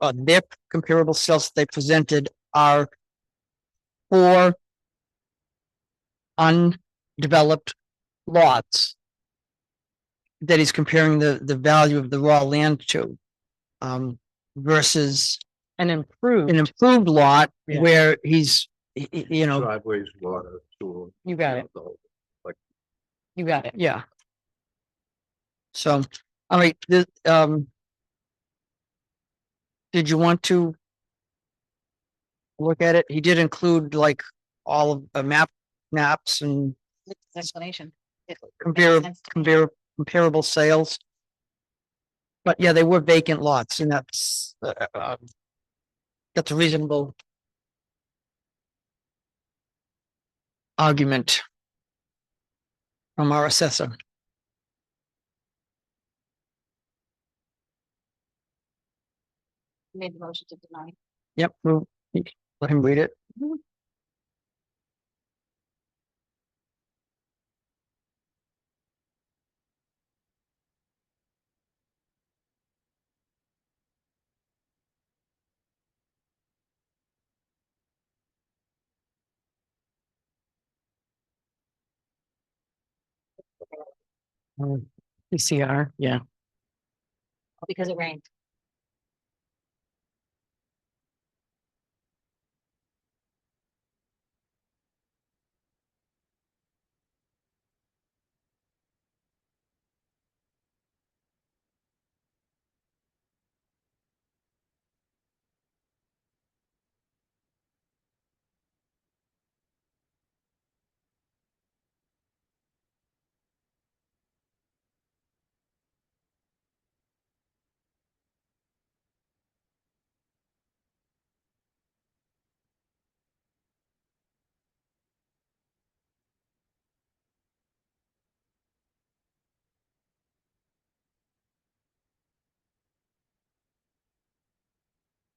comparable sales that they presented are for undeveloped lots that he's comparing the value of the raw land to, versus An improved. an improved lot Yeah. where he's, you know, Driveways, water, sewer. You got it. Like, You got it. yeah. So, all right, did you want to look at it? He did include like all of maps and Explanation. It makes comparable, sense to me. comparable sales. But yeah, they were vacant lots and that's a reasonable argument from our assessor. Made the motion to deny. Yep, we'll let him read it. PCR, yeah. Because it rained.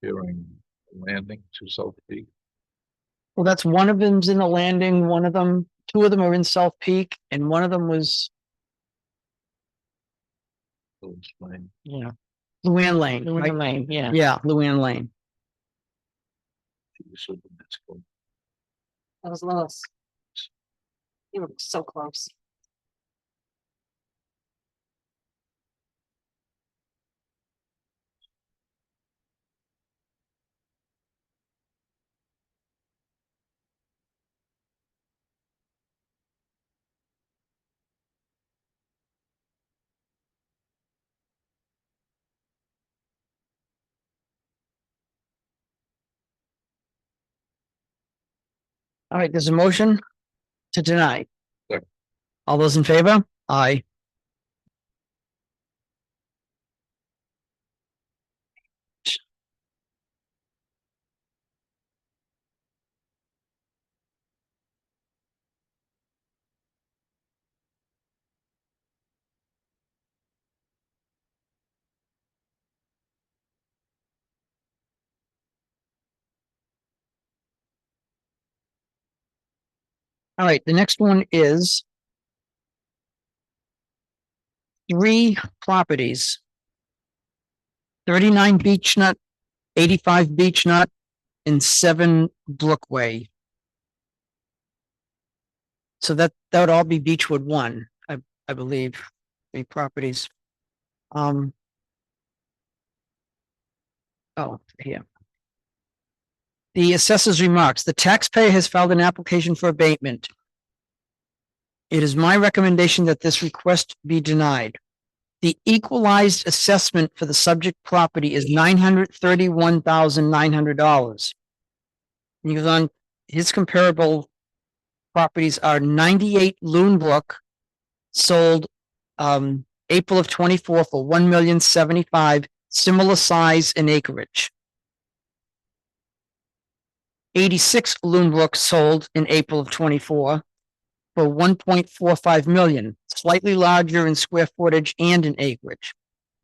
hearing landing to South Peak. Well, that's one of them's in the landing, two of them are in South Peak, and one of them was, Village Lane. yeah, Luann Lane, right? Lane, yeah. Yeah, Luann Lane. That was Lois. You were so close. All right, there's a motion to deny. Second. All those in favor? Aye. All right, the next one is 3 properties. 39 Beech Nut, 85 Beech Nut, and 7 Brookway. So that would all be Beechwood 1, I believe, 3 properties. Oh, here. The assessor's remarks, the taxpayer has filed an application for abatement. It is my recommendation that this request be denied. The equalized assessment for the subject property is $931,900. He goes on, his comparable properties are 98 Loonbrook, sold April of 24 for $1,075,000, similar size and acreage. 86 Loonbrook sold in April of 24 for 1.45 million, slightly larger in square footage and in acreage.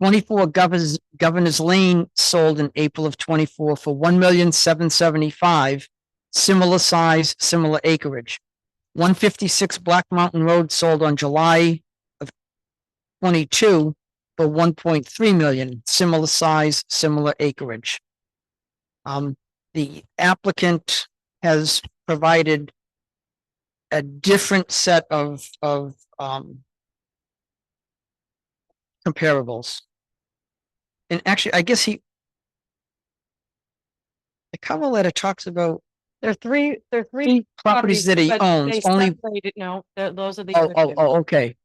24 Governor's Lane sold in April of 24 for 1,775,000, similar size, similar acreage. 156 Black Mountain Road sold on July of 22 for 1.3 million, similar size, similar acreage. The applicant has provided a different set of comparables. And actually, I guess the cover letter talks about There are three properties that he but owns, they only, separated- No, those are the. oh, other two. okay.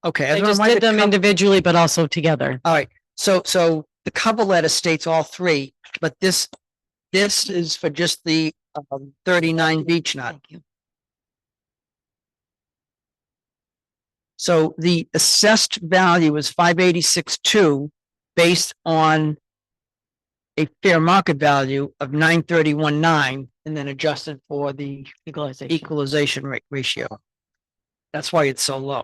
Okay. I They don't know just why did the them cover- individually, but also together. All right, so the cover letter states all 3, but this is for just the 39 Beech Nut. Thank you. So the assessed value is 586.2 based on a fair market value of 931.9 and then adjusted for the equalization ratio. That's why it's so low.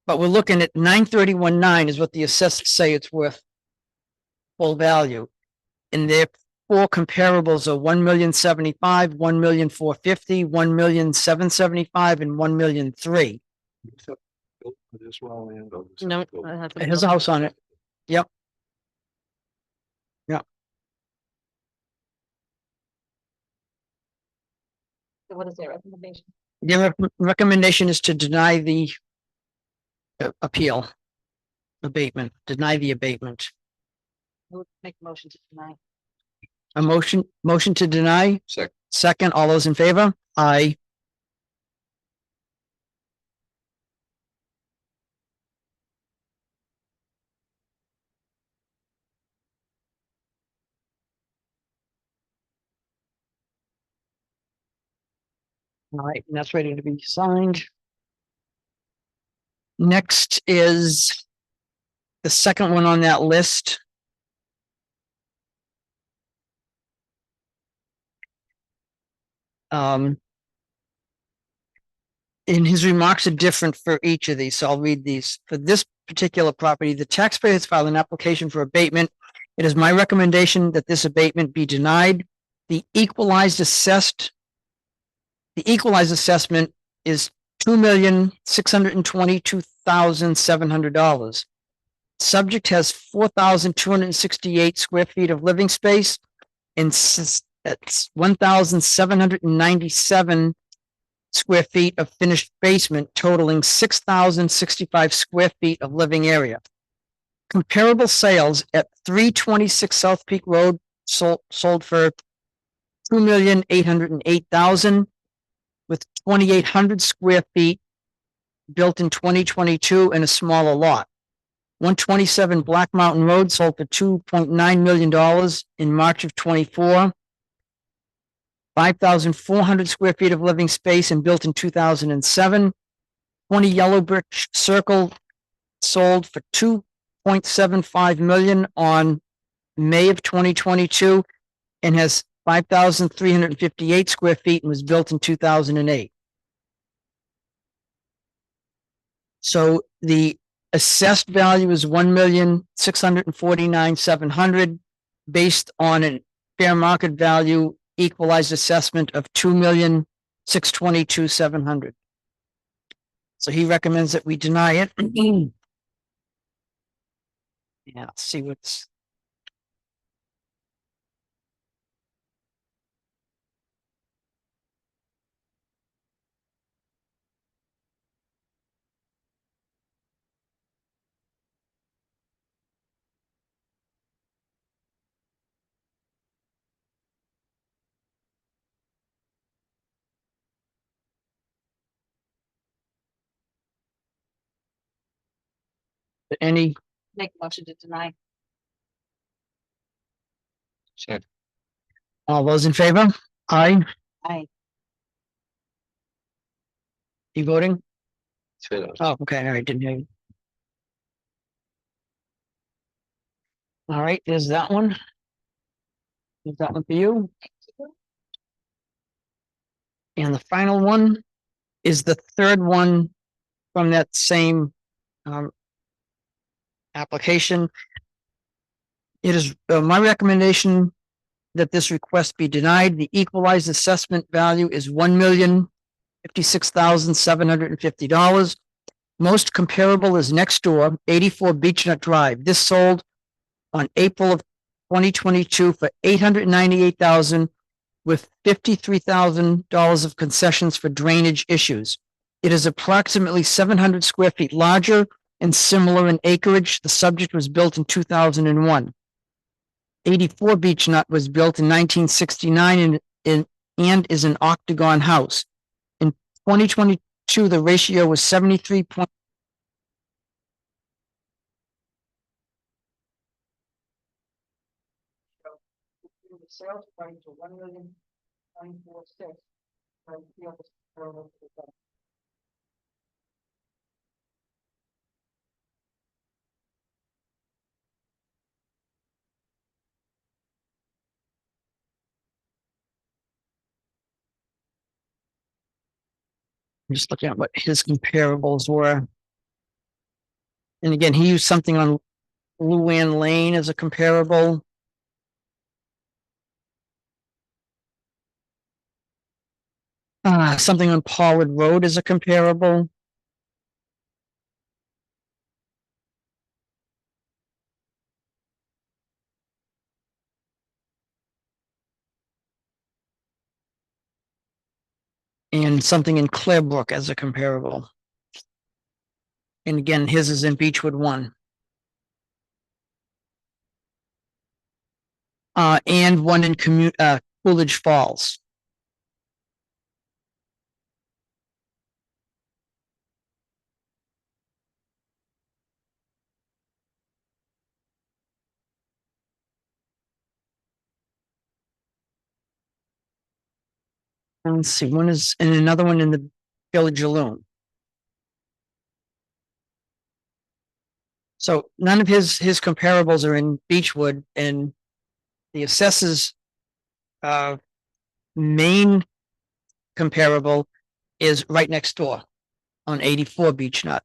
But we're looking at 931.9 is what the assessors say it's worth full value. And their 4 comparables are 1,075,000, 1,450,000, 1,775,000, and 1,003,000. No. It has a house on it. Yep. Yep. So what is their recommendation? Their recommendation is to deny the appeal, abatement, deny the abatement. Who would make a motion to deny? A motion to deny? Second, all those in favor? Aye. All right, and that's ready to be signed. Next is the second one on that list. And his remarks are different for each of these, so I'll read these. For this particular property, the taxpayer has filed an application for abatement. It is my recommendation that this abatement be denied. The equalized assessment is $2,622,700. Subject has 4,268 square feet of living space and that's 1,797 square feet of finished basement, totaling 6,065 square feet of living area. Comparable sales at 326 South Peak Road sold for $2,808,000 with 2,800 square feet built in 2022 and a smaller lot. 127 Black Mountain Road sold for $2.9 million in March of 24. 5,400 square feet of living space and built in 2007. 20 Yellow Brick Circle sold for $2.75 million on May of 2022 and has 5,358 square feet and was built in 2008. So the assessed value is $1,649,700 based on a fair market value equalized assessment of $2,775,000 $622,700. So he recommends that we deny it. Yeah, let's see what's. Any, Make a motion to deny. all those in favor? Aye. Aye. You voting? Oh, okay, all right, didn't hear you. All right, there's that one. There's that one for you. And the final one is the third one from that same application. It is my recommendation that this request be denied. The equalized assessment value is $1,056,750. Most comparable is next door, 84 Beechnut Drive. This sold on April of 2022 for $898,000 with $53,000 of concessions for drainage issues. It is approximately 700 square feet larger and similar in acreage. The subject was built in 2001. 84 Beechnut was built in 1969 and is an octagon house. In 2022, the ratio was 73. Sales price to $1,946,000. I'm just looking at what his comparables were. And again, he used something on Luann Lane as a comparable. Something on Pollard Road as a comparable. And something in Clarebrook as a comparable. And again, his is in Beechwood 1. And one in Coolidge Falls. And let's see, one is, and another one in the Village of Loon. So none of his comparables are in Beechwood, and the assessors main comparable is right next door on 84 Beechnut.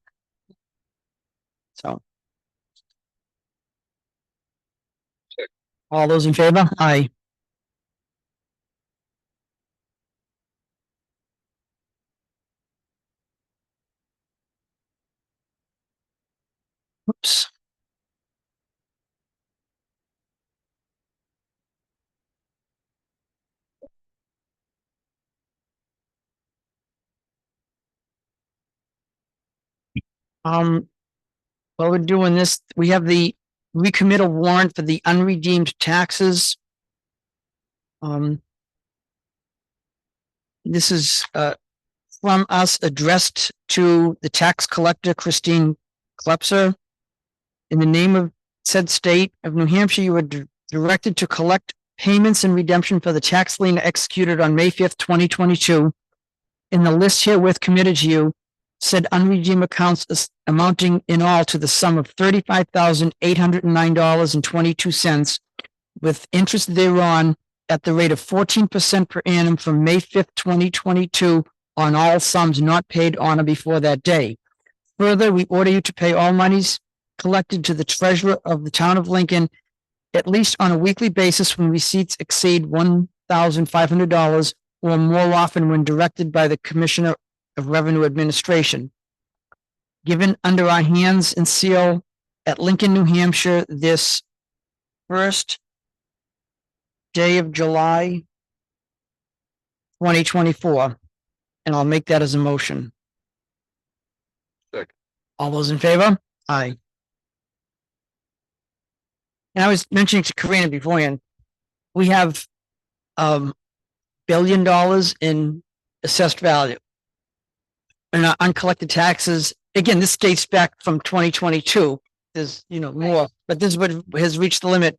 So. All those in favor? Aye. Oops. While we're doing this, we have the recommittal warrant for the unredeemed taxes. This is from us addressed to the tax collector, Christine Klepser. In the name of said state of New Hampshire, you are directed to collect payments and redemption for the tax lien executed on May 5th, 2022. In the list herewith committed to you, said unredeemed accounts amounting in all to the sum of $35,809.22, with interest thereon at the rate of 14% per annum from May 5th, 2022 on all sums not paid on or before that day. Further, we order you to pay all monies collected to the treasurer of the town of Lincoln at least on a weekly basis when receipts exceed $1,500, or more often when directed by the Commissioner of Revenue Administration. Given under our hands and seal at Lincoln, New Hampshire, this first day of July 2024. And I'll make that as a motion. Second. All those in favor? Aye. And I was mentioning to Karina beforehand, we have $1 billion in assessed value. And our uncollected taxes, again, this dates back from 2022. There's, more, but this is what has reached the limit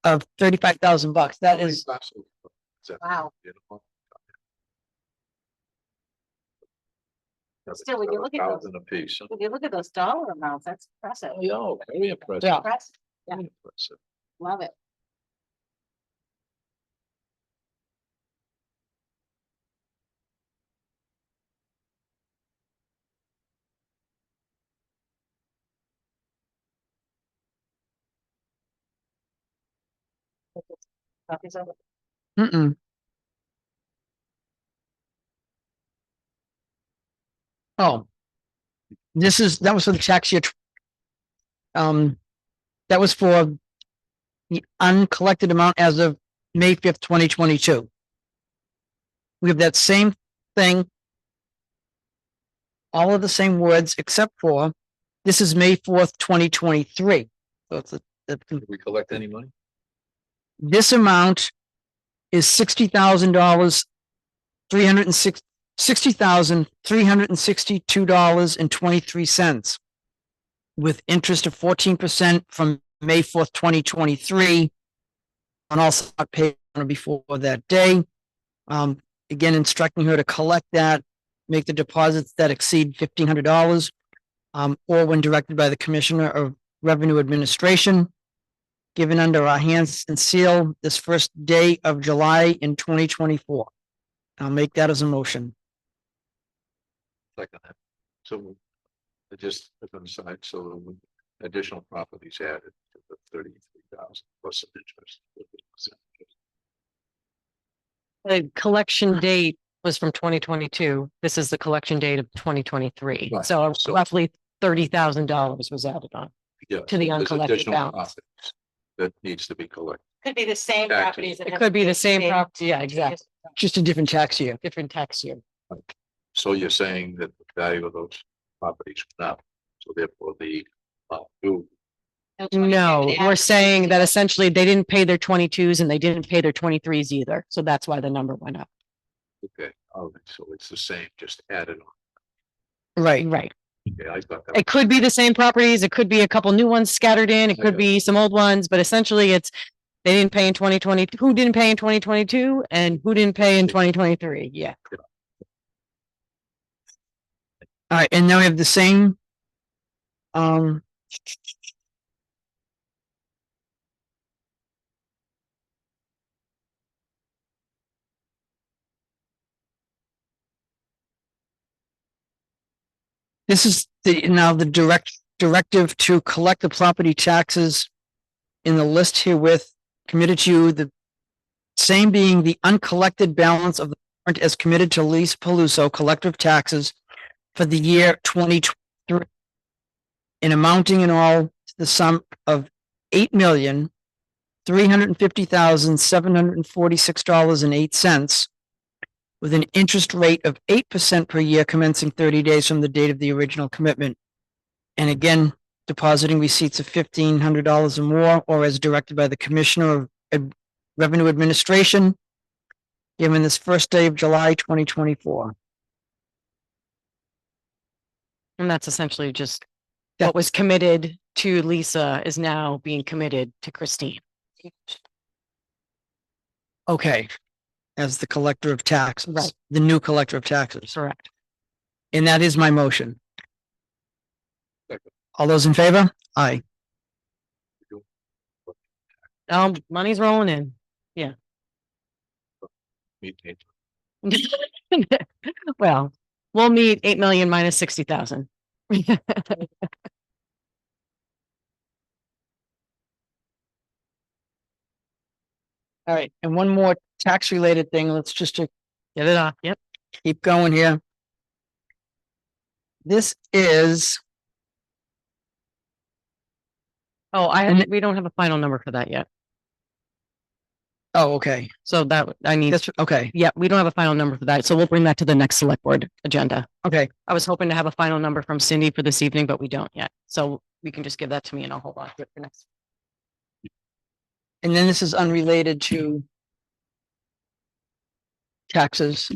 of $35,000. That is, Wow. Still, when you look at those, $1,000 apiece. when you look at those dollar amounts, that's impressive. Oh, very impressive. Yeah. Impressive. Yeah, Very impressive. love it. Copies of it. mm-mm. Oh, that was for the tax year. That was for the uncollected amount as of May 5th, 2022. We have that same thing. All of the same words, except for this is May 4th, 2023. So it's Did we collect any money? this amount is $60,000, $60,362.23 with interest of 14% from May 4th, 2023 on all stock paid on or before that day. Again, instructing her to collect that, make the deposits that exceed $1,500, or when directed by the Commissioner of Revenue Administration, given under our hands and seal this first day of July in 2024. I'll make that as a motion. Second that. So just put them aside, so additional properties added to the 33,000 plus some interest. The collection date was from 2022. This is the collection date of 2023. Right. So So- roughly $30,000 was added on. Yeah. To the there's uncollected additional balance. properties that needs to be collected. Could be the same Taxes. properties. that It have could be the been same paid. property. Yeah, exactly. Just a different tax year. Different tax year. So you're saying that the value of those properties went up, so therefore the new. No, we're saying that essentially they didn't pay their 22s and they didn't pay their 23s either. So that's why the number went up. Okay, all right, so it's the same, just added on. Right. Right. Okay, I thought that. It could be the same properties. It could be a couple new ones scattered in. It could Okay. be some old ones, but essentially it's they didn't pay in 2020. Who didn't pay in 2022 and who didn't pay in 2023? Yeah. All right, and now we have the same. This is now the directive to collect the property taxes in the list herewith committed to you, the same being the uncollected balance of the warrant as committed to Lisa Paluso collective taxes for the year 2023 in amounting in all to the sum of $8,350,746.08 with an interest rate of 8% per year commencing 30 days from the date of the original commitment. And again, depositing receipts of $1,500 or more, or as directed by the Commissioner of Revenue Administration, given this first day of July 2024. And that's essentially just what was committed to Lisa is now being committed to Christine. Okay, as the collector of taxes, Right. the new collector of taxes. Correct. And that is my motion. Second. All those in favor? Aye. Money's rolling in. Well, we'll meet 8 million minus 60,000. All right, and one more tax related thing. Let's just Get it off. Yep. keep going here. This is, Oh, we don't have a final number for that yet. oh, okay. So that I need, That's okay. yeah, we don't have a final number for that. So we'll bring that to the next select board agenda. Okay. I was hoping to have a final number from Cindy for this evening, but we don't yet. So we can just give that to me and I'll hold on to it for next. And then this is unrelated to taxes.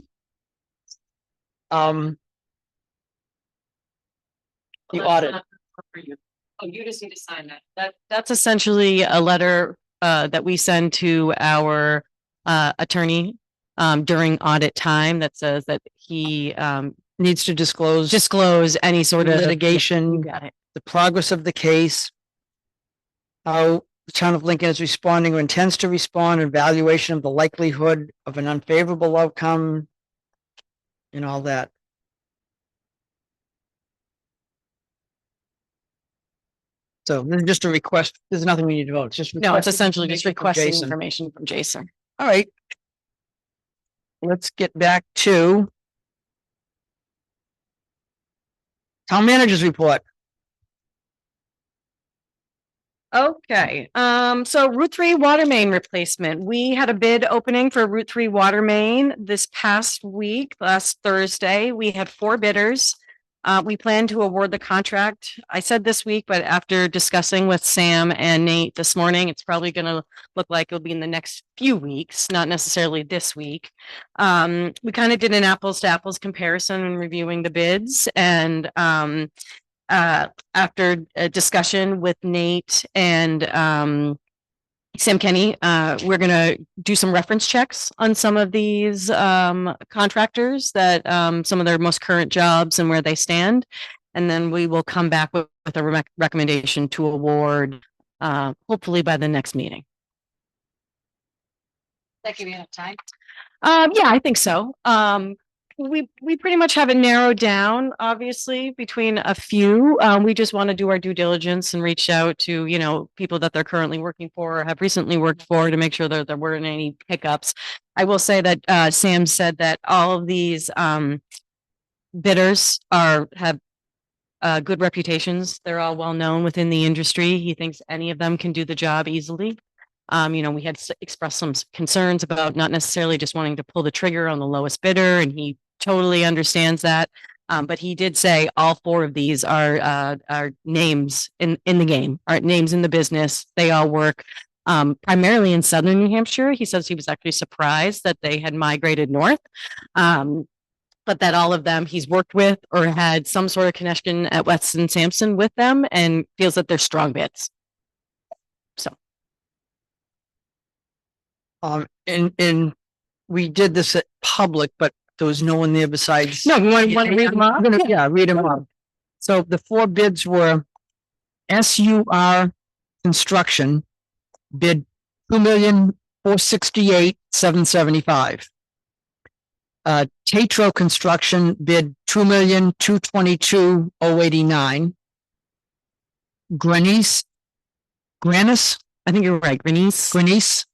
The audit. Oh, you just need to sign that. That's essentially a letter that we send to our attorney during audit time that says that he Needs to disclose any sort of litigation, You got it. the progress of the case, how the town of Lincoln is responding or intends to respond, evaluation of the likelihood of an unfavorable outcome, and all that. So this is just a request. There's nothing we need to vote. It's just No, it's requesting essentially just information from requesting Jason. information from Jason. All right. Let's get back to town manager's report. Okay, so Route 3 water main replacement. We had a bid opening for Route 3 water main this past week, last Thursday. We had 4 bidders. We plan to award the contract. I said this week, but after discussing with Sam and Nate this morning, it's probably gonna look like it'll be in the next few weeks, not necessarily this week. We kind of did an apples to apples comparison and reviewing the bids and after a discussion with Nate and Sam Kenny, we're gonna do some reference checks on some of these contractors that some of their most current jobs and where they stand. And then we will come back with a recommendation to award hopefully by the next meeting. That give you enough time? Yeah, I think so. We pretty much have it narrowed down, obviously, between a few. We just want to do our due diligence and reach out to, you know, people that they're currently working for or have recently worked for to make sure that there weren't any hiccups. I will say that Sam said that all of these bidders have good reputations. They're all well known within the industry. He thinks any of them can do the job easily. You know, we had expressed some concerns about not necessarily just wanting to pull the trigger on the lowest bidder, and he totally understands that. But he did say all 4 of these are names in the game, are names in the business. They all work primarily in southern New Hampshire. He says he was actually surprised that they had migrated north. But that all of them he's worked with or had some sort of connection at Weston Sampson with them and feels that they're strong bids. So. And we did this at public, but there was no one there besides. No, you want to read them off? Yeah, read them off. So the 4 bids were SUR Construction bid 2,468,775. Tatro Construction bid 2,222,089. Granis, I think you're right, Granis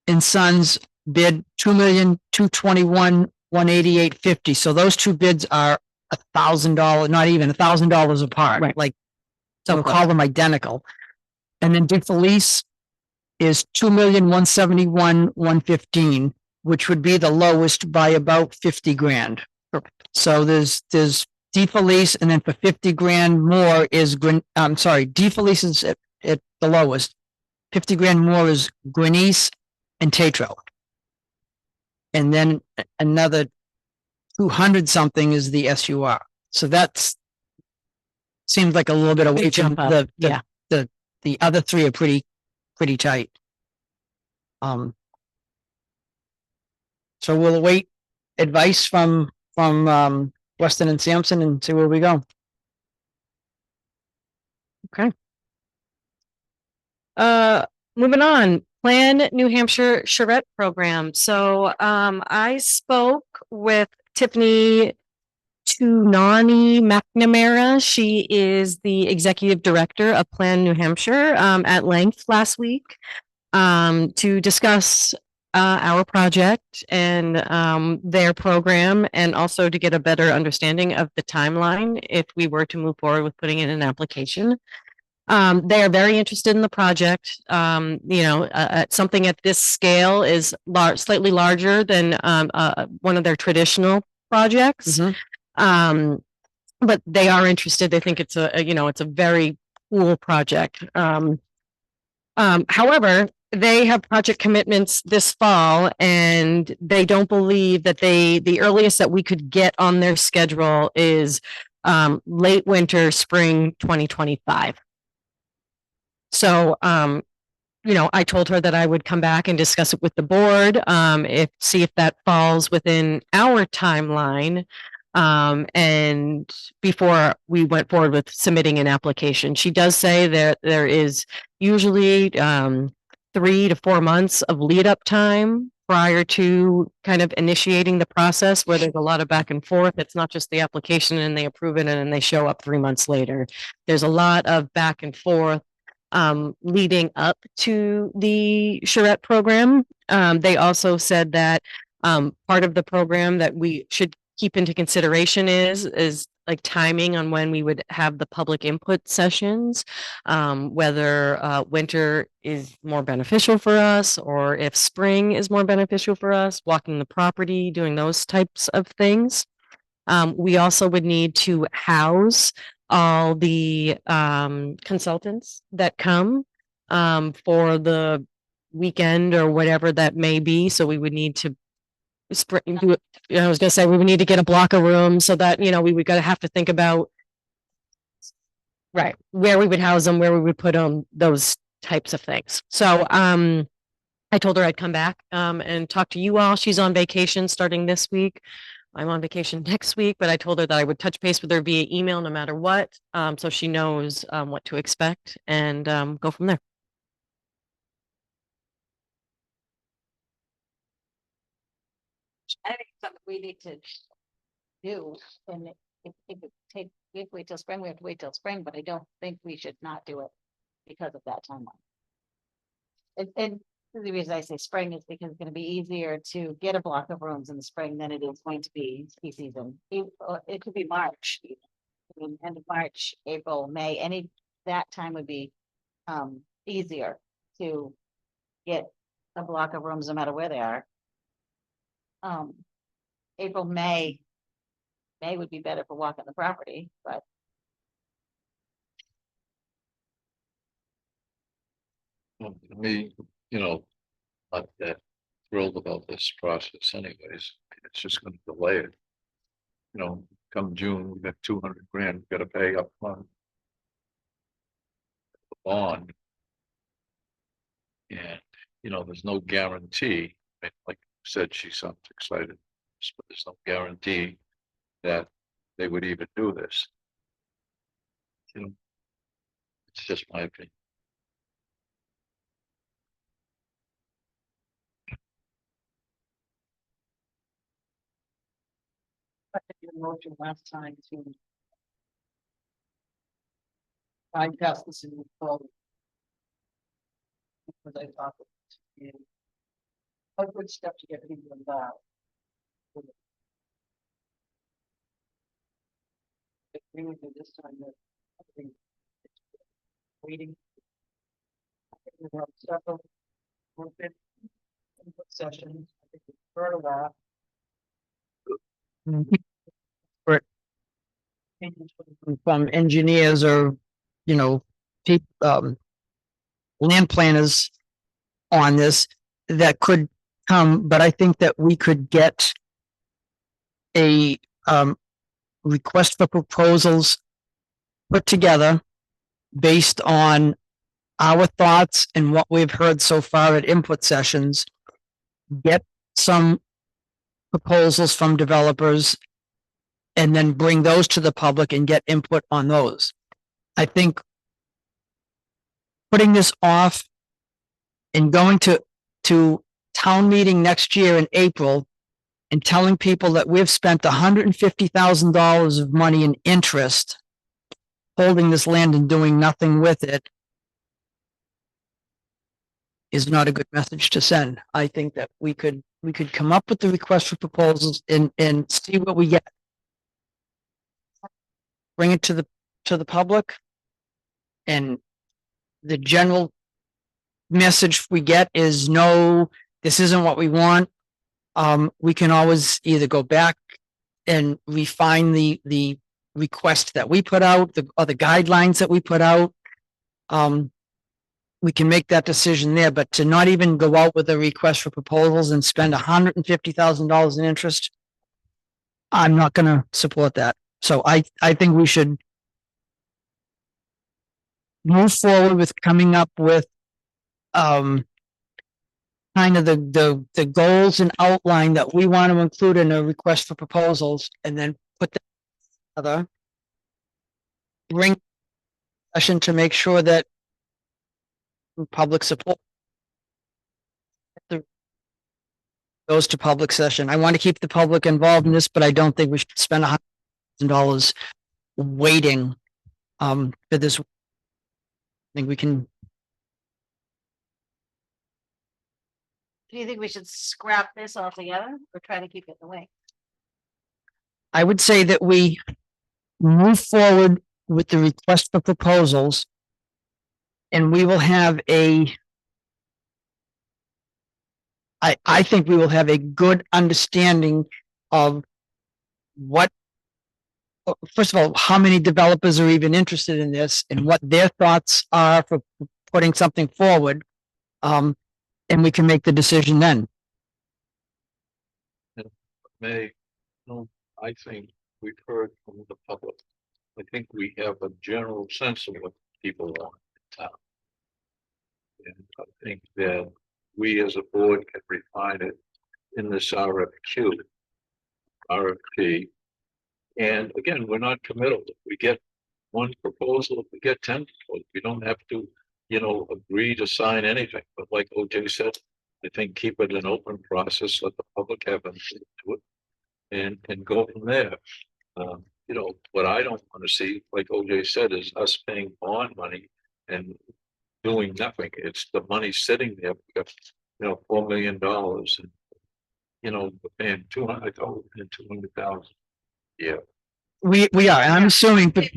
and Sons bid 2,221,188.50. So those 2 bids are $1,000, not even $1,000 apart. Right. Like, so we'll call them identical. And then DeFelice is 2,171,115, which would be the lowest by about 50 grand. Perfect. So there's DeFelice, and then for 50 grand more is DeFelice is at the lowest. 50 grand more is Granis and Tatro. And then another 200 something is the SUR. So that's seems like a little bit away from the other 3 are pretty tight. So we'll await advice from Weston and Sampson and see where we go. Okay. Moving on, Plan New Hampshire charrette program. So I spoke with Tiffany Tunani McNamara. She is the executive director of Plan New Hampshire at length last week to discuss our project and their program, and also to get a better understanding of the timeline if we were to move forward with putting in an application. They are very interested in the project. Something at this scale is slightly larger than one of their traditional projects. But they are interested. They think it's it's a very cool project. However, they have project commitments this fall, and they don't believe that the earliest that we could get on their schedule is late winter, spring 2025. So, I told her that I would come back and discuss it with the board, see if that falls within our timeline. And before we went forward with submitting an application, she does say that there is usually 3 to 4 months of lead up time prior to kind of initiating the process, where there's a lot of back and forth. It's not just the application and they approve it and then they show up 3 months later. There's a lot of back and forth leading up to the charrette program. They also said that part of the program that we should keep into consideration is like timing on when we would have the public input sessions, whether winter is more beneficial for us or if spring is more beneficial for us, walking the property, doing those types of things. We also would need to house all the consultants that come for the weekend or whatever that may be. So we would need to I was going to say we would need to get a block of rooms so that, we would have to think about where we would house them, where we would put them, those types of things. So I told her I'd come back and talk to you all. She's on vacation starting this week. I'm on vacation next week, but I told her that I would touch base with her via email no matter what, so she knows what to expect, and go from there. I think it's something we need to do, and if we wait till spring, we have to wait till spring, but I don't think we should not do it because of that timeline. And the reason I say spring is because it's gonna be easier to get a block of rooms in the spring than it is going to be ski season. It could be March, even. I mean, end of March, April, May, that time would be easier to get a block of rooms no matter where they are. April, May would be better for walking the property, but Me, not that thrilled about this process anyways. It's just gonna delay it. Come June, we got 200 grand, we gotta pay up front. The bond. And, there's no guarantee. I mean, like you said, she sounds excited, but there's no guarantee that they would even do this. It's just my opinion. I think your motion last time to bypass this in the fall. Because I thought it was a good step to get people involved. I agree with you this time that I think it's waiting. I think we have several open input sessions. I think we've heard a lot. From engineers or, land planners on this that could come, but I think that we could get a request for proposals put together based on our thoughts and what we've heard so far at input sessions, get some proposals from developers, and then bring those to the public and get input on those. I think putting this off and going to town meeting next year in April and telling people that we've spent $150,000 of money in interest holding this land and doing nothing with it is not a good message to send. I think that we could come up with the request for proposals and see what we get. Bring it to the public. And the general message we get is no, this isn't what we want. We can always either go back and refine the request that we put out, the guidelines that we put out. We can make that decision there, but to not even go out with a request for proposals and spend $150,000 in interest, I'm not gonna support that. So I think we should move forward with coming up with kind of the goals and outline that we want to include in a request for proposals, and then put that together. Bring session to make sure that public support goes to public session. I want to keep the public involved in this, but I don't think we should spend $100,000 waiting for this. I think we can. Do you think we should scrap this altogether or try to keep it in the way? I would say that we move forward with the request for proposals, and we will have I think we will have a good understanding of what, first of all, how many developers are even interested in this and what their thoughts are for putting something forward. And we can make the decision then. May, no, I think we've heard from the public. I think we have a general sense of what people want in town. And I think that we as a board can refine it in this RFP. And again, we're not committal. If we get one proposal, if we get 10 proposals, we don't have to, agree to sign anything. But like OJ said, I think keep it an open process, let the public have input to it, and go from there. What I don't want to see, like OJ said, is us paying bond money and doing nothing. It's the money sitting there. We got, $4 million, and we're paying 200,000 and 200,000. Yeah. We are, and I'm assuming, but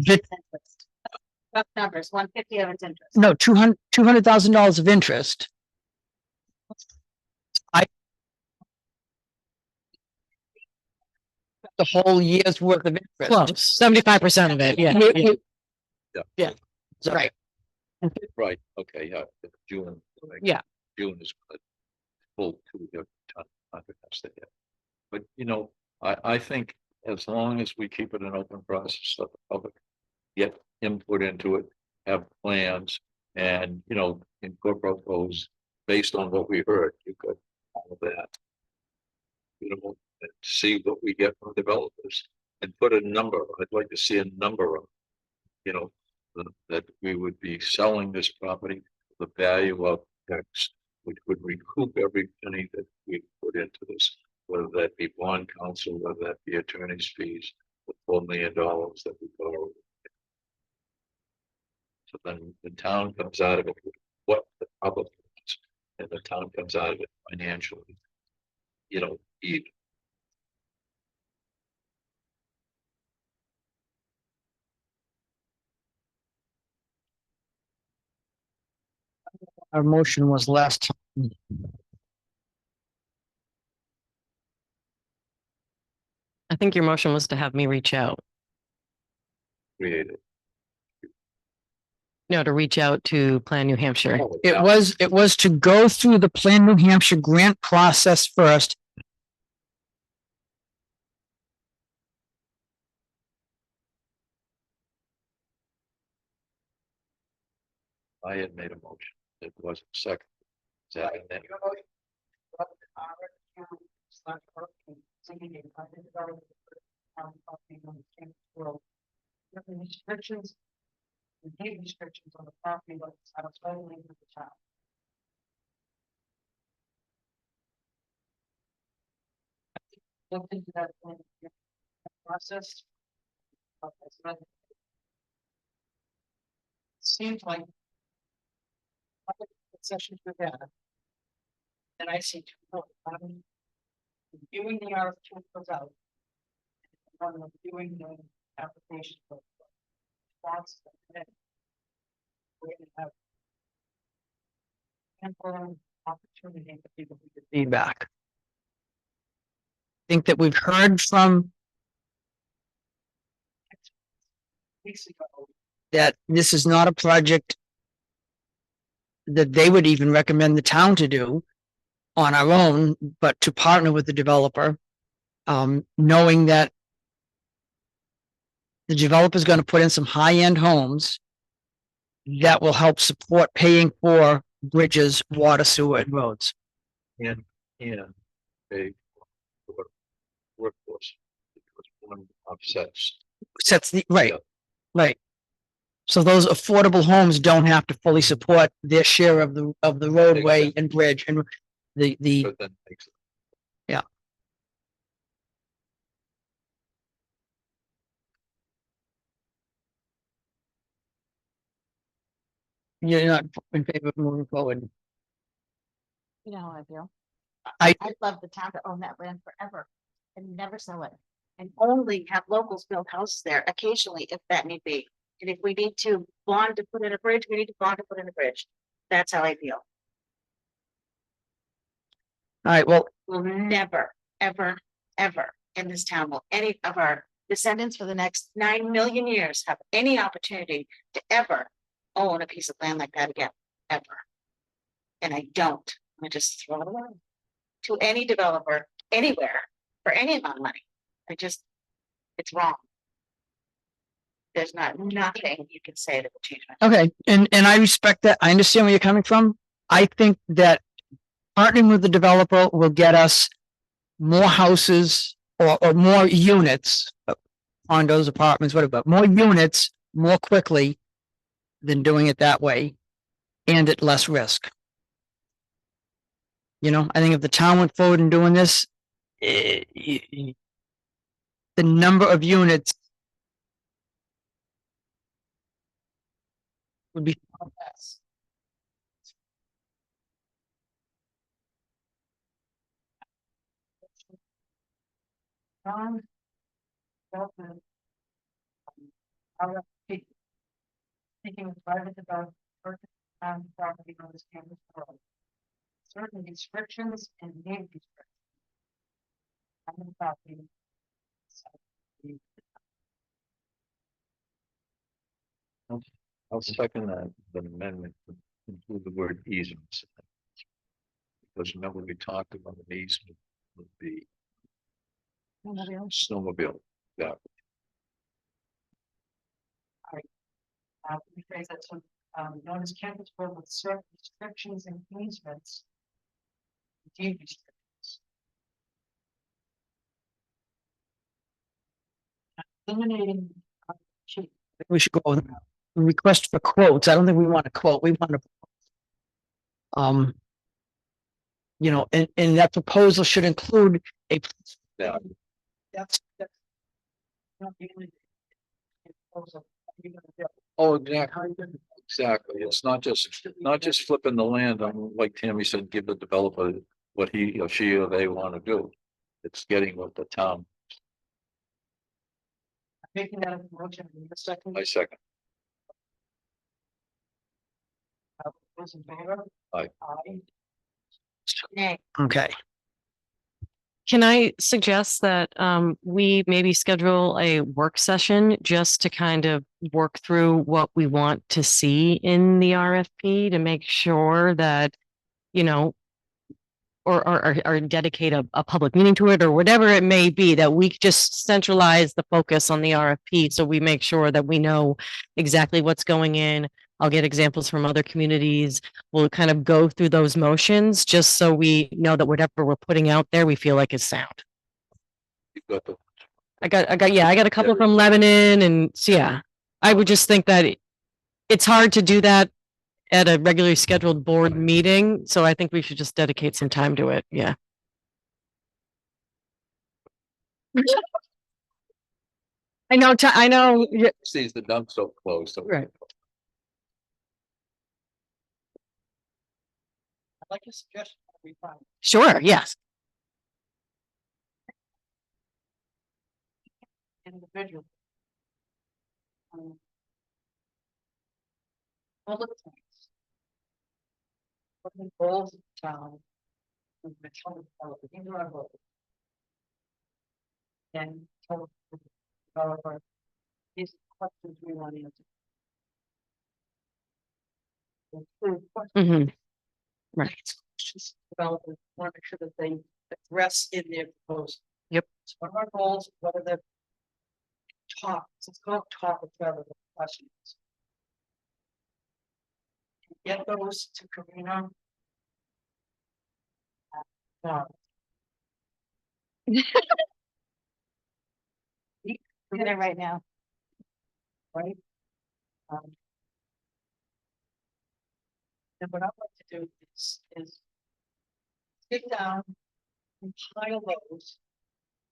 Rough numbers, 150 of its interest. no, $200,000 of interest. The whole year's worth of interest. Close, 75% of it, yeah. Yeah. So, right. Right, okay, yeah, June. Yeah. June is good. Full 2 ton. But I think as long as we keep it an open process, let the public get input into it, have plans, and incorporate those based on what we heard. You could all of that. And see what we get from developers and put a number. I'd like to see a number of, that we would be selling this property, the value of X, which would recoup every penny that we put into this, whether that be bond counsel, whether that be attorney's fees, the $4 million that we borrowed. So then the town comes out of it with what the public wants, and the town comes out of it financially, even. Our motion was last time. I think your motion was to have me reach out. Created. No, to reach out to Plan New Hampshire. It was to go through the Plan New Hampshire grant process first. I had made a motion. It wasn't second. Is that in there? Restrictions. The gate restrictions on the property, but I was totally with the town. Looked into that process. Seems like sessions we've had, then I see two, reviewing the RFQ goes out. And then reviewing the application. Response. We're gonna have ample opportunity for people to get Feedback. Think that we've heard from weeks ago. that this is not a project that they would even recommend the town to do on our own, but to partner with the developer, knowing that the developer is going to put in some high-end homes that will help support paying for bridges, water, sewer, and roads. And a workforce. Because one upsets. Sets the, right, Yeah. right. So those affordable homes don't have to fully support their share of the roadway Exactly. and bridge and the, But then makes it. yeah. You're not in favor of moving forward. You know how I feel. I- I'd love the town to own that land forever and never sell it. And only have locals build houses there occasionally if that need be. And if we need to bond to put in a bridge, we need to bond to put in a bridge. That's how I feel. All right, well, Will never, ever, ever in this town will any of our descendants for the next 9 million years have any opportunity to ever own a piece of land like that again, ever. And I don't. I just throw it away to any developer anywhere for any amount of money. It's wrong. There's nothing you can say that will change my. okay, and I respect that. I understand where you're coming from. I think that partnering with the developer will get us more houses or more units, condos, apartments, whatever, more units more quickly than doing it that way and at less risk. You know, I think if the town went forward in doing this, the number of units would be less. Development. RFP. Seeking a private development purchase on property on this campus road. Certain restrictions and name restrictions. On the property. I'll second that, the amendment to include the word easements. Because remember, we talked about an easement would be snowmobile, yeah. Rephrase that to, known as campus road with certain restrictions and easements. Deed restrictions. Eliminating. we should go with request for quotes. I don't think we want to quote. We want to, you know, and that proposal should include a. Yeah. That's. Not the only. Proposal. You're gonna build. Oh, exactly. Exactly. It's not just flipping the land on, like Tammy said, give the developer what he or she or they want to do. It's getting what the town, Making that a motion in a second. I second. Those in favor? Aye. Aye. Nay. Okay. Can I suggest that we maybe schedule a work session just to kind of work through what we want to see in the RFP to make sure that, you know, or dedicate a public meeting to it or whatever it may be, that we just centralize the focus on the RFP so we make sure that we know exactly what's going in. I'll get examples from other communities. We'll kind of go through those motions just so we know that whatever we're putting out there, we feel like is sound. You've got the. I got a couple from Lebanon, and so, yeah, I would just think that it's hard to do that at a regularly scheduled board meeting. So I think we should just dedicate some time to it. Yeah. I know, I know. Yeah. Sees the dump so close. So. Right. I'd like a suggestion. Sure, yes. Individual. Public things. What the goals of the town. And the town development, these are our goals. And tell developer, these are questions we want to answer. Include questions. Mhm. Right. Just developers want to make sure that they address in their proposal. Yep. So what are our goals, what are the topics, it's called topics rather than questions. Get those to Karina. We're there right now. Right? And what I'd like to do is sit down and pile those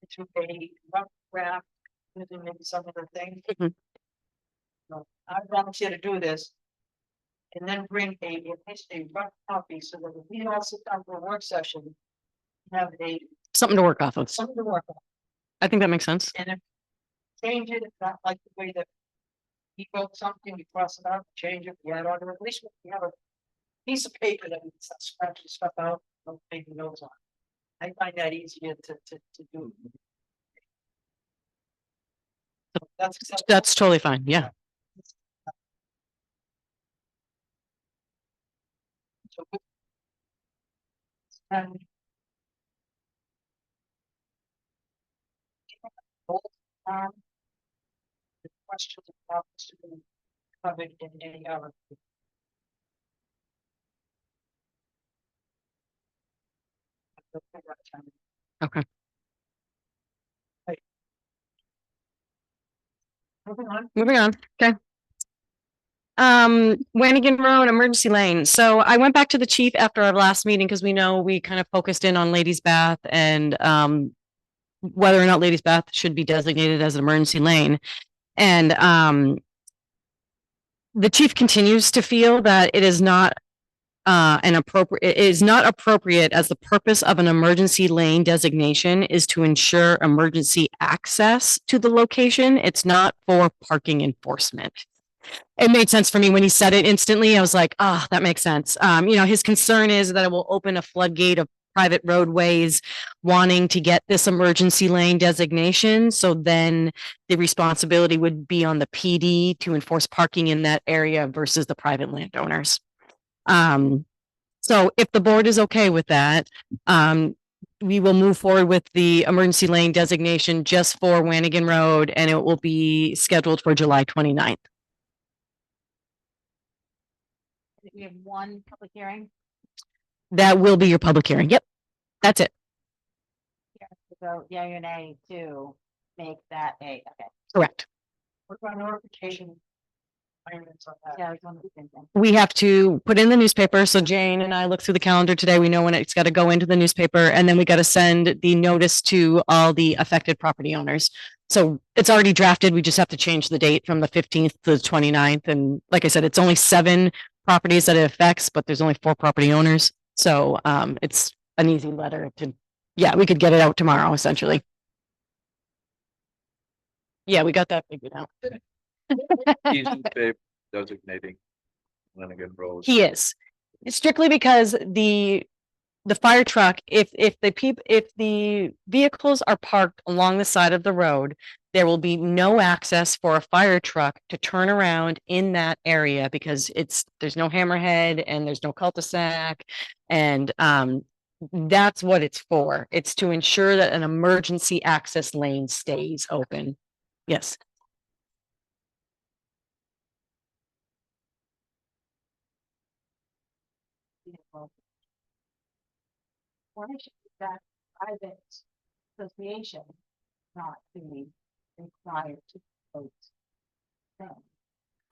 into a rough draft, using maybe some of the things. Mhm. I volunteer to do this. And then bring a rough copy so that if we all sit down for a work session, have Something to work off of. something to work on. I think that makes sense. And if change it, if not like the way that he wrote something, we cross it out, change it, we add on, or at least we have a piece of paper that we can start scratching stuff out, don't make notes on. I find that easier to do. That's acceptable. That's totally fine. Yeah. So, and the questions and topics to be covered in any other. Okay. Moving on. Moving on. Okay. Wanigan Road, emergency lane. So I went back to the chief after our last meeting because we know we kind of focused in on Ladies Bath and whether or not Ladies Bath should be designated as an emergency lane. And the chief continues to feel that it is not it is not appropriate as the purpose of an emergency lane designation is to ensure emergency access to the location. It's not for parking enforcement. It made sense for me when he said it instantly. I was like, oh, that makes sense. His concern is that it will open a floodgate of private roadways wanting to get this emergency lane designation. So then the responsibility would be on the PD to enforce parking in that area versus the private landowners. So if the board is okay with that, we will move forward with the emergency lane designation just for Wanigan Road, and it will be scheduled for July 29th. We have one public hearing. That will be your public hearing. Yep, that's it. So yeah, or nay to make that okay. Correct. What about notification? Requirements on that? Yeah, I was wondering the same thing. We have to put in the newspaper. So Jane and I look through the calendar today. We know when it's got to go into the newspaper, and then we got to send the notice to all the affected property owners. So it's already drafted. We just have to change the date from the 15th to the 29th. And like I said, it's only 7 properties that it affects, but there's only 4 property owners. So it's an easy letter to, yeah, we could get it out tomorrow, essentially. Yeah, we got that figured out. He's in favor of designating Lanigan Road. He is. Strictly because the fire truck, if the vehicles are parked along the side of the road, there will be no access for a fire truck to turn around in that area because there's no hammerhead and there's no cul-de-sac. And that's what it's for. It's to ensure that an emergency access lane stays open. Yes. Why should that private association not be required to vote?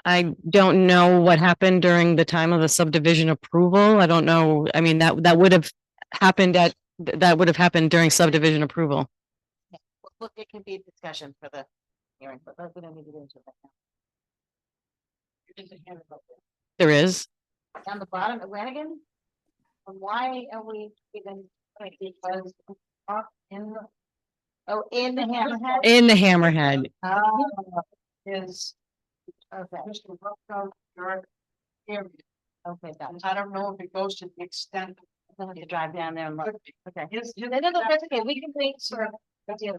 I don't know what happened during the time of the subdivision approval. I don't know. I mean, that would have happened during subdivision approval. Yeah. Look, it can be a discussion for the hearing, but we don't need to get into that now. There is. Down the bottom at Lanigan? Why are we even, like, because up in the, oh, in the hammerhead? In the Hammerhead. Oh, is, okay. Mr. Rocco, your area. Okay, got it. I don't know if it goes to the extent. I'll have to drive down there and look. Okay. No, that's okay. We can wait for. I think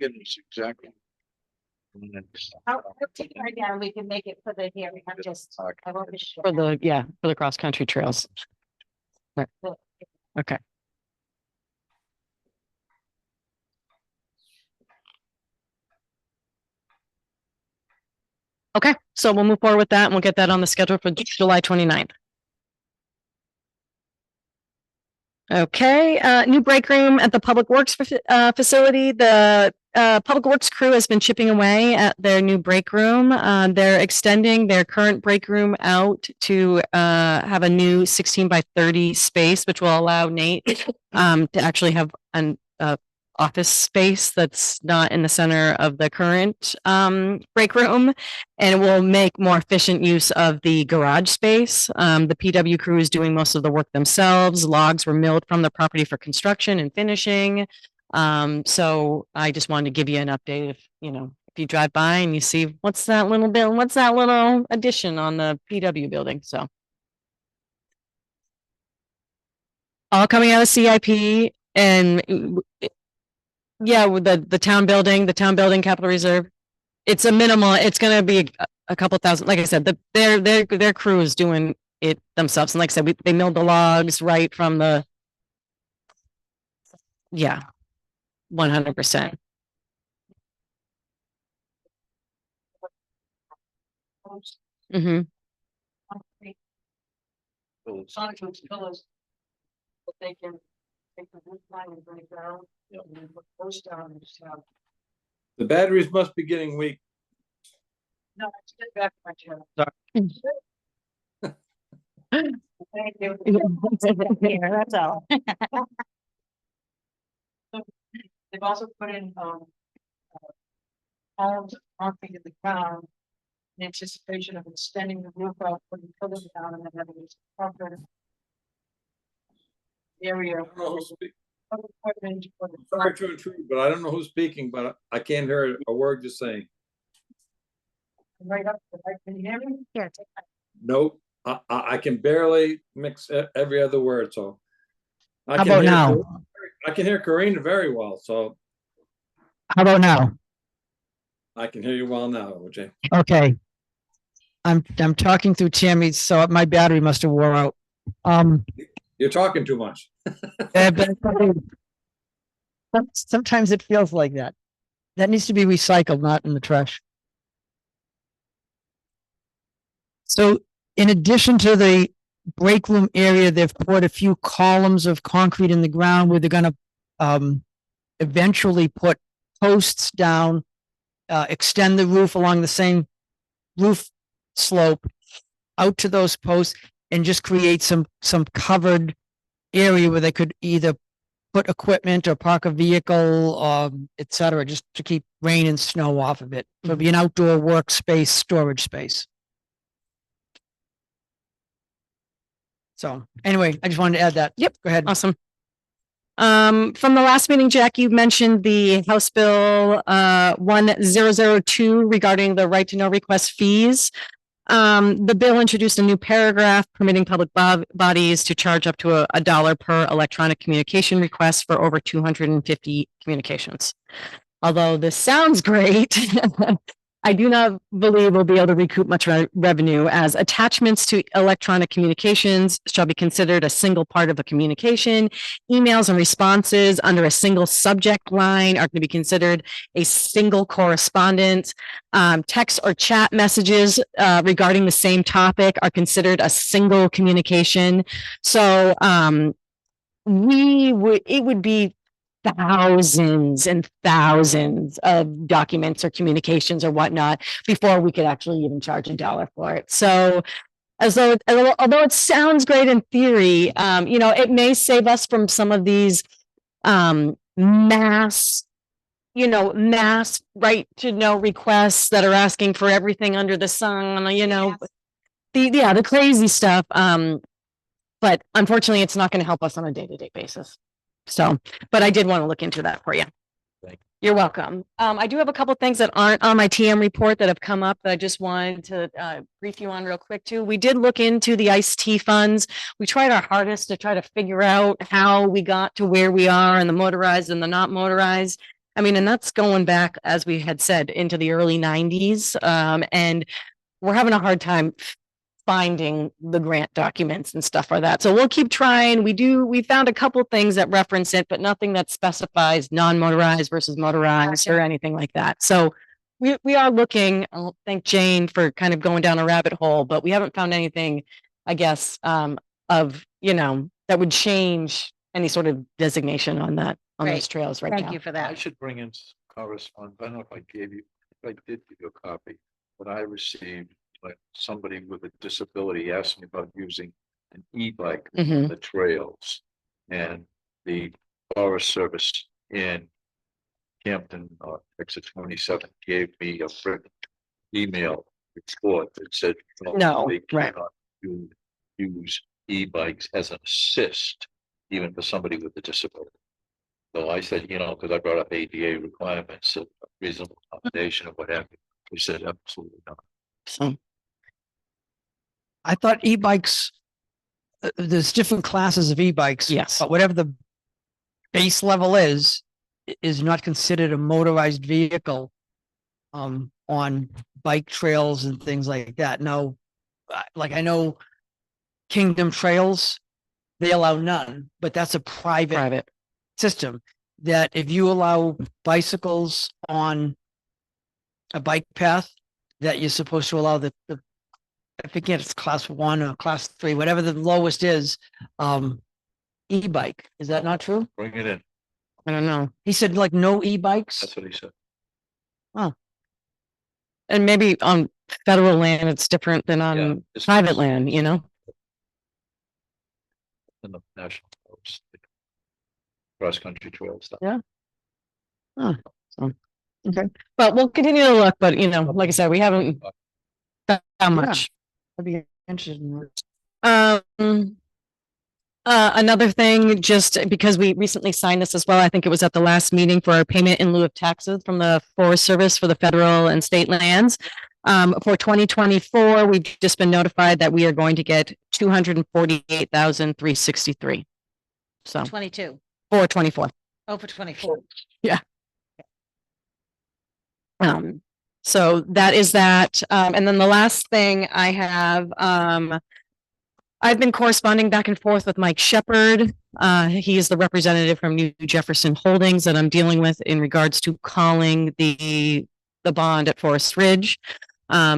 it's exactly. I'll take it right down. We can make it for the hearing. I'm just, I won't be sure. For the cross-country trails. Right. Okay. Okay, so we'll move forward with that and we'll get that on the schedule for July 29th. Okay, new break room at the Public Works facility. The Public Works crew has been chipping away at their new break room. They're extending their current break room out to have a new 16 by 30 space, which will allow Nate to actually have an office space that's not in the center of the current break room, and it will make more efficient use of the garage space. The PW crew is doing most of the work themselves. Logs were milled from the property for construction and finishing. So I just wanted to give you an update if you drive by and you see what's that little addition on the PW building. So all coming out of CIP, and yeah, with the town building, capital reserve. It's a minimal, it's gonna be a couple thousand, like I said, their crew is doing it themselves. And like I said, they milled the logs right from the, yeah, 100%. Mm-hmm. Sonic pillars. But they can take the roof line and bring it down. And then put those down and just have. The batteries must be getting weak. No, let's get back to my chair. Thank you. Here, that's all. They've also put in, columns of concrete in the ground in anticipation of extending the roof out, putting pillars down and then having this covered area. I don't know who's speaking. of equipment for the Sorry to intrude, but I don't know who's speaking, but I can't hear a word you're saying. right up, can you hear me? Yeah. Nope, I can barely mix every other word, so. I How can about hear now? I can hear Karina very well, so How about now? I can hear you well now, OJ. Okay. I'm talking through Tammy, so my battery must have wore out. You're talking too much. Sometimes it feels like that. That needs to be recycled, not in the trash. So in addition to the break room area, they've poured a few columns of concrete in the ground where they're gonna eventually put posts down, extend the roof along the same roof slope out to those posts and just create some covered area where they could either put equipment or park a vehicle, et cetera, just to keep rain and snow off of it. So it'll be an outdoor workspace, storage space. So anyway, I just wanted to add that. Yep. Go ahead. Awesome. From the last meeting, Jack, you mentioned the House Bill 1002 regarding the right to know request fees. The bill introduced a new paragraph permitting public bodies to charge up to a dollar per electronic communication request for over 250 communications. Although this sounds great, I do not believe we'll be able to recoup much revenue, as attachments to electronic communications shall be considered a single part of a communication. Emails and responses under a single subject line are going to be considered a single correspondence. Text or chat messages regarding the same topic are considered a single communication. So it would be thousands and thousands of documents or communications or whatnot before we could actually even charge a dollar for it. So although it sounds great in theory, it may save us from some of these mass right to know requests that are asking for everything under the sun, the crazy stuff. but unfortunately, it's not going to help us on a day-to-day basis. So, but I did want to look into that for you. Thank You're welcome. I do have a couple things that aren't on my TM report that have come up that I just wanted to brief you on real quick too. We did look into the iced tea funds. We tried our hardest to try to figure out how we got to where we are and the motorized and the not motorized. I mean, and that's going back, as we had said, into the early 90s. And we're having a hard time finding the grant documents and stuff like that. So we'll keep trying. We found a couple things that reference it, but nothing that specifies non-motorized versus motorized or anything like that. So we are looking. I'll thank Jane for kind of going down a rabbit hole, but we haven't found anything, I guess, of, that would change any sort of designation on that, on those Great. trails right now. Thank you for I that. should bring in correspondence. I don't know if I gave you, if I did give you a copy, but I received, like, somebody with a disability asked me about using an e-bike on Mhm. the trails. And the Forest Service in Hampton, exit 27, gave me a written email report that said, No, they right. cannot use e-bikes as an assist, even for somebody with a disability. So I said, because I brought up ADA requirements, of reasonable accommodation and what have you. They said absolutely not. So I thought e-bikes, there's different classes of e-bikes. Yes. But whatever the base level is not considered a motorized vehicle on bike trails and things like that. Now, like I know Kingdom Trails, they allow none, but that's a private system that if you allow bicycles on a bike path, that you're supposed to allow the I forget it's class 1 or class 3, whatever the lowest is, e-bike. Is that not true? Bring it in. I don't know. He said like no e-bikes. That's what he said. And maybe on federal land, it's different than Yeah, on it's- private land, In the national forest, cross-country trail stuff. Yeah. Oh, so, okay. But we'll continue to look, but like I said, we haven't found much. I'd be interested in that. Another thing, just because we recently signed this as well, I think it was at the last meeting for our payment in lieu of taxes from the Forest Service for the federal and state lands. For 2024, we've just been notified that we are going to get 248,363. So 22. for 24. Oh, for 24. So that is that. And then the last thing I have, I've been corresponding back and forth with Mike Shepard. He is the representative from New Jefferson Holdings that I'm dealing with in regards to calling the bond at Forest Ridge.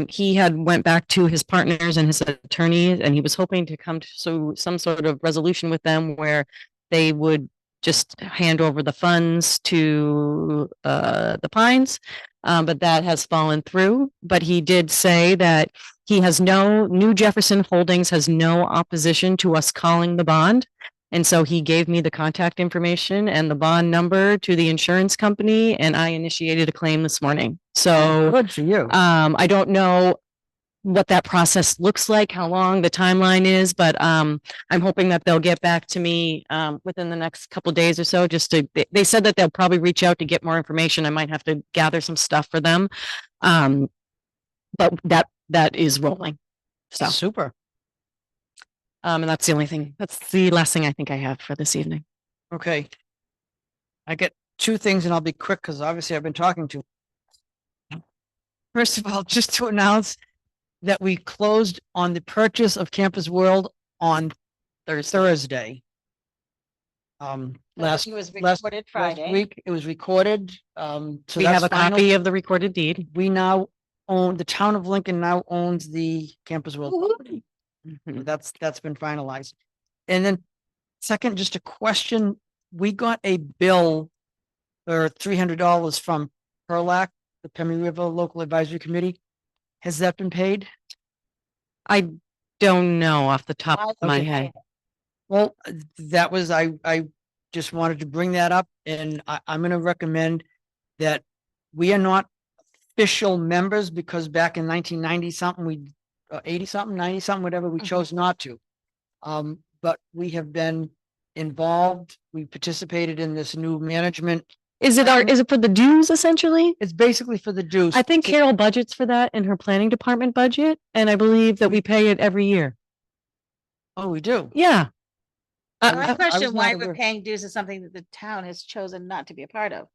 He had went back to his partners and his attorneys, and he was hoping to come to some sort of resolution with them where they would just hand over the funds to the Pines. But that has fallen through. But he did say that New Jefferson Holdings has no opposition to us calling the bond. And so he gave me the contact information and the bond number to the insurance company, and I initiated a claim this morning. So Good for you. I don't know what that process looks like, how long the timeline is, but I'm hoping that they'll get back to me within the next couple of days or so. They said that they'll probably reach out to get more information. I might have to gather some stuff for them. But that is rolling. So Super. and that's the only thing. That's the last thing I think I have for this evening. Okay. I get two things and I'll be quick because obviously I've been talking to. First of all, just to announce that we closed on the purchase of Campus World on Thursday. Last It was last recorded Friday. week, it was recorded. So We that's have a final. copy of the recorded deed. We now own, the town of Lincoln now owns the Campus World property. That's been finalized. And then second, just a question, we got a bill for $300 from PERLAC, the Pemmy River Local Advisory Committee. Has that been paid? I don't know off the top of my Okay. head. Well, that was, I just wanted to bring that up and I'm gonna recommend that we are not official members because back in 1990 something, 80 something, 90 something, whatever, we chose not to. but we have been involved. We participated in this new management. Is it for the dues essentially? It's basically for the dues. I think Carol budgets for that in her planning department budget, and I believe that we pay it every year. Oh, we do. Yeah. So I was question not why aware. we're paying dues is something that the town has chosen not to be a part of.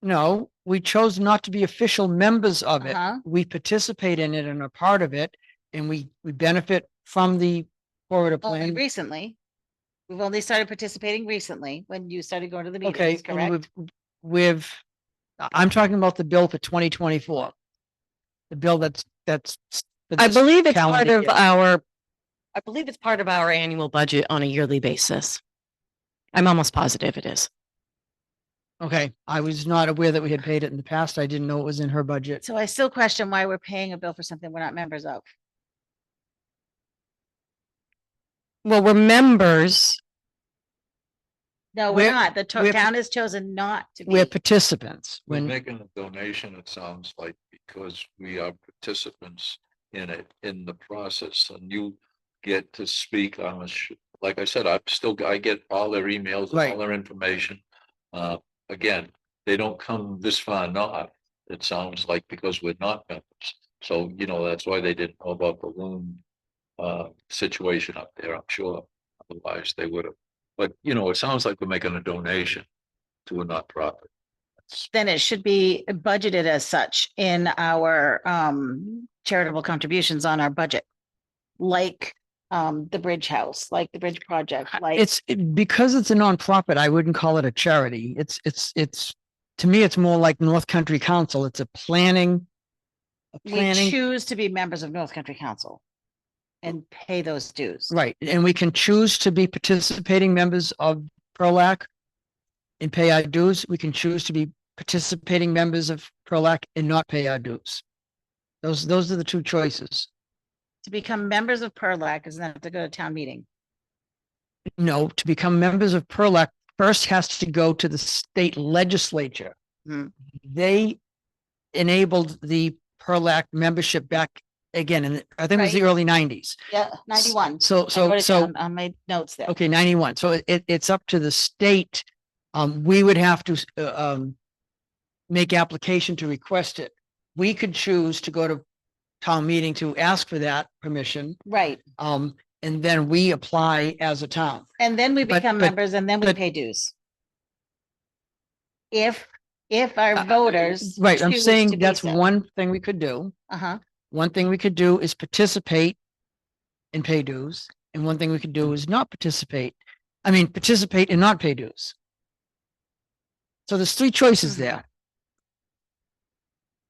No, we chose not to be official members of it. Uh-huh. We participate in it and are part of it, and we benefit from the Florida Only plan. recently. We've only started participating recently when you started going to the Okay, meetings, and correct? I'm talking about the bill for 2024. The bill that's. for I this believe it's part calendar of year. I believe it's part of our annual budget on a yearly basis. I'm almost positive it is. Okay, I was not aware that we had paid it in the past. I didn't know it was in her budget. So I still question why we're paying a bill for something we're not members of. Well, we're members. No, We're- we're not. The we're- town has chosen not to We're be. participants. We're When, making a donation, it sounds like, because we are participants in it, in the process, and you get to speak on like I said, I get all their emails, Right. all their information. Again, they don't come this far north, it sounds like, because we're not members. So, that's why they didn't know about the loon situation up there, I'm sure. Otherwise, they would have. But, it sounds like we're making a donation to a not-profit. Then it should be budgeted as such in our charitable contributions on our budget. Like the bridge house, like the bridge project, like. because it's a nonprofit, I wouldn't call it a charity. To me, it's more like North Country Council. It's a planning. We choose to be members of North Country Council and pay those dues. Right, and we can choose to be participating members of PROLAC and pay our dues. We can choose to be participating members of PROLAC and not pay our dues. Those are the two choices. To become members of PERLAC is not to go to town meeting. No, to become members of PROLAC first has to go to the state legislature. Hmm. They enabled the PERLAC membership back again, and I think it was the Right. early 90s. Yeah, 91. So, I wrote so, it so, down on my notes there. okay, 91. So it's up to the state. We would have to make application to request it. We could choose to go to town meeting to ask for that permission. Right. And then we apply as a town. And then we become but- members and then we but- pay dues. If our voters. Right, I'm choose saying to be that's so. one thing we could do. Uh-huh. One thing we could do is participate and pay dues. And one thing we could do is not participate. I mean, participate and not pay dues. So there's three choices there.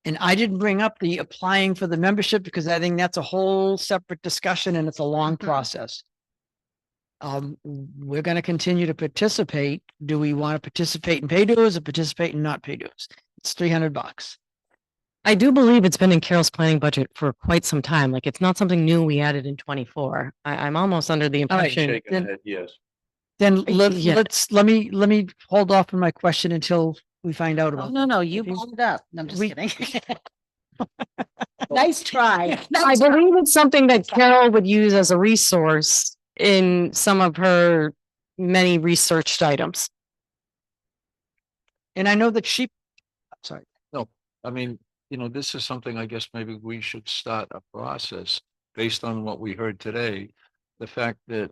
And I didn't bring up the applying for the membership because I think that's a whole separate discussion and it's a long process. We're going to continue to participate. Do we want to participate and pay dues or participate and not pay dues? It's $300. I do believe it's been in Carol's planning budget for quite some time. Like it's not something new we added in 24. I'm almost under the All right, impression. Shaking then- head, yes. Then Yeah. let me hold off on my question until we find out Oh, about. no, you If you- pulled it up. No, I'm just we- kidding. Nice try. I believe it's something that Carol would use as a resource in some of her many researched items. And I know that sorry. I mean, this is something I guess maybe we should start a process based on what we heard today. The fact that,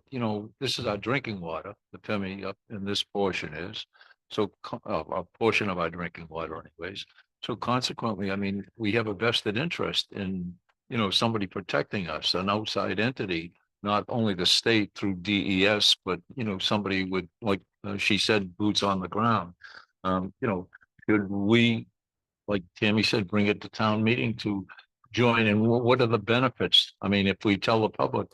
this is our drinking water, the PEMI up in this portion is. So a portion of our drinking water anyways. So consequently, I mean, we have a vested interest in, somebody protecting us, an outside entity, not only the state through DES, but, somebody with, like she said, boots on the ground. Should we, like Tammy said, bring it to town meeting to join? And what are the benefits? I mean, if we tell the public,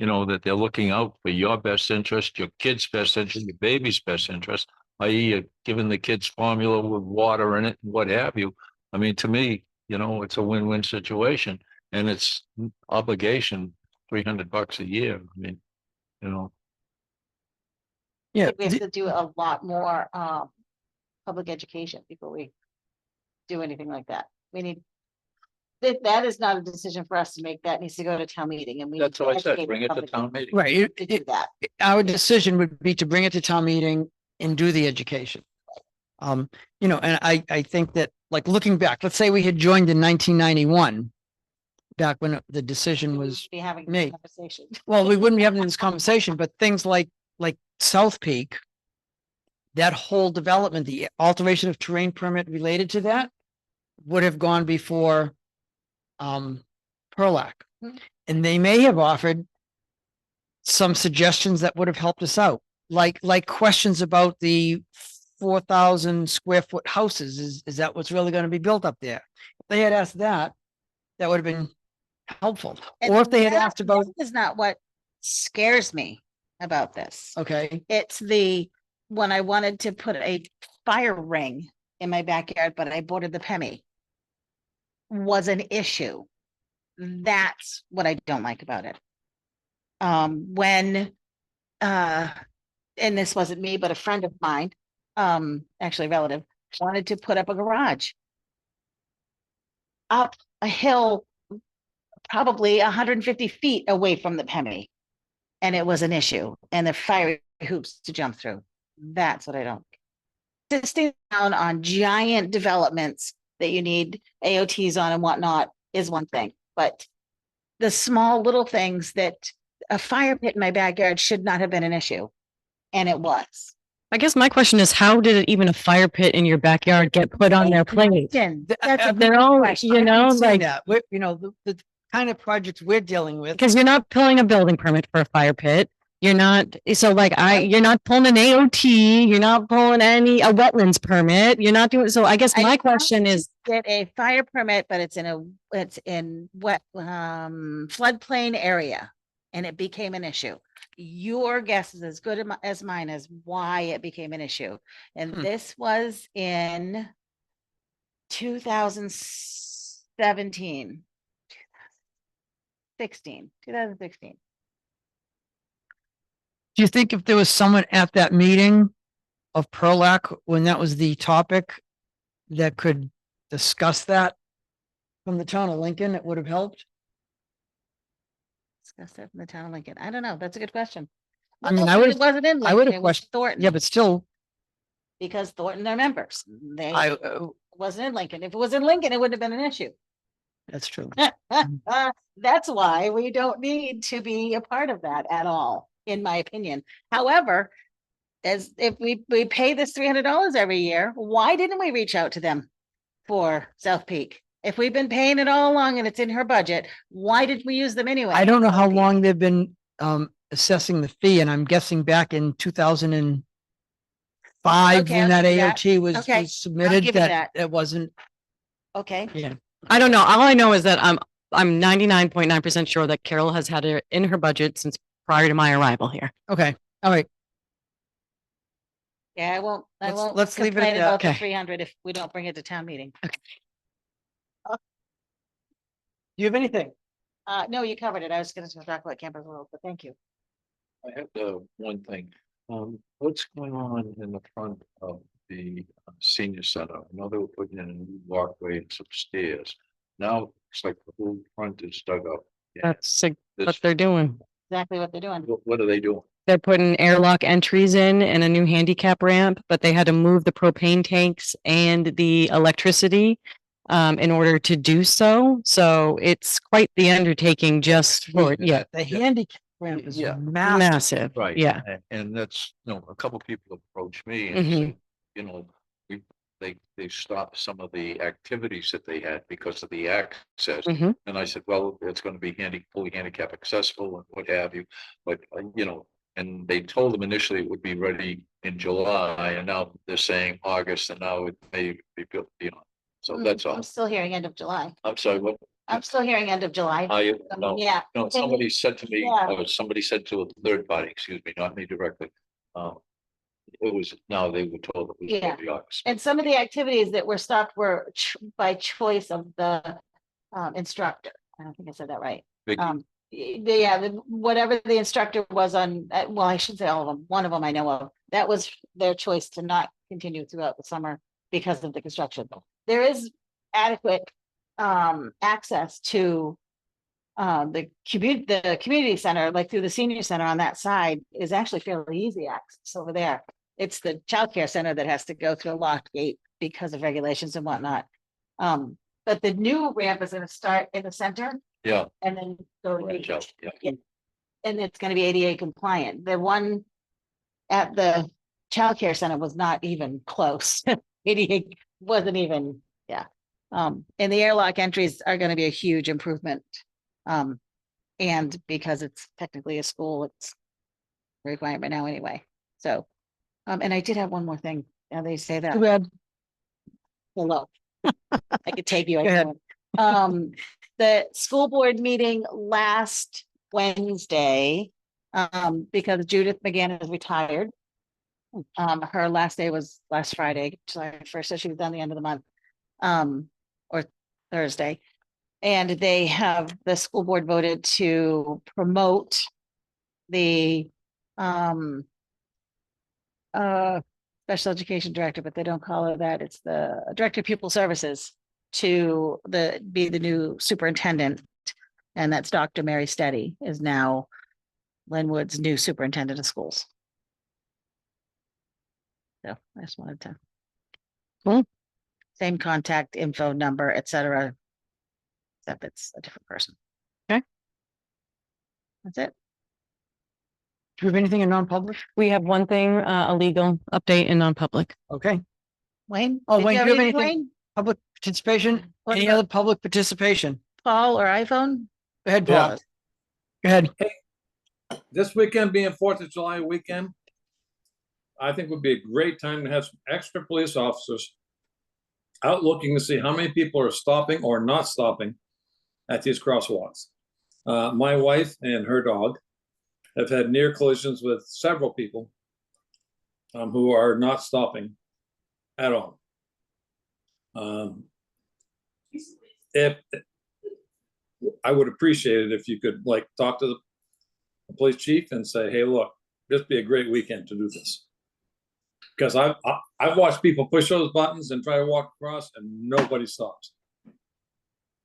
that they're looking out for your best interest, your kid's best interest, your baby's best interest, i.e. you're giving the kids formula with water in it and what have you. I mean, to me, it's a win-win situation and it's obligation, $300 a year. I mean, Yeah. We have to do a lot more public education before we do anything like that. We need that is not a decision for us to make. That needs to go to town meeting and we. That's what I said, educate bring it to public town meeting. Right. To do that. Our decision would be to bring it to town meeting and do the education. And I think that, like, looking back, let's say we had joined in 1991, back when the decision We was would be having this made. conversation. Well, we wouldn't be having this conversation, but things like South Peak, that whole development, the alteration of terrain permit related to that would have gone before Perlac. Mhm. And they may have offered some suggestions that would have helped us out, like questions about the 4,000 square foot houses. Is that what's really going to be built up there? If they had asked that, that would have been helpful. And Or if they had that- asked about, that is not what scares me about this. okay, It's when I wanted to put a fire ring in my backyard, but I bordered the Pemmy was an issue. That's what I don't like about it. When, and this wasn't me, but a friend of mine, actually a relative, wanted to put up a garage up a hill, probably 150 feet away from the Pemmy. And it was an issue and the fire hoops to jump through. That's what I don't. Insisting down on giant developments that you need AOTs on and whatnot is one thing, but the small little things that a fire pit in my backyard should not have been an issue. And it was. I guess my question is, how did even a fire pit in your backyard get put on their plate? That's a They're good all, question. you know, like, that, the kind of projects we're dealing with. because you're not pulling a building permit for a fire pit. You're not, so like you're not pulling an AOT, you're not pulling a wetlands permit, you're not doing, so I guess my question is, Get a fire permit, but it's in wet, floodplain area. And it became an issue. Your guess is as good as mine as why it became an issue. And this was in 2017. 2016. Do you think if there was someone at that meeting of Perlac, when that was the topic, that could discuss that from the town of Lincoln, it would have helped? Discuss that in the town of Lincoln. I don't know. That's a good question. I mean, No, I it would, wasn't in I would Lincoln, have it was questioned, Thornton. yeah, but still, Because Thornton, they're members. They I, it wasn't in Lincoln. If it was in Lincoln, it wouldn't have been an issue. that's true. That's why we don't need to be a part of that at all, in my opinion. However, as if we pay this $300 every year, why didn't we reach out to them for South Peak? If we've been paying it all along and it's in her budget, why did we use them anyway? I don't know how South Peak? long they've been assessing the fee, and I'm guessing back in 2005, Okay, when I'll that give you that. AOT was Okay, was submitted, give you that it wasn't, Okay, yeah. I don't know. All I know is that I'm 99.9% sure that Carol has had it in her budget since prior to my arrival here. Okay, all right. yeah, I Let's- won't let's leave it at complain that. about the Okay. 300 if we don't bring it to town meeting. Do you have anything? No, you covered it. I was gonna talk about Campers World, but thank you. I have one thing. What's going on in the front of the senior center? I know they were putting in a new walkway and some stairs. Now it's like the whole front is dug up. That's what This- they're doing. Exactly what they're doing. What are they doing? They're putting airlock entries in and a new handicap ramp, but they had to move the propane tanks and the electricity in order to do so. So it's quite the undertaking just for, yeah, The handicap ramp is Yeah. massive. massive. Right. Yeah. And that's, a couple people approached me and Mhm. said, they stopped some of the activities that they had because of the access. Mhm. And I said, well, it's gonna be fully handicap accessible and what have you, but and they told them initially it would be ready in July, and now they're saying August, and now it may be built, so that's all. I'm still hearing end of July. I'm sorry, what? I'm still hearing end of July. No, Yeah. no, somebody said to me, Yeah. or somebody said to a third party, excuse me, not me directly. It was, now they were told it was Yeah. the August. And some of the activities that were stopped were by choice of the instructor. I don't think I said that right. Vicky. Whatever the instructor was on, well, I should say all of them. One of them I know of. That was their choice to not continue throughout the summer because of the construction. There is adequate access to the community center, like through the senior center on that side, is actually fairly easy access over there. It's the childcare center that has to go through a locked gate because of regulations and whatnot. But the new ramp is gonna start in the center Yeah. and then go to Right, the yeah. yeah. And it's gonna be ADA compliant. The one at the childcare center was not even close. ADA wasn't even, yeah. And the airlock entries are gonna be a huge improvement. And because it's technically a school, it's a requirement now anyway. So, and I did have one more thing. Now they say that. Too bad. Hello. I could take you. Go ahead. The school board meeting last Wednesday, because Judith McGann is retired. Her last day was last Friday, July 1st, so she was done the end of the month, or Thursday. And the school board voted to promote the special education director, but they don't call her that. It's the director of pupil services to be the new superintendent. And that's Dr. Mary Steady is now Linwood's new superintendent of schools. So I just wanted to. Cool. Same contact info number, etc. Except it's a different person. Okay. That's it. Do we have anything in non-public? We have one thing, a legal update in non-public. Okay. Wayne? Oh, did Wayne, do you have anything, anything? Public participation? What Any about- other public participation? Paul or iPhone? Go ahead, Yeah. Paul. Go ahead. This weekend being 4th of July weekend, I think would be a great time to have some extra police officers out looking to see how many people are stopping or not stopping at these crosswalks. My wife and her dog have had near collisions with several people who are not stopping at all. If I would appreciate it if you could talk to the police chief and say, hey, look, this would be a great weekend to do this. Because I've watched people push those buttons and try to walk across and nobody stops.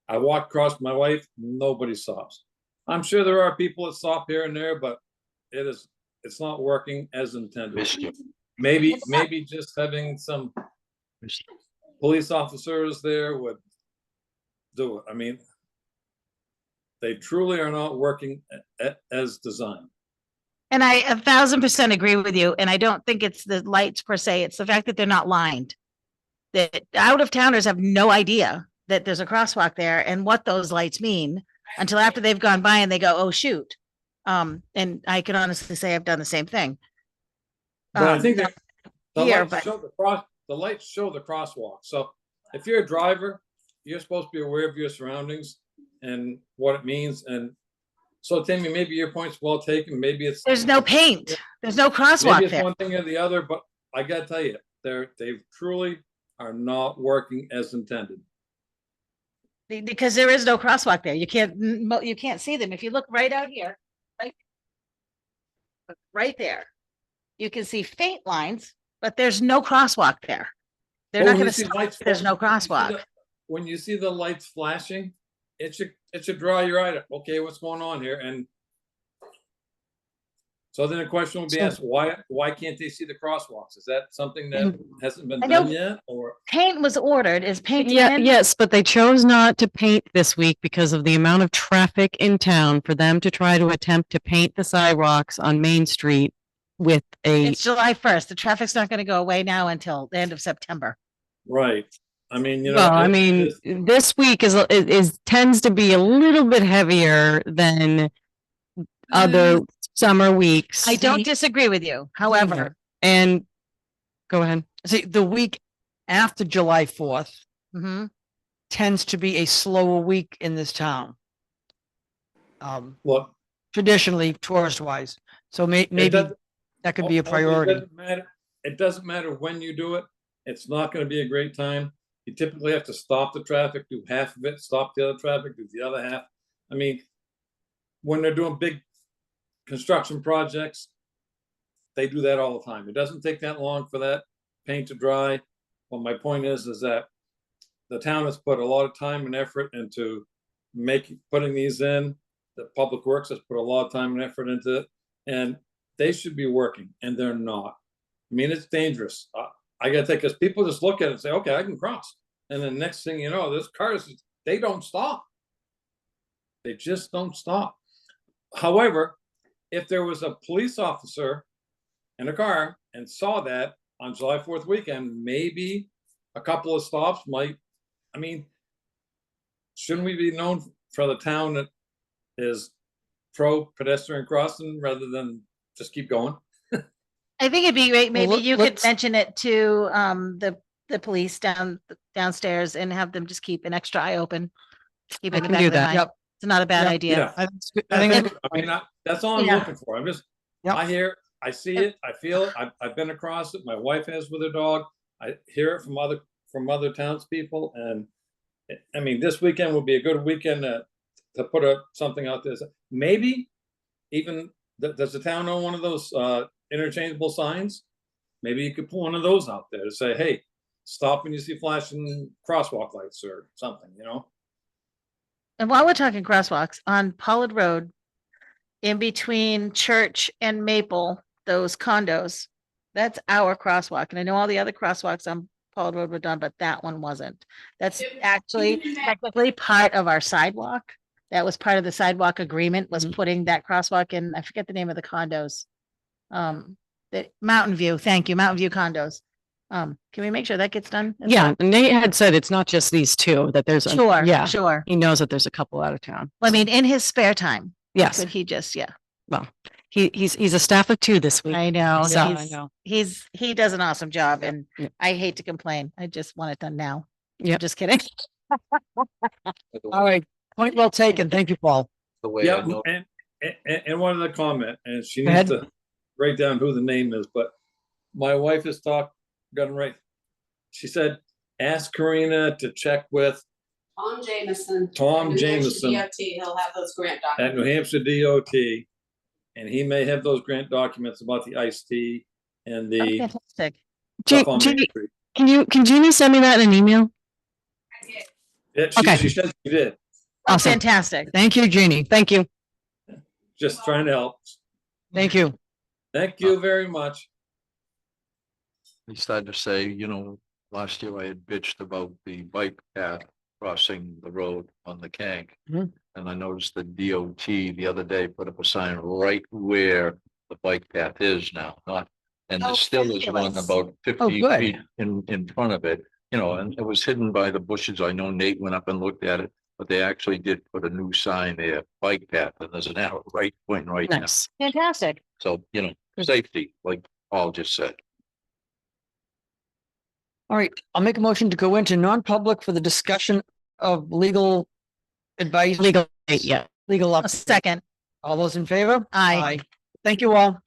I walk across with my wife, nobody stops. I'm sure there are people that stop here and there, but it's not working as intended. Maybe just having some police officers there would do it. I mean, they truly are not working as designed. And I 1000% agree with you. And I don't think it's the lights per se. It's the fact that they're not lined. That out of towners have no idea that there's a crosswalk there and what those lights mean until after they've gone by and they go, oh, shoot. And I can honestly say I've done the same thing. But I think that the here, lights but- show the lights show the crosswalk. So if you're a driver, you're supposed to be aware of your surroundings and what it means. And so, Tammy, maybe your point's well taken. Maybe it's There's no paint. There's no maybe crosswalk it's there. one thing or the other, but I gotta tell you, they truly are not working as intended. Because there is no crosswalk there. You can't see them. If you look right out here, right there, you can see faint lines, but there's no crosswalk there. They're Well, not when going you to see stop. lights There's no flashing, crosswalk. When you see the lights flashing, it should draw your eye to, okay, what's going on here? And so then the question would be asked, why can't they see the crosswalks? Is that something that hasn't been I know- done yet, or? Paint was ordered. Is paint Yeah, in? yes, but they chose not to paint this week because of the amount of traffic in town for them to try to attempt to paint the sidewalks on Main Street with It's July 1st. The traffic's not going to go away now until the end of September. Right. I mean, well, I mean, this week is tends to be a little bit heavier than other summer weeks. I don't disagree with you. However, And go ahead. See, the week after July 4th mhm. tends to be a slower week in this town. What? Traditionally, tourist wise. So maybe doesn't- that could be a It priority. doesn't matter. It doesn't matter when you do it. It's not going to be a great time. You typically have to stop the traffic, do half of it, stop the other traffic, do the other half. I mean, when they're doing big construction projects, they do that all the time. It doesn't take that long for that paint to dry. But my point is that the town has put a lot of time and effort into putting these in. The Public Works has put a lot of time and effort into it, and they should be working, and they're not. I mean, it's dangerous. I gotta think, because people just look at it and say, okay, I can cross. And then next thing you know, there's cars, they don't stop. They just don't stop. However, if there was a police officer in a car and saw that on July 4th weekend, maybe a couple of stops might, I mean, shouldn't we be known for the town that is pro pedestrian crossing rather than just keep going? I think it'd be great, maybe you could let's- mention it to the police downstairs and have them just keep an extra eye open. Keep it in the can back do of their that. mind. Yep. It's not a bad Yep. idea. Yeah. I think it's good. I think That's it's it. I mean, that's all I'm Yeah. looking for. I'm just, Yep. I hear, I see it, I feel it. I've been across it. My wife has with her dog. I hear it from other townspeople, and I mean, this weekend would be a good weekend to put something out there. Maybe even, does the town own one of those interchangeable signs? Maybe you could put one of those out there to say, hey, stop when you see flashing crosswalk lights or something, you know? And while we're talking crosswalks, on Pollard Road, in between Church and Maple, those condos, that's our crosswalk. And I know all the other crosswalks on Pollard Road were done, but that one wasn't. That's actually technically part of our sidewalk. That was part of the sidewalk agreement, was putting that crosswalk in, I forget the name of the condos. The Mountain View, thank you, Mountain View condos. Can we make sure that gets done? as Yeah, well? and Nate had said it's not just these two, that there's. Sure, Yeah, sure. he knows that there's a couple out of town. I mean, in his spare time. Yes, Could he just, yeah, well, he's a staff of two this week. I know. So- He does an awesome job, and Yeah. I hate to complain. I just want it done now. Yep. Just kidding. all right. Point well taken. Thank you, Paul. The way I Yeah, know. and one other comment, and she Go needs ahead. to write down who the name is, but my wife has got it right. She said, ask Karina to check with Tom Jameson. Tom New Hampshire Jameson DOT, he'll have those grant at New documents. Hampshire DOT, and he may have those grant documents about the iced tea and Oh, the fantastic. stuff on Main Jeannie, Street. can Jeannie send me that in an email? Yeah, Okay. she said she did, Oh, Awesome. fantastic. Thank you, Jeannie. Thank you. just trying to help. Thank you. Thank you very much. He started to say, you know, last year I had bitched about the bike path crossing the road on the Kank. Mhm. And I noticed the DOT the other day put up a sign right where the bike path is now, not, and Oh, there still is one fabulous. about 50 good. feet in front of it, you know, and it was hidden by the bushes. I know Nate went up and looked at it, but they actually did put a new sign there, bike path, and there's an arrow right pointing right now. Nice. Fantastic. So, you know, safety, like Paul just said. All right, I'll make a motion to go into non-public for the discussion of legal advice. Legal, yeah. Legal A up. second. All those in favor? Aye. Thank you all.